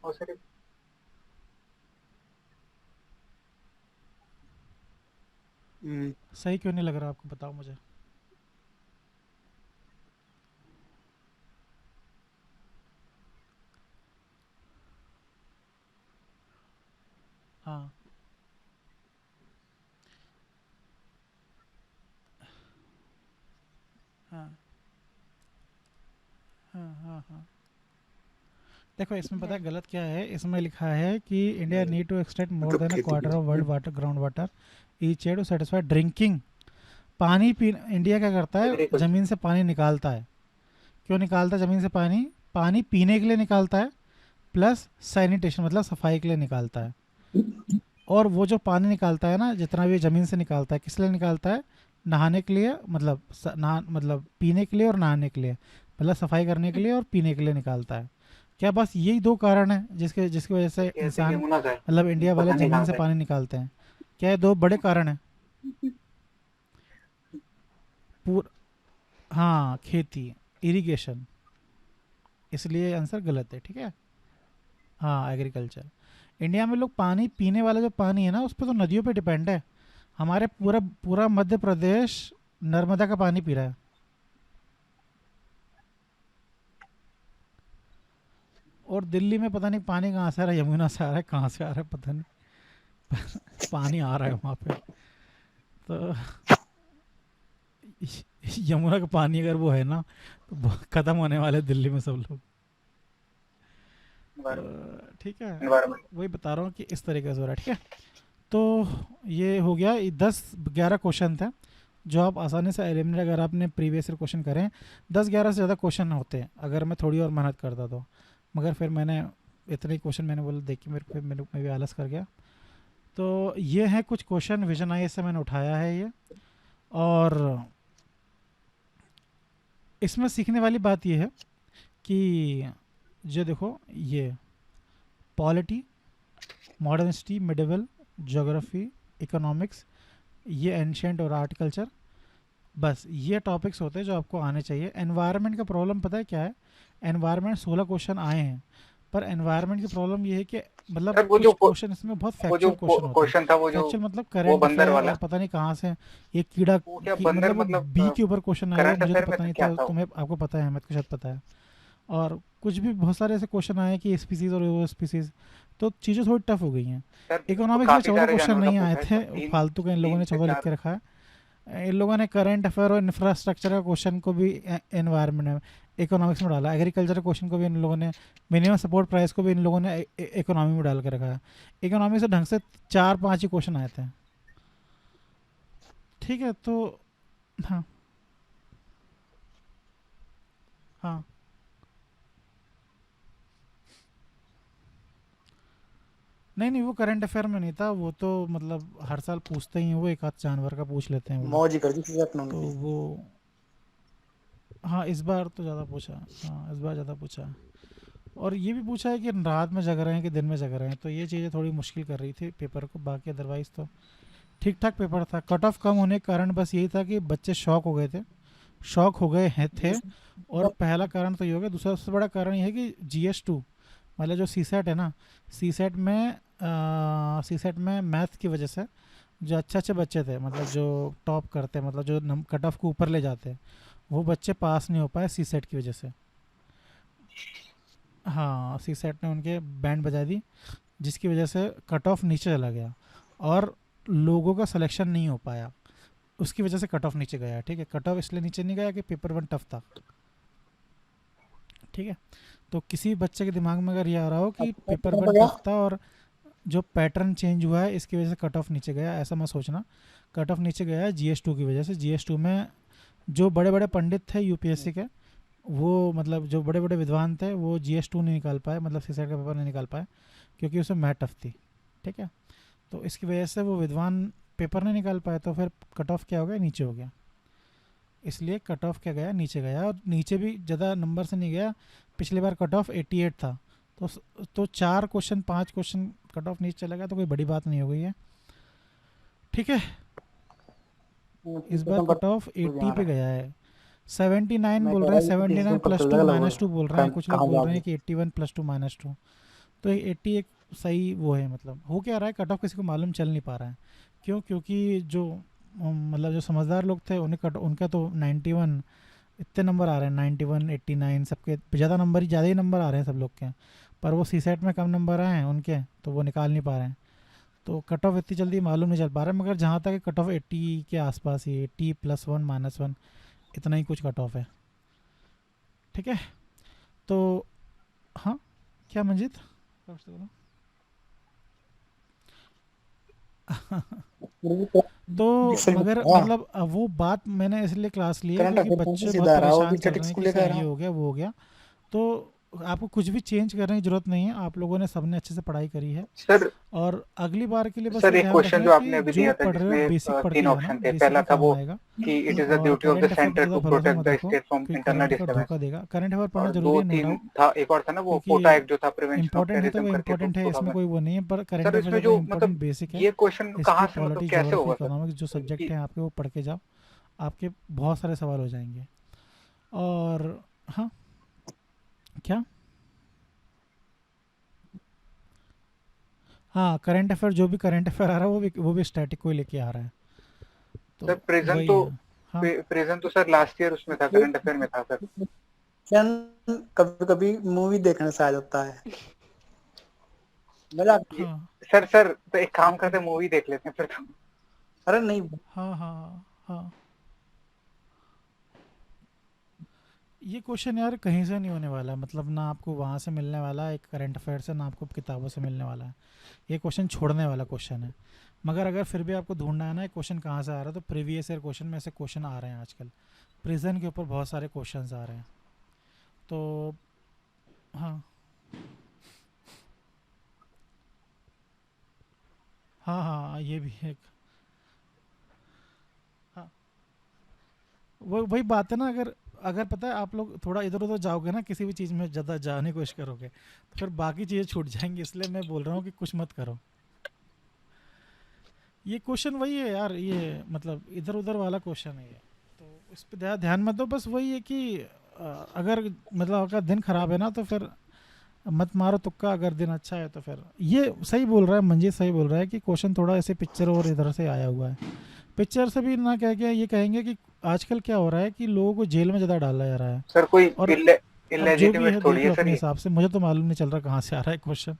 और सर सही क्यों नहीं लग रहा आपको, बताओ मुझे। हाँ हाँ हाँ। देखो इसमें पता है गलत क्या है, इसमें लिखा है कि India need to extract more than a quarter of world water ground water each year to satisfy drinking. पानी पी इंडिया क्या करता है, ज़मीन से पानी निकालता है। क्यों निकालता है ज़मीन से पानी? पानी पीने के लिए निकालता है, प्लस सैनिटेशन मतलब सफाई के लिए निकालता है। और वो जो पानी निकालता है ना, जितना भी ज़मीन से निकालता है, किस लिए निकालता है? नहाने के लिए, मतलब मतलब पीने के लिए और नहाने के लिए, मतलब सफाई करने के लिए और पीने के लिए निकालता है। क्या बस यही दो कारण है जिसकी वजह से इंसान मतलब इंडिया वाले ज़मीन से पानी निकालते हैं? क्या ये दो बड़े कारण हैं? हाँ, खेती, इरिगेशन, इसलिए आंसर गलत है, ठीक है। हाँ, एग्रीकल्चर। इंडिया में लोग पानी पीने वाला जो पानी है ना, उस पर तो नदियों पे डिपेंड है। हमारे पूरा पूरा मध्य प्रदेश नर्मदा का पानी पी रहा है। और दिल्ली में पता नहीं पानी कहाँ से आ रहा है, यमुना से आ रहा है, कहाँ से आ रहा है पता नहीं पानी आ रहा है वहाँ पे। तो यमुना का पानी अगर वो है ना, तो ख़त्म होने वाले दिल्ली में सब लोग। ठीक है, वही बता रहा हूँ कि इस तरीके से हो रहा है, ठीक है। तो ये हो गया, 10-11 क्वेश्चन थे जो आप आसानी से एलिमिनेट, अगर आपने प्रीवियस ईयर क्वेश्चन करें 10-11 से ज़्यादा क्वेश्चन होते हैं अगर मैं थोड़ी और मेहनत करता तो, मगर फिर मैंने इतने क्वेश्चन मैंने बोला देख के मेरे भी आलस कर गया। तो ये है कुछ क्वेश्चन विजन IAS से मैंने उठाया है ये, और इसमें सीखने वाली बात ये है कि जो देखो ये polity, modern history, medieval, geography, economics, ये एंशियंट और आर्ट कल्चर, बस ये टॉपिक्स होते हैं जो आपको आने चाहिए। एनवायरनमेंट का प्रॉब्लम पता है क्या है? एनवायरनमेंट 16 क्वेश्चन आए हैं, पर एनवायरनमेंट की प्रॉब्लम ये है कि मतलब सर वो कुछ जो क्वेश्चन इसमें बहुत वो जो फैक्चुअल क्वेश्चन होते हैं। क्वेश्चन था, वो जो फैक्चुअल मतलब वो करंट बंदर अफेयर वाला, और पता नहीं कहाँ से ये कीड़ा वो क्या की बंदर मतलब वो मतलब बी के ऊपर क्वेश्चन आया हुआ, करंट मुझे तो अफेयर में पता नहीं क्या था, था वो? तुम्हें आपको पता है, अहमद को शायद पता है। और कुछ भी बहुत सारे ऐसे क्वेश्चन आए कि स्पीसीज और वो स्पीसीज, तो चीज़ें थोड़ी टफ हो गई हैं। सर तो इकोनॉमिक्स में काफी 14 सारे क्वेश्चन जानवर का नहीं आए पूछा है, थे, सब तीन फालतू के इन लोगों तीन ने से 14 लिख चार। के रखा है। इन लोगों ने करंट अफेयर और इंफ्रास्ट्रक्चर का क्वेश्चन को भी एनवायरनमेंट में, इकोनॉमिक्स में डाला। एग्रीकल्चर क्वेश्चन को भी इन लोगों ने, मिनिमम सपोर्ट प्राइस को भी इन लोगों ने इकोनॉमी में डाल के रखा है। इकोनॉमी से ढंग से 4-5 ही क्वेश्चन आए थे। ठीक है, तो हाँ हाँ नहीं नहीं, वो करंट अफेयर में नहीं था, वो तो मतलब हर साल पूछते ही हैं, वो एक आध जानवर का पूछ लेते हैं वो लोग। मौज ही कर दी सब्जेक्ट ने तो उनकी। वो हाँ, इस बार तो ज़्यादा पूछा। हाँ, इस बार ज़्यादा पूछा। और ये भी पूछा है कि रात में जग रहे हैं कि दिन में जग रहे हैं, तो ये चीज़ें थोड़ी मुश्किल कर रही थी पेपर को। बाकी अदरवाइज़ तो ठीक ठाक पेपर था। कट ऑफ कम होने के कारण बस यही था कि बच्चे शॉक हो गए थे, शॉक हो गए हैं थे। और पहला कारण तो ये हो गया। दूसरा सबसे बड़ा कारण ये है कि GS2 मतलब जो सी सेट है ना, सी सेट में मैथ की वजह से जो अच्छे अच्छे बच्चे थे, मतलब जो टॉप करते हैं, मतलब जो कट ऑफ को ऊपर ले जाते हैं, वो बच्चे पास नहीं हो पाए सी सेट की वजह से। हाँ, सी सेट ने उनके बैंड बजा दी, जिसकी वजह से कट ऑफ नीचे चला गया और लोगों का सिलेक्शन नहीं हो पाया, उसकी वजह से कट ऑफ नीचे गया। ठीक है, कट ऑफ इसलिए नीचे नहीं गया कि पेपर 1 टफ था। ठीक है, तो किसी बच्चे के दिमाग में अगर ये आ रहा हो कि पेपर 1 टफ था और जो पैटर्न चेंज हुआ है इसकी वजह से कट ऑफ नीचे गया, ऐसा मत सोचना। कट ऑफ नीचे गया है GS2 की वजह से। GS2 में जो बड़े बड़े पंडित थे यूपीएससी के, वो मतलब जो बड़े बड़े विद्वान थे, वो GS2 नहीं निकाल पाए, मतलब सीसेट का पेपर नहीं निकाल पाए, क्योंकि उसमें मैथ टफ थी। ठीक है, तो इसकी वजह से वो विद्वान पेपर नहीं निकाल पाए, तो फिर कट ऑफ क्या हो गया, नीचे हो गया। इसलिए कट ऑफ क्या गया, नीचे गया। और नीचे भी ज़्यादा नंबर से नहीं गया। पिछली बार कट ऑफ 88 था, तो 4 क्वेश्चन 5 क्वेश्चन कट ऑफ नीचे चला गया, तो कोई बड़ी बात नहीं हो गई है। ठीक है, इस बार कट ऑफ 80 पे गया है। 79 बोल रहे हैं, 79 +2 -2 बोल रहे हैं, कुछ लोग बोल रहे हैं कि 81 +2 -2। तो 80 एक सही वो है। मतलब हो क्या रहा है, कट ऑफ किसी को मालूम चल नहीं पा रहा है। क्यों? क्योंकि जो मतलब जो समझदार लोग थे उनका तो 91 इतने नंबर आ रहे हैं, 91 89 सबके ज़्यादा ही नंबर आ रहे हैं सब लोग के। पर वो सी सेट में कम नंबर आए हैं उनके, तो वो निकाल नहीं पा रहे हैं। तो कट ऑफ इतनी जल्दी मालूम नहीं चल पा रहा है। मगर जहाँ तक कट ऑफ 80 के आसपास ही, 80 +1 -1 इतना ही कुछ कट ऑफ है। ठीक है, तो हाँ, क्या मंजीत बोलो। तो मगर मतलब वो बात मैंने इसलिए क्लास ली है क्योंकि बच्चे बहुत परेशान चल रहे हैं कि सर ये हो गया वो हो गया। तो आपको कुछ भी चेंज करने की जरूरत नहीं है, आप लोगों ने सबने अच्छे से पढ़ाई करी है। सर और अगली बार के लिए बस सर ये एक ध्यान क्वेश्चन रखना जो आपने कि अभी जो दिया था पढ़ रहे हो जिसमें बेसिक पढ़ के 3 जाना, ऑप्शन थे। बेसिक पहला ही था काम वो आएगा। कि इट इज द और duty of the current affair पे सेंटर ज़्यादा टू भरोसा प्रोटेक्ट मत द रखो, स्टेट फ्रॉम क्योंकि इंटरनल करंट अफेयर डिस्टर्बेंस। धोखा देगा। करंट अफेयर पढ़ना और जरूरी है, नो 2-3 डाउट, था, एक और था ना वो क्योंकि कोटा एक्ट जो था, प्रिवेंशन ऑफ इम्पोर्टेंट है तो वो टेररिज्म करके, इम्पोर्टेंट है, इसमें 2000। कोई वो नहीं है। पर करंट सर अफेयर इसमें ज़्यादा जो इम्पोर्टेंट मतलब बेसिक है। ये क्वेश्चन कहाँ हिस्ट्री, से मतलब पॉलिटी, कैसे ज्योग्राफी, होगा सर? इकोनॉमिक्स जो सब्जेक्ट हैं आपके, वो पढ़ के जाओ, आपके बहुत सारे सवाल हो जाएंगे। और हाँ, क्या? हाँ, करंट अफेयर, जो भी करंट अफेयर आ रहा है वो भी स्टैटिक को ही लेके आ रहा है, तो सर प्रिजन वही तो है। हाँ प्रिजन तो सर लास्ट ईयर उसमें था, करंट अफेयर में था सर। कभी कभी मूवी देखने से आ जाता है मजा। हाँ सर तो एक काम करते, मूवी देख लेते हैं फिर तो। अरे नहीं, हाँ हाँ हाँ, ये क्वेश्चन यार कहीं से नहीं होने वाला है। मतलब ना आपको वहाँ से मिलने वाला है एक करंट अफेयर से, ना आपको किताबों से मिलने वाला है। ये क्वेश्चन छोड़ने वाला क्वेश्चन है। मगर अगर फिर भी आपको ढूंढना है ना क्वेश्चन कहाँ से आ रहा है, तो प्रीवियस ईयर क्वेश्चन में ऐसे क्वेश्चन आ रहे हैं आजकल। प्रिजन के ऊपर बहुत सारे क्वेश्चंस आ रहे हैं। तो हाँ हाँ हाँ, ये भी एक। हाँ वो वही बात है ना, अगर अगर पता है आप लोग थोड़ा इधर उधर जाओगे ना, किसी भी चीज़ में ज़्यादा जाने की कोशिश करोगे तो फिर बाकी चीज़ें छूट जाएंगी, इसलिए मैं बोल रहा हूँ कि कुछ मत करो। ये क्वेश्चन वही है यार, ये मतलब इधर उधर वाला क्वेश्चन है ये, तो इस पे ध्यान मत दो। बस वही है कि अगर मतलब आपका दिन खराब है ना तो फिर मत मारो तुक्का, अगर दिन अच्छा है तो फिर ये सही बोल रहा है मंजीत, सही बोल रहा है कि क्वेश्चन थोड़ा ऐसे पिक्चर और इधर से आया हुआ है। पिक्चर से भी ना कह के ये कहेंगे कि आजकल क्या हो रहा है कि लोगों को जेल में ज़्यादा डाला जा रहा है। सर कोई और अब जो भी है इलेजिटिमेट थोड़ी देख है लो सर अपने ये। हिसाब से, मुझे तो मालूम नहीं चल रहा कहाँ से आ रहा है क्वेश्चन।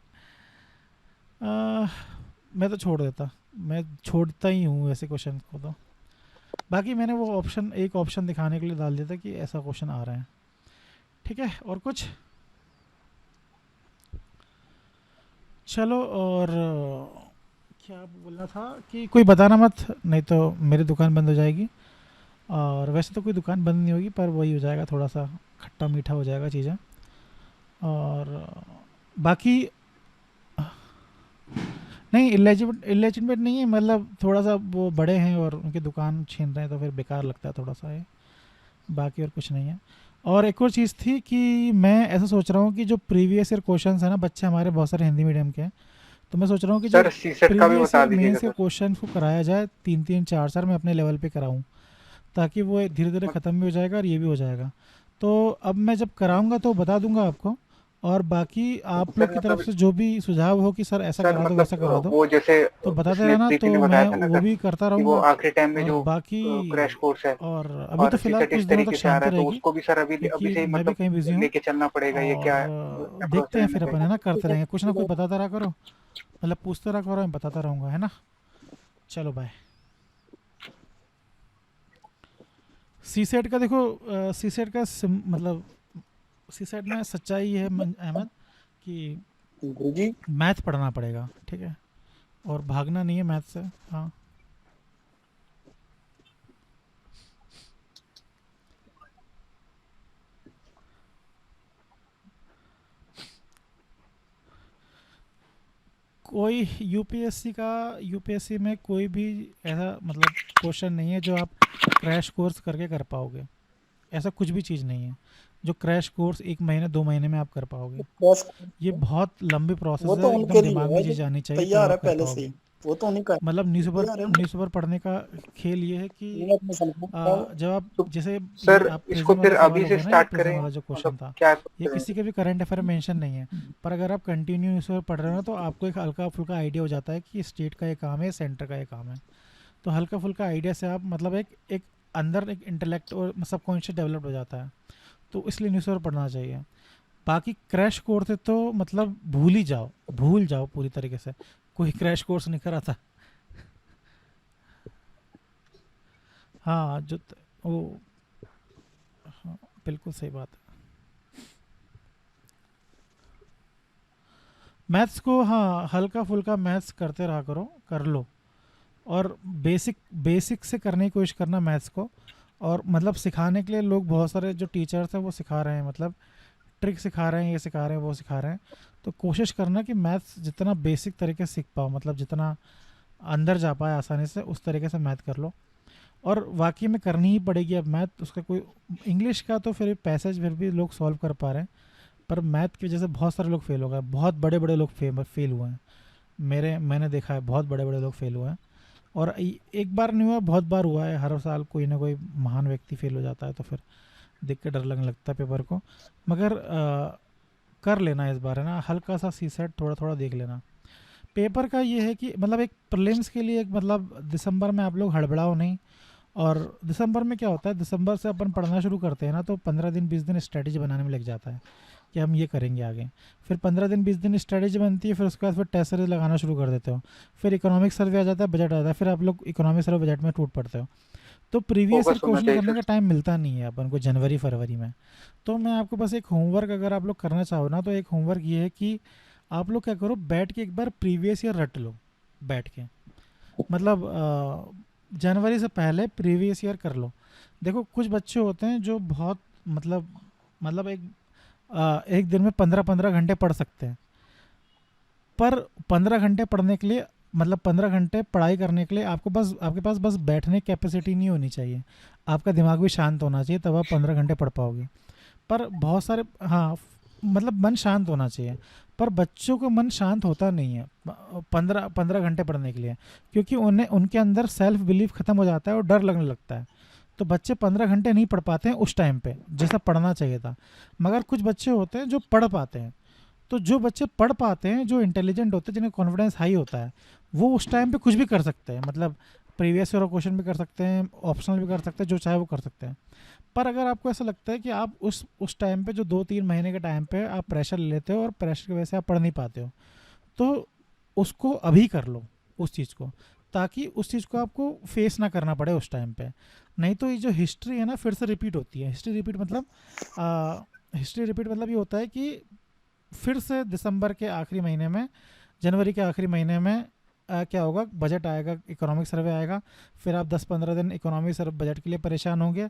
मैं तो छोड़ देता, मैं छोड़ता ही हूँ ऐसे क्वेश्चन को तो। बाकी मैंने वो ऑप्शन, एक ऑप्शन दिखाने के लिए डाल दिया था कि ऐसा क्वेश्चन आ रहा है। ठीक है, और कुछ? चलो, और क्या बोलना था कि कोई बताना मत, नहीं तो मेरी दुकान बंद हो जाएगी। और वैसे तो कोई दुकान बंद नहीं होगी, पर वही हो जाएगा, थोड़ा सा खट्टा मीठा हो जाएगा चीज़ें। और बाकी नहीं, इलेजिटिमेट नहीं है, मतलब थोड़ा सा वो बड़े हैं और उनकी दुकान छीन रहे हैं तो फिर बेकार लगता है थोड़ा सा ये, बाकी और कुछ नहीं है। और एक और चीज़ थी कि मैं ऐसा सोच रहा हूँ कि जो प्रीवियस ईयर क्वेश्चंस है ना, बच्चे हमारे बहुत सारे हिंदी मीडियम के हैं, तो मैं सोच रहा हूँ कि जो सर सीसेट का भी प्रीवियस बता ईयर दीजिएगा मेंस के सर। क्वेश्चन को कराया जाए 3-3 4-4 मैं अपने लेवल पे कराऊँ, ताकि वो धीरे धीरे ख़त्म भी हो जाएगा और ये भी हो जाएगा। तो अब मैं जब कराऊंगा तो बता दूंगा आपको, और बाकी आप लोग सर की तरफ मतलब से जो भी सुझाव हो कि सर ऐसा सर करा दो वैसा करा मतलब दो, वो जैसे तो बताते पिछले रहना, प्रीति ने तो बताया मैं था ना वो सर भी करता कि वो रहूँगा। आखिरी टाइम में और जो बाकी क्रैश कोर्स है और अभी तो और फ़िलहाल सीसेट कुछ इस दिनों तक तरीके से आ शांति रहा है, तो रहेगी, उसको भी सर अभी अभी क्योंकि से ही मैं भी मतलब कहीं बिज़ी हूँ। लेके चलना पड़ेगा, ये क्या और अप्रोच देखते हैं रहना फिर अपन, चाहिए। है ना, करते रहेंगे कुछ ना कुछ, बताता रहा करो, मतलब पूछते रहा करो, मैं बताता रहूँगा, है ना। चलो बाय। सी सेट का देखो, सी सेट का मतलब सी सेट में सच्चाई ये है अहमद कि गुरुजी मैथ पढ़ना पड़ेगा, ठीक है, और भागना नहीं है मैथ से। हाँ, कोई यूपीएससी में कोई भी ऐसा मतलब क्वेश्चन नहीं है जो आप क्रैश कोर्स करके कर पाओगे। ऐसा कुछ भी चीज़ नहीं है जो क्रैश कोर्स 1 महीने 2 महीने में आप कर पाओगे। बस ये बहुत लंबी प्रोसेस वो तो है, एकदम उनके लिए दिमाग में है जो चीज़ आनी चाहिए तब तैयार है आप कर पहले से पाओगे। ही, वो तो उन्हीं का मतलब तैयार है। न्यूज़पेपर पढ़ने का खेल ये है कि ये अपने समझ जब आप तो जैसे ये सर आप इसको प्रिज्म फिर वाला सवाल अभी हो से गया ना, ये स्टार्ट प्रिज्म करें, वाला जो मतलब क्वेश्चन था, क्या ये सोच रहे हैं? किसी के भी करंट अफेयर में मेंशन नहीं है, पर अगर आप कंटिन्यू न्यूज़पेपर पढ़ रहे हो ना तो आपको एक हल्का फुल्का आइडिया हो जाता है कि स्टेट का ये काम है, सेंटर का ये काम है। तो हल्का फुल्का आइडिया से आप मतलब एक एक अंदर एक इंटेलेक्ट और सबकॉन्शियस डेवलप हो जाता है, तो इसलिए न्यूज़पेपर पढ़ना चाहिए। बाकी क्रैश कोर्स है तो मतलब भूल ही जाओ, भूल जाओ पूरी तरीके से, कोई क्रैश कोर्स नहीं करा था। हाँ वो, हाँ बिल्कुल सही बात है। मैथ्स को हाँ हल्का फुल्का मैथ्स करते रहा करो, कर लो, और बेसिक से करने की कोशिश करना मैथ्स को। और मतलब सिखाने के लिए लोग बहुत सारे जो टीचर्स हैं वो सिखा रहे हैं, मतलब ट्रिक सिखा रहे हैं, ये सिखा रहे हैं, वो सिखा रहे हैं। तो कोशिश करना कि मैथ्स जितना बेसिक तरीके से सीख पाओ, मतलब जितना अंदर जा पाए आसानी से, उस तरीके से मैथ कर लो। और वाकई में करनी ही पड़ेगी अब मैथ, उसका कोई इंग्लिश का तो फिर पैसेज फिर भी लोग सॉल्व कर पा रहे हैं, पर मैथ की वजह से बहुत सारे लोग फेल हो गए, बहुत बड़े बड़े लोग फेल हुए हैं। मैंने देखा है बहुत बड़े बड़े लोग फेल हुए हैं, और एक बार नहीं हुआ, बहुत बार हुआ है, हर साल कोई ना कोई महान व्यक्ति फेल हो जाता है, तो फिर देख के डर लगने लगता है पेपर को। मगर कर लेना इस बार, है ना, हल्का सा सी सेट थोड़ा थोड़ा देख लेना। पेपर का ये है कि मतलब एक प्रीलिम्स के लिए एक मतलब दिसंबर में आप लोग हड़बड़ाओ नहीं। और दिसंबर में क्या होता है, दिसंबर से अपन पढ़ना शुरू करते हैं ना, तो 15 दिन 20 दिन स्ट्रेटजी बनाने में लग जाता है कि हम ये करेंगे आगे। फिर 15 दिन 20 दिन स्ट्रेटजी बनती है, फिर उसके बाद फिर टेस्ट सीरीज लगाना शुरू कर देते हो, फिर इकोनॉमिक सर्वे आ जाता है, बजट आ जाता है, फिर आप लोग इकोनॉमिक सर्वे बजट में टूट पड़ते हो। तो प्रीवियस ईयर फोकस होना क्वेश्चन चाहिए करने सर। का टाइम मिलता नहीं है अपन को जनवरी फरवरी में। तो मैं आपको बस एक होमवर्क, अगर आप लोग करना चाहो ना, तो एक होमवर्क ये है कि आप लोग क्या करो, बैठ के एक बार प्रीवियस ईयर रट लो, बैठ के, मतलब जनवरी से पहले प्रीवियस ईयर कर लो। देखो कुछ बच्चे होते हैं जो बहुत मतलब एक दिन में 15-15 घंटे पढ़ सकते हैं, पर 15 घंटे पढ़ने के लिए मतलब 15 घंटे पढ़ाई करने के लिए आपके पास बस बैठने की कैपेसिटी नहीं होनी चाहिए, आपका दिमाग भी शांत होना चाहिए, तब आप 15 घंटे पढ़ पाओगे। पर बहुत सारे, हाँ, मतलब मन शांत होना चाहिए, पर बच्चों का मन शांत होता नहीं है 15 घंटे पढ़ने के लिए, क्योंकि उन्हें उनके अंदर सेल्फ बिलीफ ख़त्म हो जाता है और डर लगने लगता है। तो बच्चे 15 घंटे नहीं पढ़ पाते हैं उस टाइम पे जैसा पढ़ना चाहिए था। मगर कुछ बच्चे होते हैं जो पढ़ पाते हैं। तो जो बच्चे पढ़ पाते हैं, जो इंटेलिजेंट होते हैं, जिन्हें कॉन्फिडेंस हाई होता है, वो उस टाइम पे कुछ भी कर सकते हैं। मतलब प्रीवियस ईयर क्वेश्चन भी कर सकते हैं, ऑप्शनल भी कर सकते हैं, जो चाहे वो कर सकते हैं। पर अगर आपको ऐसा लगता है कि आप उस टाइम पे जो 2-3 महीने के टाइम पे आप प्रेशर ले लेते हो और प्रेशर की वजह से आप पढ़ नहीं पाते हो, तो उसको अभी कर लो उस चीज़ को, ताकि उस चीज़ को आपको फेस ना करना पड़े उस टाइम पे। नहीं तो ये जो हिस्ट्री है ना, फिर से रिपीट होती है। हिस्ट्री रिपीट मतलब ये होता है कि फिर से दिसंबर के आखिरी महीने में, जनवरी के आखिरी महीने में क्या होगा, बजट आएगा, इकोनॉमिक सर्वे आएगा, फिर आप 10-15 दिन इकोनॉमिक सर्वे बजट के लिए परेशान होंगे।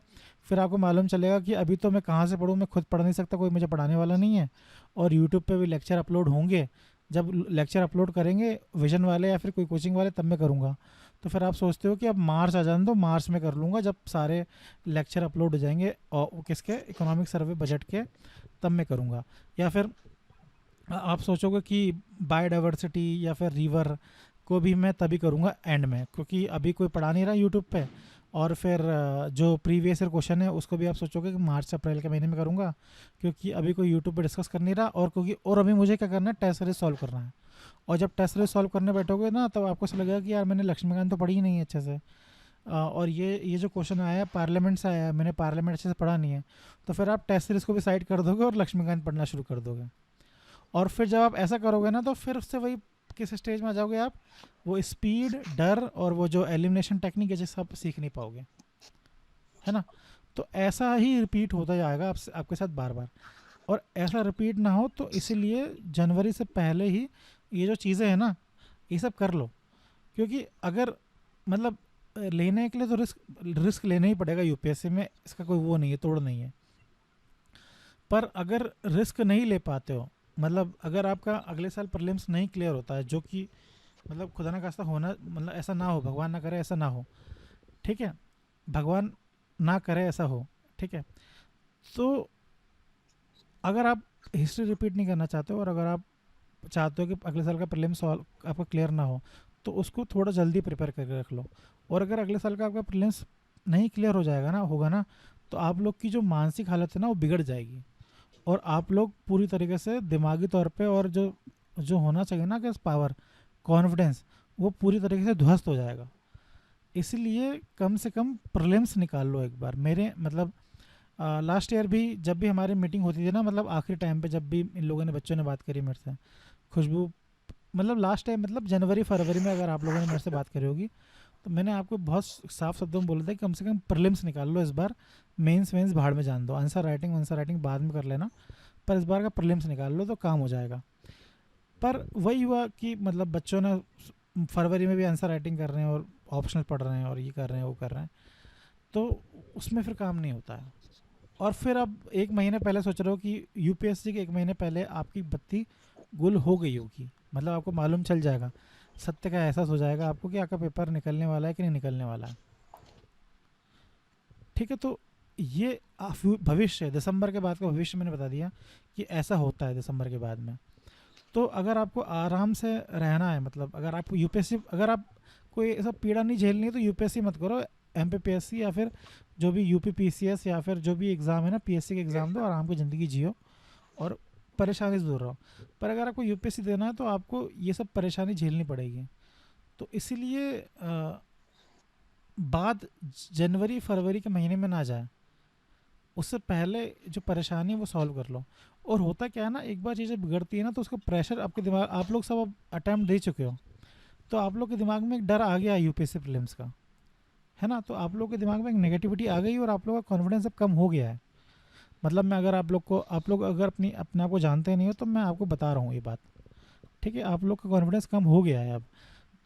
फिर आपको मालूम चलेगा कि अभी तो मैं कहाँ से पढ़ूँ, मैं खुद पढ़ नहीं सकता, कोई मुझे पढ़ाने वाला नहीं है। और यूट्यूब पे भी लेक्चर अपलोड होंगे, जब लेक्चर अपलोड करेंगे विजन वाले या फिर कोई कोचिंग वाले, तब मैं करूँगा। तो फिर आप सोचते हो कि अब मार्च आ जाने दो, मार्च में कर लूँगा जब सारे लेक्चर अपलोड हो जाएंगे और किसके, इकोनॉमिक सर्वे बजट के, तब मैं करूँगा। या फिर आप सोचोगे कि बायोडाइवर्सिटी या फिर रिवर को भी मैं तभी करूँगा एंड में, क्योंकि अभी कोई पढ़ा नहीं रहा यूट्यूब पे। और फिर जो प्रीवियस ईयर क्वेश्चन है उसको भी आप सोचोगे कि मार्च से अप्रैल के महीने में करूँगा, क्योंकि अभी कोई यूट्यूब पे डिस्कस कर नहीं रहा। और अभी मुझे क्या करना है, टेस्ट सीरीज सॉल्व करना है। और जब टेस्ट सीरीज सॉल्व करने बैठोगे ना, तब आपको ऐसा लगेगा कि यार मैंने लक्ष्मीकांत तो पढ़ी ही नहीं है अच्छे से, और ये जो क्वेश्चन आया है पार्लियामेंट से आया है, मैंने पार्लियामेंट अच्छे से पढ़ा नहीं है। तो फिर आप टेस्ट सीरीज को भी साइड कर दोगे और लक्ष्मीकांत पढ़ना शुरू कर दोगे। और फिर जब आप ऐसा करोगे ना, तो फिर उससे वही किस स्टेज में आ जाओगे आप, वो स्पीड, डर और वो जो एलिमिनेशन टेक्निक है, सब सीख नहीं पाओगे, है ना। तो ऐसा ही रिपीट होता जाएगा आपके साथ बार बार। और ऐसा रिपीट ना हो, तो इसीलिए जनवरी से पहले ही ये जो चीज़ें हैं ना, ये सब कर लो। क्योंकि अगर मतलब लेने के लिए तो रिस्क लेना ही पड़ेगा यूपीएससी में, इसका कोई वो नहीं है, तोड़ नहीं है। पर अगर रिस्क नहीं ले पाते हो, मतलब अगर आपका अगले साल प्रीलिम्स नहीं क्लियर होता है, जो कि मतलब खुदा ना खास्ता होना, मतलब ऐसा ना हो, भगवान ना करे ऐसा ना हो, ठीक है, भगवान ना करे ऐसा हो, ठीक है। तो अगर आप हिस्ट्री रिपीट नहीं करना चाहते हो, और अगर आप चाहते हो कि अगले साल का प्रीलिम्स आपका क्लियर ना हो, तो उसको थोड़ा जल्दी प्रिपेयर करके रख लो। और अगर अगले साल का आपका प्रीलिम्स नहीं क्लियर हो जाएगा ना, होगा ना, तो आप लोग की जो मानसिक हालत है ना, वो बिगड़ जाएगी। और आप लोग पूरी तरीके से दिमागी तौर पे, और जो होना चाहिए ना कि पावर, कॉन्फिडेंस, वो पूरी तरीके से ध्वस्त हो जाएगा। इसलिए कम से कम प्रीलिम्स निकाल लो एक बार। मेरे मतलब लास्ट ईयर भी जब भी हमारी मीटिंग होती थी ना, मतलब आखिरी टाइम पे जब भी इन लोगों ने, बच्चों ने बात करी मेरे से, खुशबू, मतलब लास्ट टाइम, मतलब जनवरी फरवरी में अगर आप लोगों ने मेरे से बात करी होगी, तो मैंने आपको बहुत साफ शब्दों में बोला था कि कम से कम प्रीलिम्स निकाल लो इस बार, मेंस भाड़ में जान दो, आंसर राइटिंग बाद में कर लेना, पर इस बार का प्रीलिम्स निकाल लो तो काम हो जाएगा। पर वही हुआ कि मतलब बच्चों ने फरवरी में भी आंसर राइटिंग कर रहे हैं और ऑप्शनल पढ़ रहे हैं और ये कर रहे हैं वो कर रहे हैं, तो उसमें फिर काम नहीं होता है। और फिर अब एक महीने पहले सोच रहे हो कि यूपीएससी के एक महीने पहले आपकी बत्ती गुल हो गई होगी, मतलब आपको मालूम चल जाएगा, सत्य का एहसास हो जाएगा आपको कि आपका पेपर निकलने वाला है कि नहीं निकलने वाला है, ठीक है। तो ये भविष्य, दिसंबर के बाद का भविष्य मैंने बता दिया कि ऐसा होता है दिसंबर के बाद में। तो अगर आपको आराम से रहना है, मतलब अगर आप यूपीएससी, अगर आप कोई ऐसा पीड़ा नहीं झेलनी है, तो यूपीएससी मत करो, एमपीपीएससी या फिर जो भी यूपीपीसीएस या फिर जो भी एग्ज़ाम है ना, पीएससी के एग्ज़ाम दो, आराम की ज़िंदगी जियो और परेशानी से दूर रहो। पर अगर आपको यूपीएससी देना है, तो आपको ये सब परेशानी झेलनी पड़ेगी। तो इसीलिए बात जनवरी फरवरी के महीने में ना जाए, उससे पहले जो परेशानी है वो सॉल्व कर लो। और होता क्या है ना, एक बार चीज़ें बिगड़ती है ना, तो उसका प्रेशर आपके दिमाग, आप लोग सब अब अटैम्प्ट दे चुके हो, तो आप लोग के दिमाग में एक डर आ गया यूपीएससी प्रीलिम्स का, है ना। तो आप लोग के दिमाग में एक नेगेटिविटी आ गई और आप लोग का कॉन्फिडेंस अब कम हो गया है। मतलब मैं अगर आप लोग अगर अपने आप को जानते नहीं हो, तो मैं आपको बता रहा हूँ ये बात, ठीक है। आप लोग का कॉन्फिडेंस कम हो गया है अब,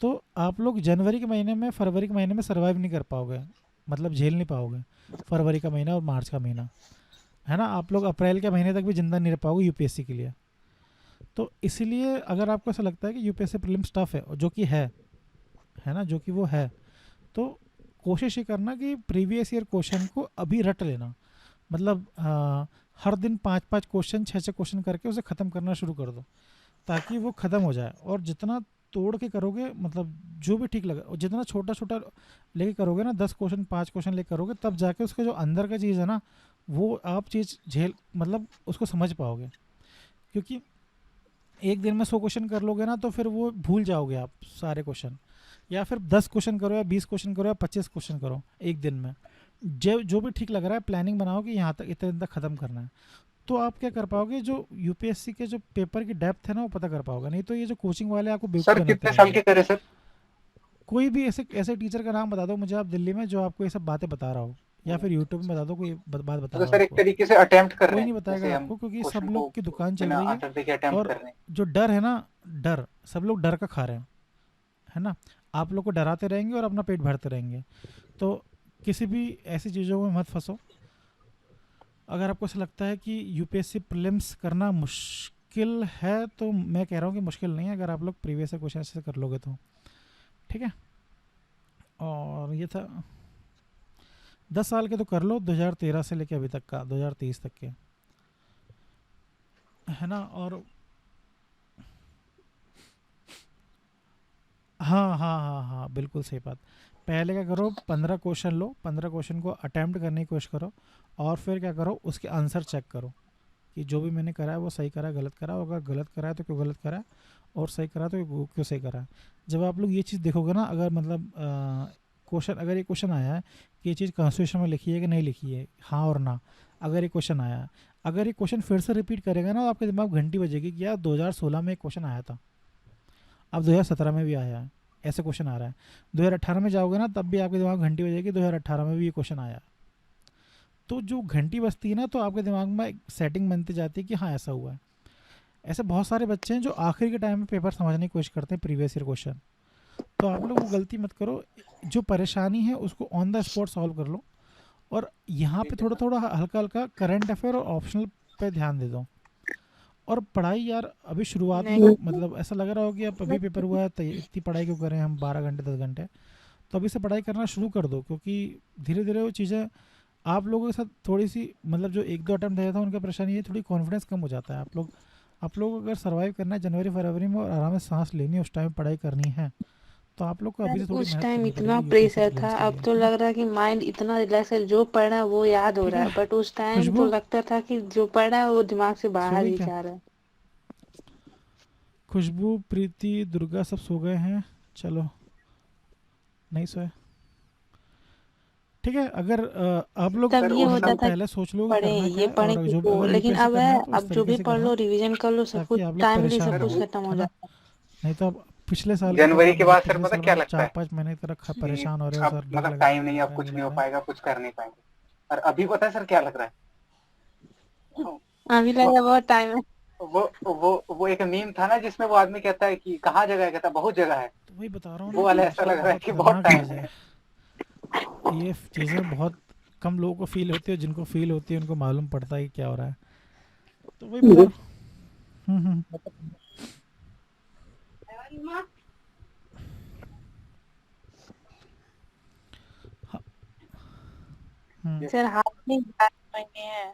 तो आप लोग जनवरी के महीने में, फरवरी के महीने में सर्वाइव नहीं कर पाओगे, मतलब झेल नहीं पाओगे फरवरी का महीना और मार्च का महीना, है ना। आप लोग अप्रैल के महीने तक भी जिंदा नहीं रह पाओगे यूपीएससी के लिए। तो इसीलिए अगर आपको ऐसा लगता है कि यूपीएससी प्रीलिम्स टफ है, जो कि है, है ना, जो कि वो है। तो कोशिश ये करना कि प्रीवियस ईयर क्वेश्चन को अभी रट लेना, मतलब हर दिन 5-5 क्वेश्चन 6-6 क्वेश्चन करके उसे ख़त्म करना शुरू कर दो, ताकि वो ख़त्म हो जाए। और जितना तोड़ के करोगे, मतलब जो भी ठीक लगे, और जितना छोटा छोटा लेके करोगे ना, 10 क्वेश्चन 5 क्वेश्चन लेके करोगे, तब जाके उसका जो अंदर का चीज़ है ना, वो आप चीज़ मतलब उसको समझ पाओगे। क्योंकि एक दिन में 100 क्वेश्चन कर लोगे ना, तो फिर वो भूल जाओगे आप सारे क्वेश्चन। या फिर 10 क्वेश्चन करो या 20 क्वेश्चन करो या 25 क्वेश्चन करो एक दिन में, जो भी ठीक लग रहा है प्लानिंग बनाओ कि यहाँ तक इतने दिन तक ख़त्म करना है। तो आप क्या कर पाओगे, जो यूपीएससी के जो पेपर की डेप्थ है ना, वो पता कर पाओगे। नहीं तो ये जो कोचिंग वाले आपको बेवकूफ़ सर बनाते कितने साल रहेंगे। के करे सर? कोई भी ऐसे टीचर का नाम बता दो मुझे आप दिल्ली में, जो आपको ये सब बातें बता रहा हो, या फिर यूट्यूब में बता दो कोई बात बता तो रहा हो सर एक आपको। तरीके से अटेम्प्ट कर कोई रहे नहीं हैं, बताएगा जैसे हम आपको, क्योंकि सब क्वेश्चन लोग को की दुकान चल बिना रही है। आंसर देके अटेम्प्ट और कर रहे हैं। जो डर है ना, डर, सब लोग डर का खा रहे हैं, है ना। आप लोग को डराते रहेंगे और अपना पेट भरते रहेंगे। तो किसी भी ऐसी चीज़ों में मत फंसो। अगर आपको ऐसा लगता है कि यूपीएससी प्रीलिम्स करना मुश्किल है, तो मैं कह रहा हूँ कि मुश्किल नहीं है, अगर आप लोग प्रीवियस क्वेश्चन से कर लोगे तो। ठीक है। और ये था 10 साल के तो कर लो, 2013 से लेके अभी तक का, 2030 तक के, है ना। और हाँ हाँ हाँ हाँ, बिल्कुल सही बात। पहले क्या करो, 15 क्वेश्चन लो, 15 क्वेश्चन को अटैम्प्ट करने की कोशिश करो, और फिर क्या करो, उसके आंसर चेक करो कि जो भी मैंने करा है वो सही करा है, गलत करा है, अगर गलत करा है तो क्यों गलत करा है, और सही करा है तो क्यों सही करा है। जब आप लोग ये चीज़ देखोगे ना, अगर मतलब क्वेश्चन, अगर ये क्वेश्चन आया है कि ये चीज़ कॉन्स्टिट्यूशन में लिखी है कि नहीं लिखी है, हाँ और ना, अगर ये क्वेश्चन आया है, अगर ये क्वेश्चन फिर से रिपीट करेगा ना, तो आपके दिमाग घंटी बजेगी कि यार 2016 में एक क्वेश्चन आया था, अब 2017 में भी आया है, ऐसे क्वेश्चन आ रहा है। 2018 में जाओगे ना, तब भी आपके दिमाग घंटी बजेगी, 2018 में भी ये क्वेश्चन आया। तो जो घंटी बजती है ना, तो आपके दिमाग में एक सेटिंग बनती जाती है कि हाँ ऐसा हुआ है। ऐसे बहुत सारे बच्चे हैं जो आखिर के टाइम में पेपर समझने की कोशिश करते हैं प्रीवियस ईयर क्वेश्चन। तो आप लोग वो गलती मत करो। जो परेशानी है उसको ऑन द स्पॉट सॉल्व कर लो, और यहाँ पे थोड़ा थोड़ा हल्का हल्का करंट अफेयर और ऑप्शनल पे ध्यान दे दो। और पढ़ाई यार अभी शुरुआत में, मतलब ऐसा लग रहा हो कि अब अभी पेपर हुआ है तो इतनी पढ़ाई क्यों करें हम, 12 घंटे 10 घंटे। तो अभी से पढ़ाई करना शुरू कर दो, क्योंकि धीरे धीरे वो चीज़ें आप लोगों के साथ थोड़ी सी, मतलब जो 1-2 अटैम्प्ट दिया था उनका परेशानी है, थोड़ी कॉन्फिडेंस कम हो जाता है। आप लोग अगर सर्वाइव करना है जनवरी फरवरी में, और आराम से सांस लेनी है, उस टाइम पढ़ाई करनी है, तो आप लोग को अभी से थोड़ी उस मेहनत टाइम करनी इतना पड़ेगी यूपीएससी प्रेशर था, प्रीलिम्स के अब लिए। तो लग रहा है कि माइंड इतना रिलैक्स है, जो पढ़ा है वो याद हो ठीक रहा है। है, बट उस टाइम तो खुशबू लगता था कि जो पढ़ा है वो दिमाग से सो बाहर गई ही क्या? जा रहा है। खुशबू, प्रीति, दुर्गा सब सो गए हैं? चलो, नहीं सोए? ठीक है। अगर आप लोग तब सर ये उस होता समय था पहले सोच लो कि पढ़े करना क्या ये है, पढ़े और कि जो वो, अगर लेकिन यूपीएससी अब करना है, है तो उस अब जो तरीके भी से पढ़ करना, लो रिवीजन कर लो, सब ताकि कुछ आप लोग टाइमली परेशान सब ना कुछ हो, खत्म हो है ना। जाता है। नहीं तो आप पिछले साल के तो जनवरी के मतलब बाद सर पिछले पता साल क्या में लगता है 4-5 महीने तक कि परेशान हो रहे हो अब सर, डर मतलब लग रहा है, टाइम ये नहीं, लग अब रहा है, कुछ वो नहीं लग हो रहा है। पाएगा, कुछ कर नहीं पाएंगे। और अभी पता है सर क्या लग रहा है? अभी वो लगा बहुत टाइम है। वो एक मीम था ना, जिसमें वो आदमी कहता है कि कहाँ जगह है, कहता है बहुत जगह है। तो वही बता रहा हूँ वो ना, वाला ऐसा प्रेशर लग रहा है बहुत कि बहुत खतरनाक टाइम चीज़ है। है। ये चीज़ें बहुत कम लोगों को फील होती है, जिनको फील होती है उनको मालूम पड़ता है कि क्या हो रहा है। तो वही बता रहा हूँ। हाँ, सर हाथ में 11 महीने है,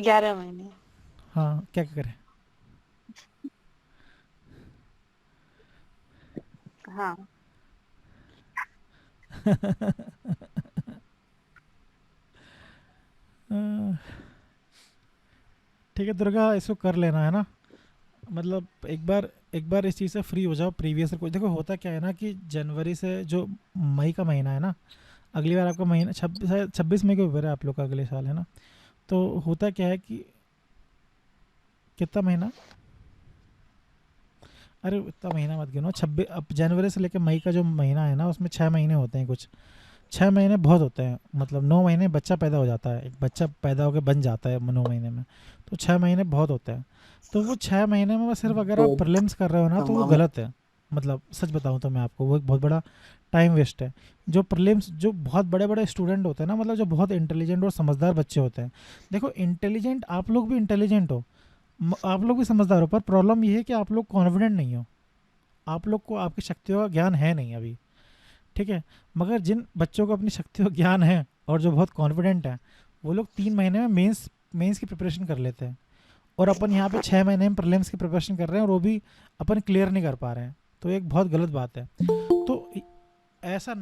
11 महीने। हाँ, क्या क्या करें? हाँ ठीक है दुर्गा, इसको कर लेना, है ना। मतलब एक बार इस चीज़ से फ्री हो जाओ। प्रीवियस ईयर को देखो, होता क्या है ना कि जनवरी से जो मई का महीना है ना, अगली बार आपका महीना 26 मई को पेपर है आप लोग का अगले साल, है ना। तो होता क्या है कि कितना महीना, अरे इतना महीना मत गिनो, 26, अब जनवरी से लेकर मई का जो महीना है ना, उसमें 6 महीने होते हैं कुछ। 6 महीने बहुत होते हैं, मतलब 9 महीने बच्चा पैदा हो जाता है, एक बच्चा पैदा होकर बन जाता है 9 महीने में। तो 6 महीने बहुत होते हैं। तो वो 6 महीने में सिर्फ अगर आप प्रीलिम्स कर रहे हो ना, तो वो गलत है। मतलब सच बताऊँ तो मैं आपको, वो एक बहुत बड़ा टाइम वेस्ट है। जो प्रीलिम्स, जो बहुत बड़े बड़े स्टूडेंट होते हैं ना, मतलब जो बहुत इंटेलिजेंट और समझदार बच्चे होते हैं, देखो इंटेलिजेंट, आप लोग भी इंटेलिजेंट हो, आप लोग भी समझदार हो, पर प्रॉब्लम ये है कि आप लोग कॉन्फिडेंट नहीं हो। आप लोग को आपकी शक्तियों का ज्ञान है नहीं अभी, ठीक है। मगर जिन बच्चों को अपनी शक्तियों का ज्ञान है और जो बहुत कॉन्फिडेंट हैं, वो लोग 3 महीने में मेंस की प्रिपरेशन कर लेते हैं, और अपन यहाँ पे 6 महीने में प्रीलिम्स की प्रिपरेशन कर रहे हैं और वो भी अपन क्लियर नहीं कर पा रहे हैं, तो एक बहुत गलत बात है। तो ऐसा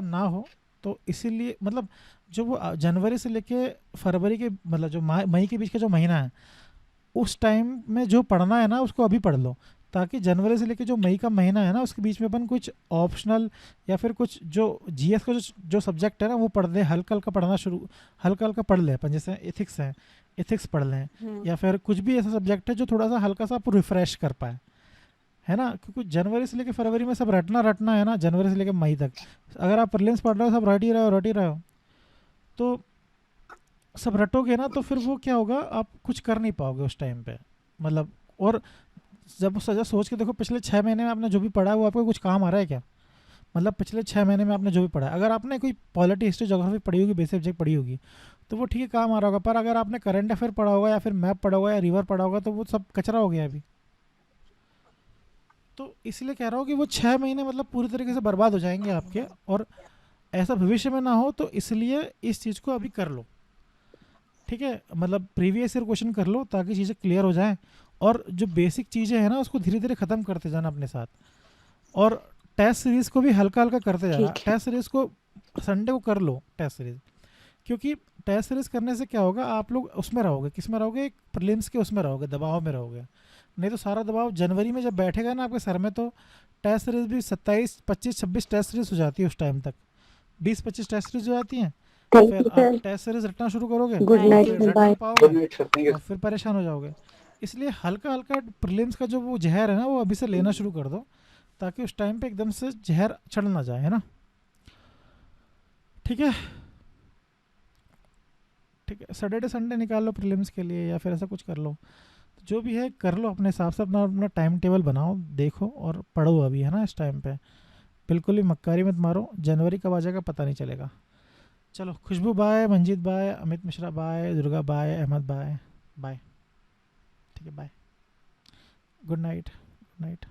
ना हो तो इसीलिए मतलब जो वो जनवरी से लेके फरवरी के मतलब जो मई के बीच का जो महीना है, उस टाइम में जो पढ़ना है ना उसको अभी पढ़ लो, ताकि जनवरी से लेके जो मई का महीना है ना उसके बीच में अपन कुछ ऑप्शनल या फिर कुछ जो जीएस का जो सब्जेक्ट है ना वो पढ़ ले, हल्का हल्का पढ़ना हल्का हल्का पढ़ ले अपन, जैसे एथिक्स है, एथिक्स पढ़ लें, या फिर कुछ भी ऐसा सब्जेक्ट है जो थोड़ा सा हल्का सा आप रिफ्रेश कर पाए, है ना। क्योंकि जनवरी से लेके फरवरी में सब रटना है ना, जनवरी से लेके मई तक अगर आप प्रीलिम्स पढ़ रहे हो, सब रट ही रहे हो, तो सब रटोगे ना तो फिर वो क्या होगा, आप कुछ कर नहीं पाओगे उस टाइम पे, मतलब। और जब सजा सोच के देखो, पिछले 6 महीने में आपने जो भी पढ़ा है वो आपको कुछ काम आ रहा है क्या? मतलब पिछले 6 महीने में आपने जो भी पढ़ा है, अगर आपने कोई पॉलिटी, हिस्ट्री, ज्योग्राफी पढ़ी होगी, बेसिक सब्जेक्ट पढ़ी होगी, तो वो ठीक है काम आ रहा होगा। पर अगर आपने करंट अफेयर पढ़ा होगा या फिर मैप पढ़ा होगा या रिवर पढ़ा होगा, तो वो सब कचरा हो गया अभी। तो इसलिए कह रहा हूँ कि वो 6 महीने मतलब पूरी तरीके से बर्बाद हो जाएंगे आपके, और ऐसा भविष्य में ना हो, तो इसलिए इस चीज़ को अभी कर लो, ठीक है। मतलब प्रीवियस ईयर क्वेश्चन कर लो ताकि चीज़ें क्लियर हो जाएं, और जो बेसिक चीज़ें हैं ना उसको धीरे धीरे ख़त्म करते जाना अपने साथ, और टेस्ट सीरीज़ को भी हल्का हल्का करते जाना। टेस्ट सीरीज़ को संडे को कर लो टेस्ट सीरीज़, क्योंकि टेस्ट सीरीज़ करने से क्या होगा, आप लोग उसमें रहोगे, किस में रहोगे, प्रीलिम्स के उसमें रहोगे, दबाव में रहोगे। नहीं तो सारा दबाव जनवरी में जब बैठेगा ना आपके सर में, तो टेस्ट सीरीज़ भी 27, 25, 26 टेस्ट सीरीज़ हो जाती है उस टाइम तक, 20-25 टेस्ट सीरीज़ हो जाती हैं। फिर आप टेस्ट सीरीज रटना शुरू करोगे, गुड नाइट, फिर रट बाय। नहीं पाओगे और फिर परेशान हो जाओगे। इसलिए हल्का हल्का प्रीलिम्स का जो वो जहर है ना वो अभी से लेना शुरू कर दो, ताकि उस टाइम पे एकदम से जहर चढ़ ना जाए, है ना। ठीक है, ठीक है। सैटरडे संडे निकाल लो प्रीलिम्स के लिए, या फिर ऐसा कुछ कर लो, जो भी है कर लो अपने हिसाब से, अपना अपना टाइम टेबल बनाओ, देखो और पढ़ो अभी, है ना। इस टाइम पे बिल्कुल भी मक्कारी मत मारो, जनवरी कब आ जाएगा पता नहीं चलेगा। चलो, Khushboo bye, Manjeet bye, Amit Mishra bye, Durga bye, Ahmed bye, bye, ठीक है, bye, good night, good night.